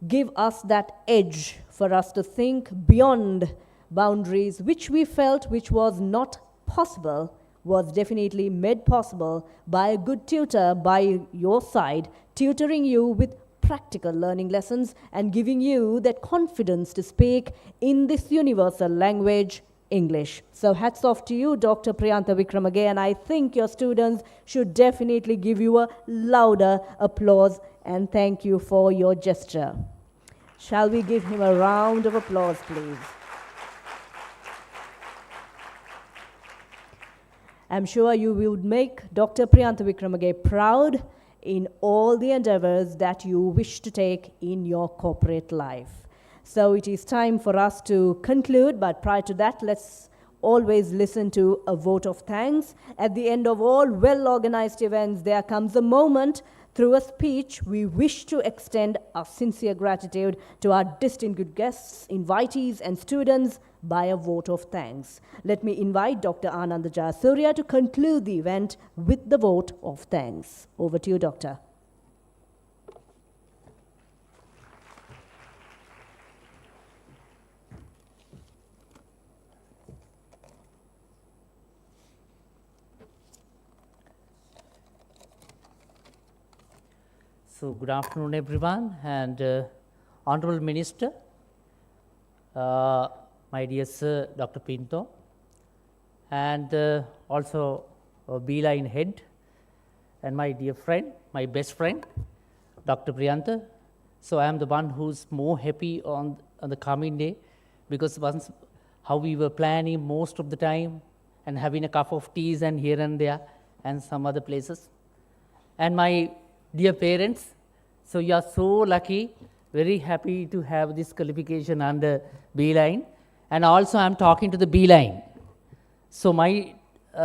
give us that edge for us to think beyond boundaries which we felt which was not possible was definitely made possible by a good tutor by your side, tutoring you with practical learning lessons and giving you that confidence to speak in this universal language, English. So hats off to you, Dr. Priyantha Wickramage, and I think your students should definitely give you a louder applause and thank you for your gesture. Shall we give him a round of applause, please? I'm sure you will make Dr. Priyantha Wickramage proud in all the endeavors that you wish to take in your corporate life. So it is time for us to conclude, but prior to that, let's always listen to a vote of thanks. At the end of all well-organized events, there comes a moment through a speech we wish to extend our sincere gratitude to our distinguished guests, invitees, and students by a vote of thanks. Let me invite Dr. Ananda Jayasuriya to conclude the event with the vote of thanks. Over to you, Doctor. So good afternoon, everyone, and Honorable Minister, my dear Sir Dr. Pinto, and also Beeline head, and my dear friend, my best friend, Dr. Priyantha. So I am the one who's more happy on the coming day, because once how we were planning most of the time and having a cup of teas and here and there and some other places. And my dear parents, so you are so lucky, very happy to have this qualification under Beeline. And also I'm talking to the Beeline. So my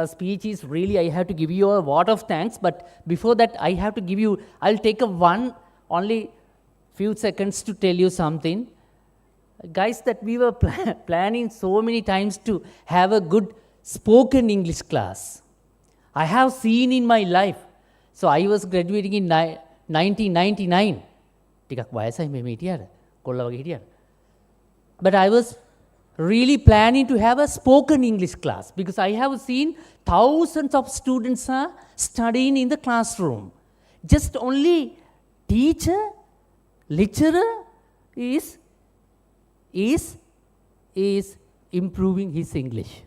speech is really, I have to give you a vote of thanks, but before that I have to give you, I'll take only few seconds to tell you something. Guys, that we were planning so many times to have a good spoken English class. I have seen in my life. So I was graduating in 1999. But I was really planning to have a spoken English class, because I have seen thousands of students are studying in the classroom. Just only teacher, lecturer is improving his English,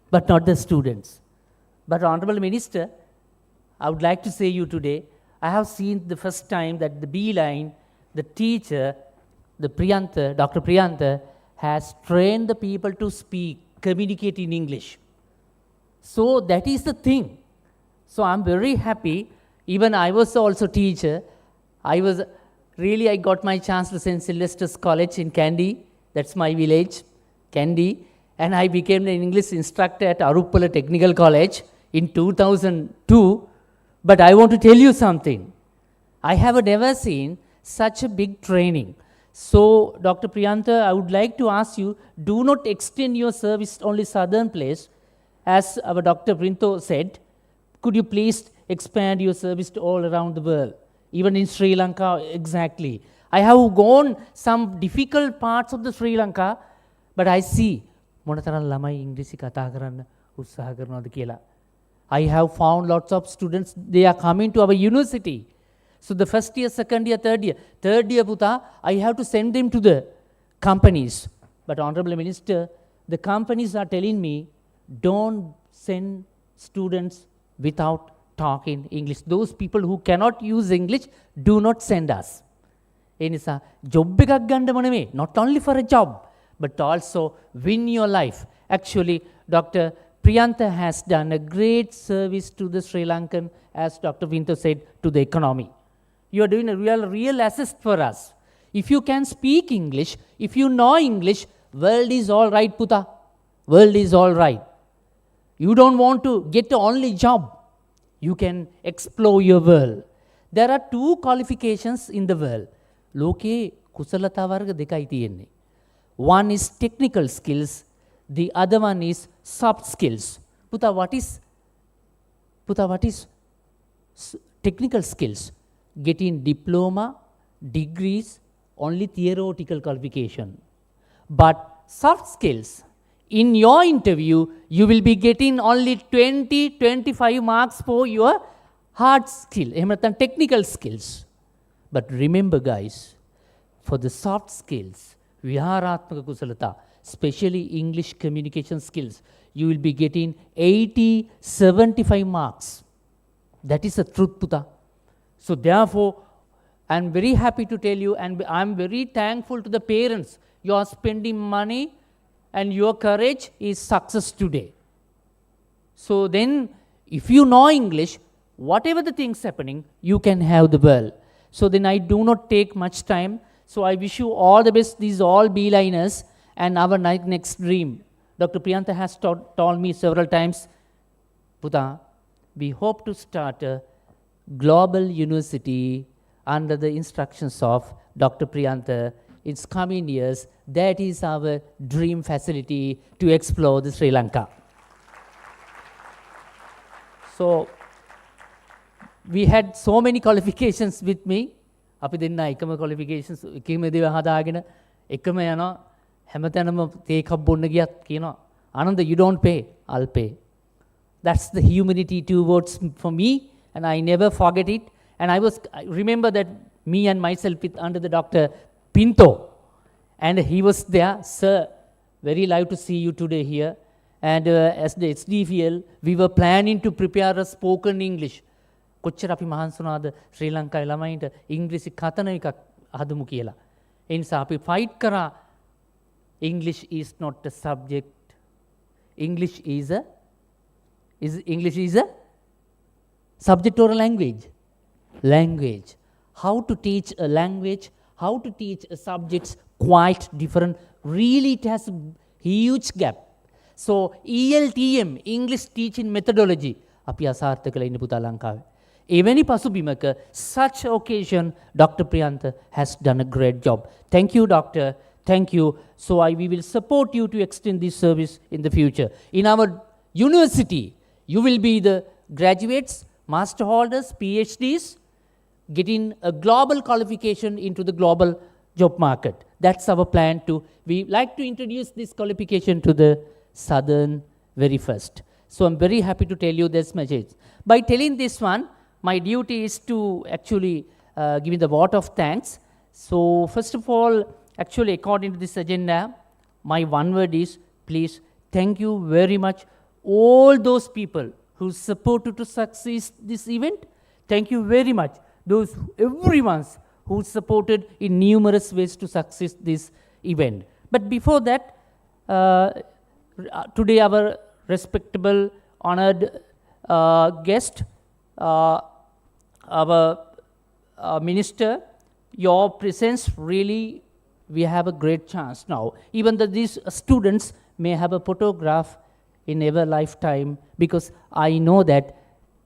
but not the students. But Honorable Minister, I would like to say you today, I have seen the first time that the Beeline, the teacher, the Priyantha, Dr. Priyantha, has trained the people to speak, communicate in English. So that is the thing. So I'm very happy. Even I was also teacher. I got my chance to St. Sylvester's College in Kandy. That's my village, Kandy. And I became an English instructor at Aruppala Technical College in 2002. But I want to tell you something. I have never seen such a big training. So, Dr. Priyantha, I would like to ask you, do not extend your service only southern place. As our Dr. Pinto said, could you please expand your service to all around the world, even in Sri Lanka, exactly. I have gone some difficult parts of the Sri Lanka, but I see, I have found lots of students, they are coming to our university. So the first year, second year, third year, Puta, I have to send them to the companies. But Honorable Minister, the companies are telling me, don't send students without talking English. Those people who cannot use English, do not send us. Enisa, job not only for a job, but also win your life. Actually, Dr. Priyantha has done a great service to the Sri Lankan, as Dr. Pinto said, to the economy. You are doing a real assist for us. If you can speak English, if you know English, world is all right, Puta. World is all right. You don't want to get the only job. You can explore your world. There are two qualifications in the world. Loke kusalata varga dekai tiyenne. One is technical skills. The other one is soft skills. Puta, what is technical skills? Getting diploma, degrees, only theoretical qualification. But soft skills, in your interview, you will be getting only 20-25 marks for your hard skill, technical skills. But remember guys, for the soft skills, viharatmaka kusalata, especially English communication skills, you will be getting 80-75 marks. That is the truth, Puta. So therefore, I am very happy to tell you, and I am very thankful to the parents. You are spending money and your courage is success today. So then, if you know English, whatever the things happening, you can have the world. So then I do not take much time. So I wish you all the best, these all Beeliners, and our next dream. Dr. Priyantha has told me several times, Puta, we hope to start a global university under the instructions of Dr. Priyantha in coming years. That is our dream facility to explore the Sri Lanka. So we had so many qualifications with me. අපි දෙන්න එකම qualifications එකම දේව හදාගෙන එකම යනවා හැමතැනම තේ එකක් බොන්න ගියත් කියනවා Ananda you don't pay, I'll pay. That's the humanity towards for me, and I never forget it. And I remember that me and myself with under the Dr. Pinto, and he was there. Sir, very live to see you today here. And as the SDFL, we were planning to prepare a spoken English. කොච්චර අපි මහන්සි වුණාද ශ්‍රී ලංකාවේ ළමයින්ට ඉංග්‍රීසි කතන එකක් හදමු කියලා. ඒ නිසා අපි ෆයිට් කරා. English is not a subject. English is a subject or a language? Language. How to teach a language, how to teach a subject's quite different. Really, it has a huge gap. So ELTM, English teaching methodology, අපි අසාර්ථක වෙලා ඉන්න පුතා ලංකාවේ. එවැනි පසුබිමක such occasion, Dr. Priyantha has done a great job. Thank you, Doctor. Thank you. So we will support you to extend this service in the future. In our university, you will be the graduates, master holders, PhDs, getting a global qualification into the global job market. That's our plan to. We like to introduce this qualification to the Southern very first. So I'm very happy to tell you this message. By telling this one, my duty is to actually give the vote of thanks. So first of all, actually according to this agenda, my one word is, please, thank you very much all those people who supported to succeed this event. Thank you very much. Everyone who supported in numerous ways to succeed this event. But before that, today our respectable, honored guest, our minister, your presence really, we have a great chance now. Even though these students may have a photograph in ever lifetime, because I know that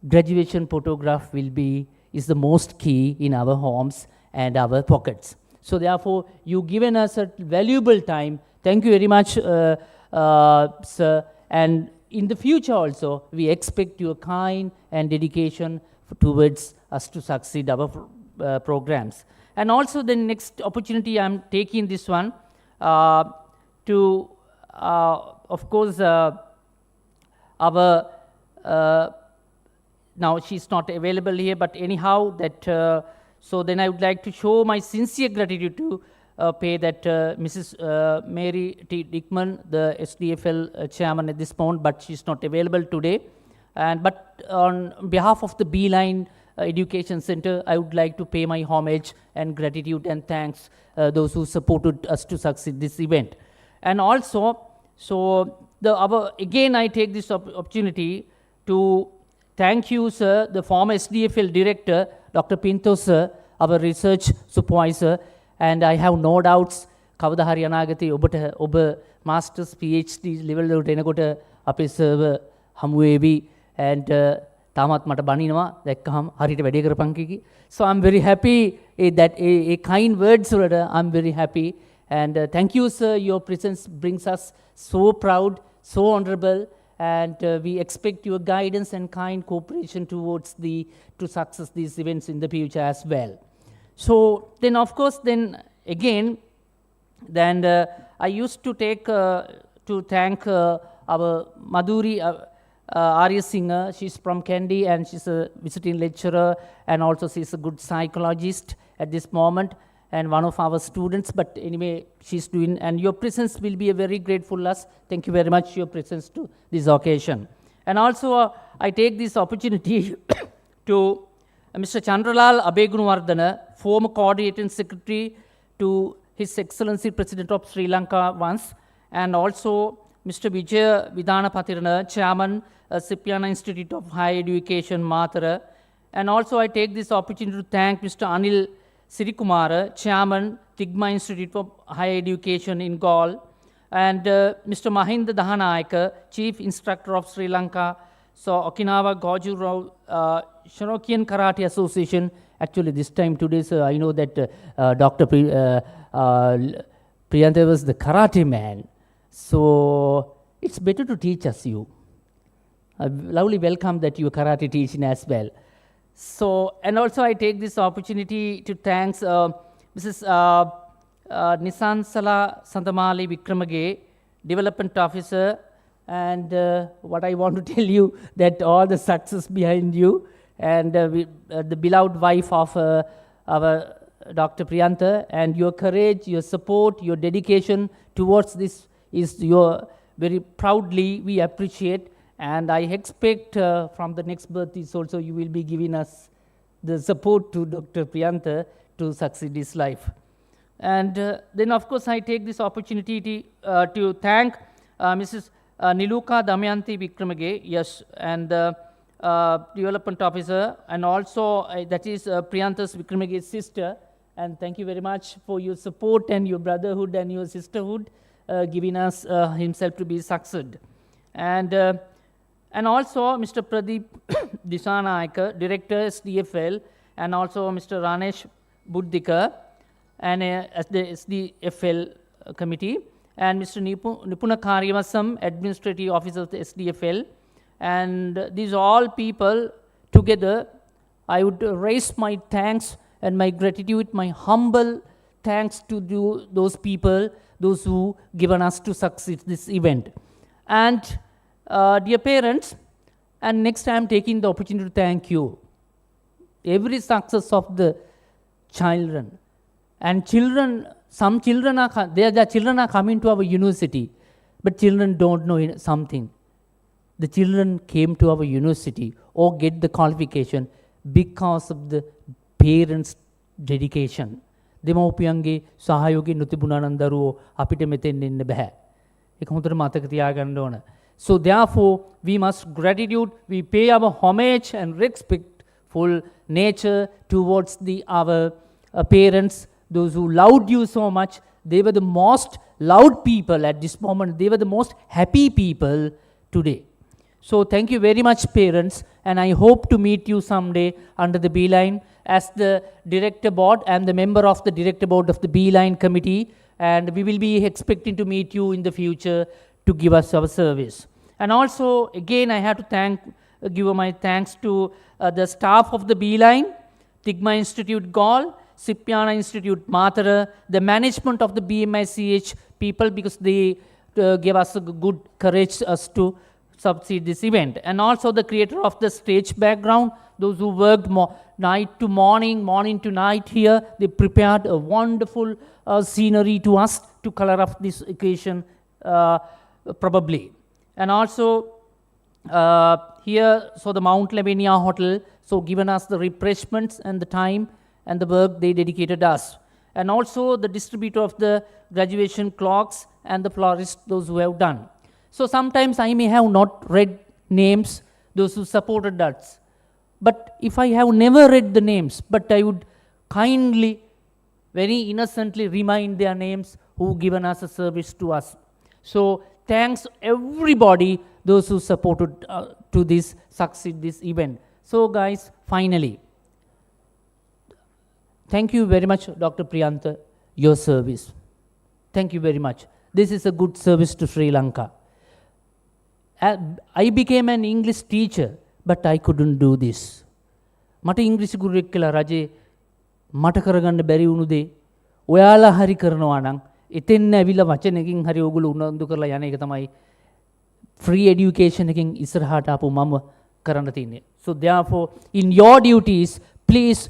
graduation photograph is the most key in our homes and our pockets. So therefore, you given us a valuable time. Thank you very much, sir. And in the future also, we expect your kind and dedication towards us to succeed our programs. And also the next opportunity, I'm taking this one to, of course, now she's not available here, but anyhow, so then I would like to show my sincere gratitude to pay that Mrs. Mary T. Dickman, the SDFL chairman at this point, but she's not available today. But on behalf of the Beeline Education Center, I would like to pay my homage and gratitude and thanks those who supported us to succeed this event. And also, so again I take this opportunity to thank you, sir, the former SDFL director, Dr. Pinto, sir, our research supervisor, and I have no doubts කවදා හරි අනාගතයේ ඔබ masters PhD level වලට එනකොට අපේ server හමු වේවි, and තාමත් මට බනිනවා දැක්කහම හරියට වැඩේ කරපන් කිකි. So I'm very happy that a kind words වලට I'm very happy, and thank you, sir. Your presence brings us so proud, so honorable, and we expect your guidance and kind cooperation towards to success these events in the future as well. So then, of course, then again, I used to take to thank our Madhuri Arya Singer. She's from Kandy and she's a visiting lecturer and also she's a good psychologist at this moment and one of our students. But anyway, she's doing, and your presence will be a very grateful us. Thank you very much, your presence to this occasion. And also, I take this opportunity to Mr. Chandralal Abegunwardana, former coordinating secretary to His Excellency President of Sri Lanka once, and also Mr. Vijay Vidhanapathirana, Chairman, Sipiana Institute of Higher Education, Mathura. And also I take this opportunity to thank Mr. Anil Sirikumara, Chairman, Tigma Institute of Higher Education in Gaul, and Mr. Mahinda Dahanayaka, Chief Instructor of Sri Lanka, so Okinawa Goju Rao Shinokian Karate Association. Actually, this time today, so I know that Dr. Priyantha was the karate man. So it's better to teach us you. Lovely welcome that you are karate teaching as well. So, and also I take this opportunity to thank Mrs. Nisansala Sandamali Vikramage, Development Officer, and what I want to tell you that all the success behind you and the beloved wife of our Dr. Priyantha, and your courage, your support, your dedication towards this is your very proudly we appreciate, and I expect from the next birthdays also you will be giving us the support to Dr. Priyantha to succeed his life. And then of course I take this opportunity to thank Mrs. Niluka Damayanti Vikramage, yes, and Development Officer, and also that is Priyantha's Vikramage's sister, and thank you very much for your support and your brotherhood and your sisterhood, giving us himself to be succeed. And also Mr. Pradeep Disanayaka, Director SDFL, and also Mr. Ranesh Buddhika, and as the SDFL committee, and Mr. Nipuna Karyavasam, Administrative Officer of the SDFL, and these all people together, I would raise my thanks and my gratitude, my humble thanks to those people, those who given us to succeed this event. And dear parents, and next I am taking the opportunity to thank you. Every success of the children, and children, some children their children are coming to our university, but children don't know something. The children came to our university or get the qualification because of the parents' dedication. දෙමව්පියන්ගේ සහයෝගය නොතිබුණා නම් දරුවෝ අපිට මෙතෙන් එන්න බෑ. ඒක හොඳට මතක තියාගන්න ඕන. So therefore, we must gratitude, we pay our homage and respectful nature towards our parents, those who loved you so much. They were the most loved people at this moment. They were the most happy people today. So thank you very much, parents, and I hope to meet you someday under the Beeline as the director board and the member of the director board of the Beeline committee, and we will be expecting to meet you in the future to give us our service. And also, again, I have to give my thanks to the staff of the Beeline, Tigma Institute Gaul, Sipiana Institute Mathura, the management of the BMICH people, because they gave us a good courage us to succeed this event. And also the creator of the stage background, those who worked night to morning, morning to night here, they prepared a wonderful scenery to us to color up this occasion probably. And also here, so the Mount Lavinia Hotel, so given us the refreshments and the time and the work they dedicated us. And also the distributor of the graduation clocks and the florist, those who have done. So sometimes I may have not read names, those who supported us. But if I have never read the names, but I would kindly, very innocently remind their names who given us a service to us. So thanks everybody, those who supported to this succeed this event. So guys, finally, thank you very much, Dr. Priyantha, your service. Thank you very much. This is a good service to Sri Lanka. I became an English teacher, but I couldn't do this. මට ඉංග්‍රීසි ගුරුවෙක් කියලා රජේ මට කරගන්න බැරි වුණු දේ ඔයාලා හරි කරනවා නම් එතෙන් ඇවිල්ලා වචනකින් හරි ඕගොල්ලෝ උනන්දු කරලා යන එක තමයි free education එකකින් ඉස්සරහට ආපු මම කරන්න තියන්නේ. So therefore in your duties please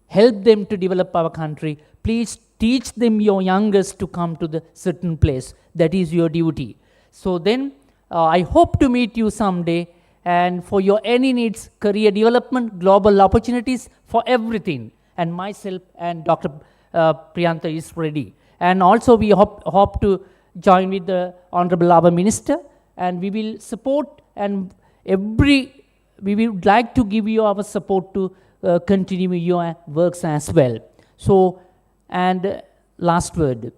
help them to develop our country. Please teach them your youngest to come to the certain place. That is your duty. So then I hope to meet you someday, and for your any needs, career development, global opportunities, for everything. And myself and Dr. Priyantha is ready. And also we hope to join with the Honorable our Minister, and we will support, and we would like to give you our support to continue your works as well. So, and last word,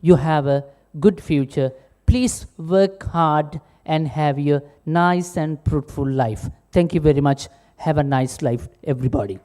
you have a good future. Please work hard and have a nice and fruitful life. Thank you very much. Have a nice life, everybody.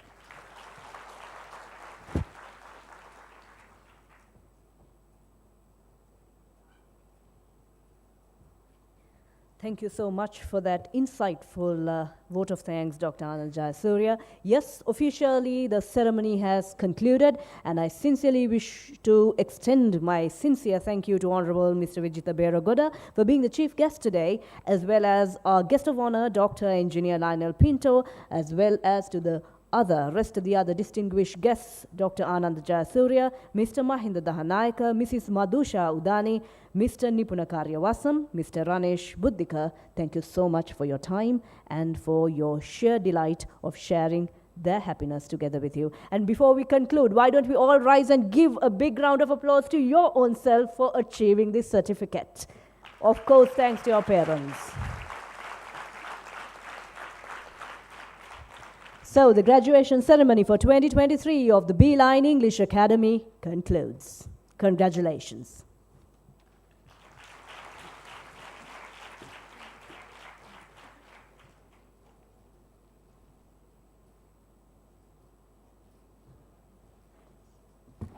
Thank you so much for that insightful vote of thanks, Dr. Anand Jayasuriya. Yes, officially the ceremony has concluded, and I sincerely wish to extend my sincere thank you to Honorable Mr. Vijita Beragoda for being the chief guest today, as well as our guest of honor, Dr. Engineer Lionel Pinto, as well as to the rest of the other distinguished guests, Dr. Anand Jayasuriya, Mr. Mahinda Dahanayaka, Mrs. Madhusha Udani, Mr. Nipuna Karyavasam, Mr. Ranesh Buddhika. Thank you so much for your time and for your sheer delight of sharing their happiness together with you. And before we conclude, why don't we all rise and give a big round of applause to your own self for achieving this certificate. Of course, thanks to your parents. So the graduation ceremony for 2023 of the Beeline English Academy concludes. Congratulations.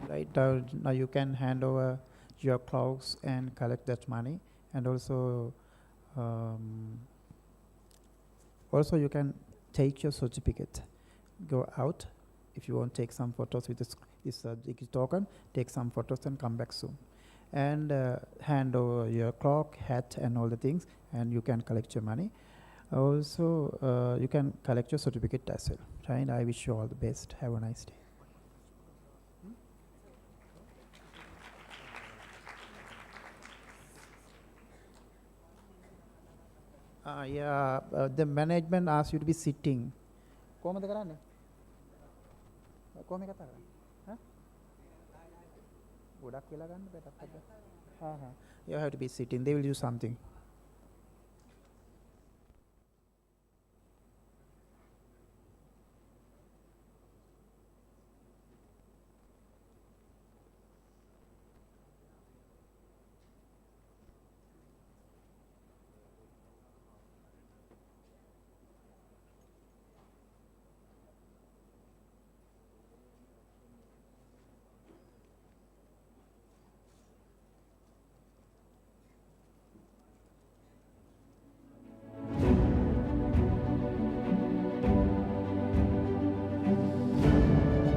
Right, now you can hand over your clothes and collect that money, and also you can take your certificate, go out. If you want to take some photos with this token, take some photos and come back soon. And hand over your clock, hat and all the things, and you can collect your money. Also, you can collect your certificate as well. Right? I wish you all the best. Have a nice day. The management asks you to be sitting. කොහොමද කරන්නේ? කොහොම කතා කරන්නේ? හා? ගොඩක් වෙලා ගන්න බෑ. You have to be sitting. They will do something.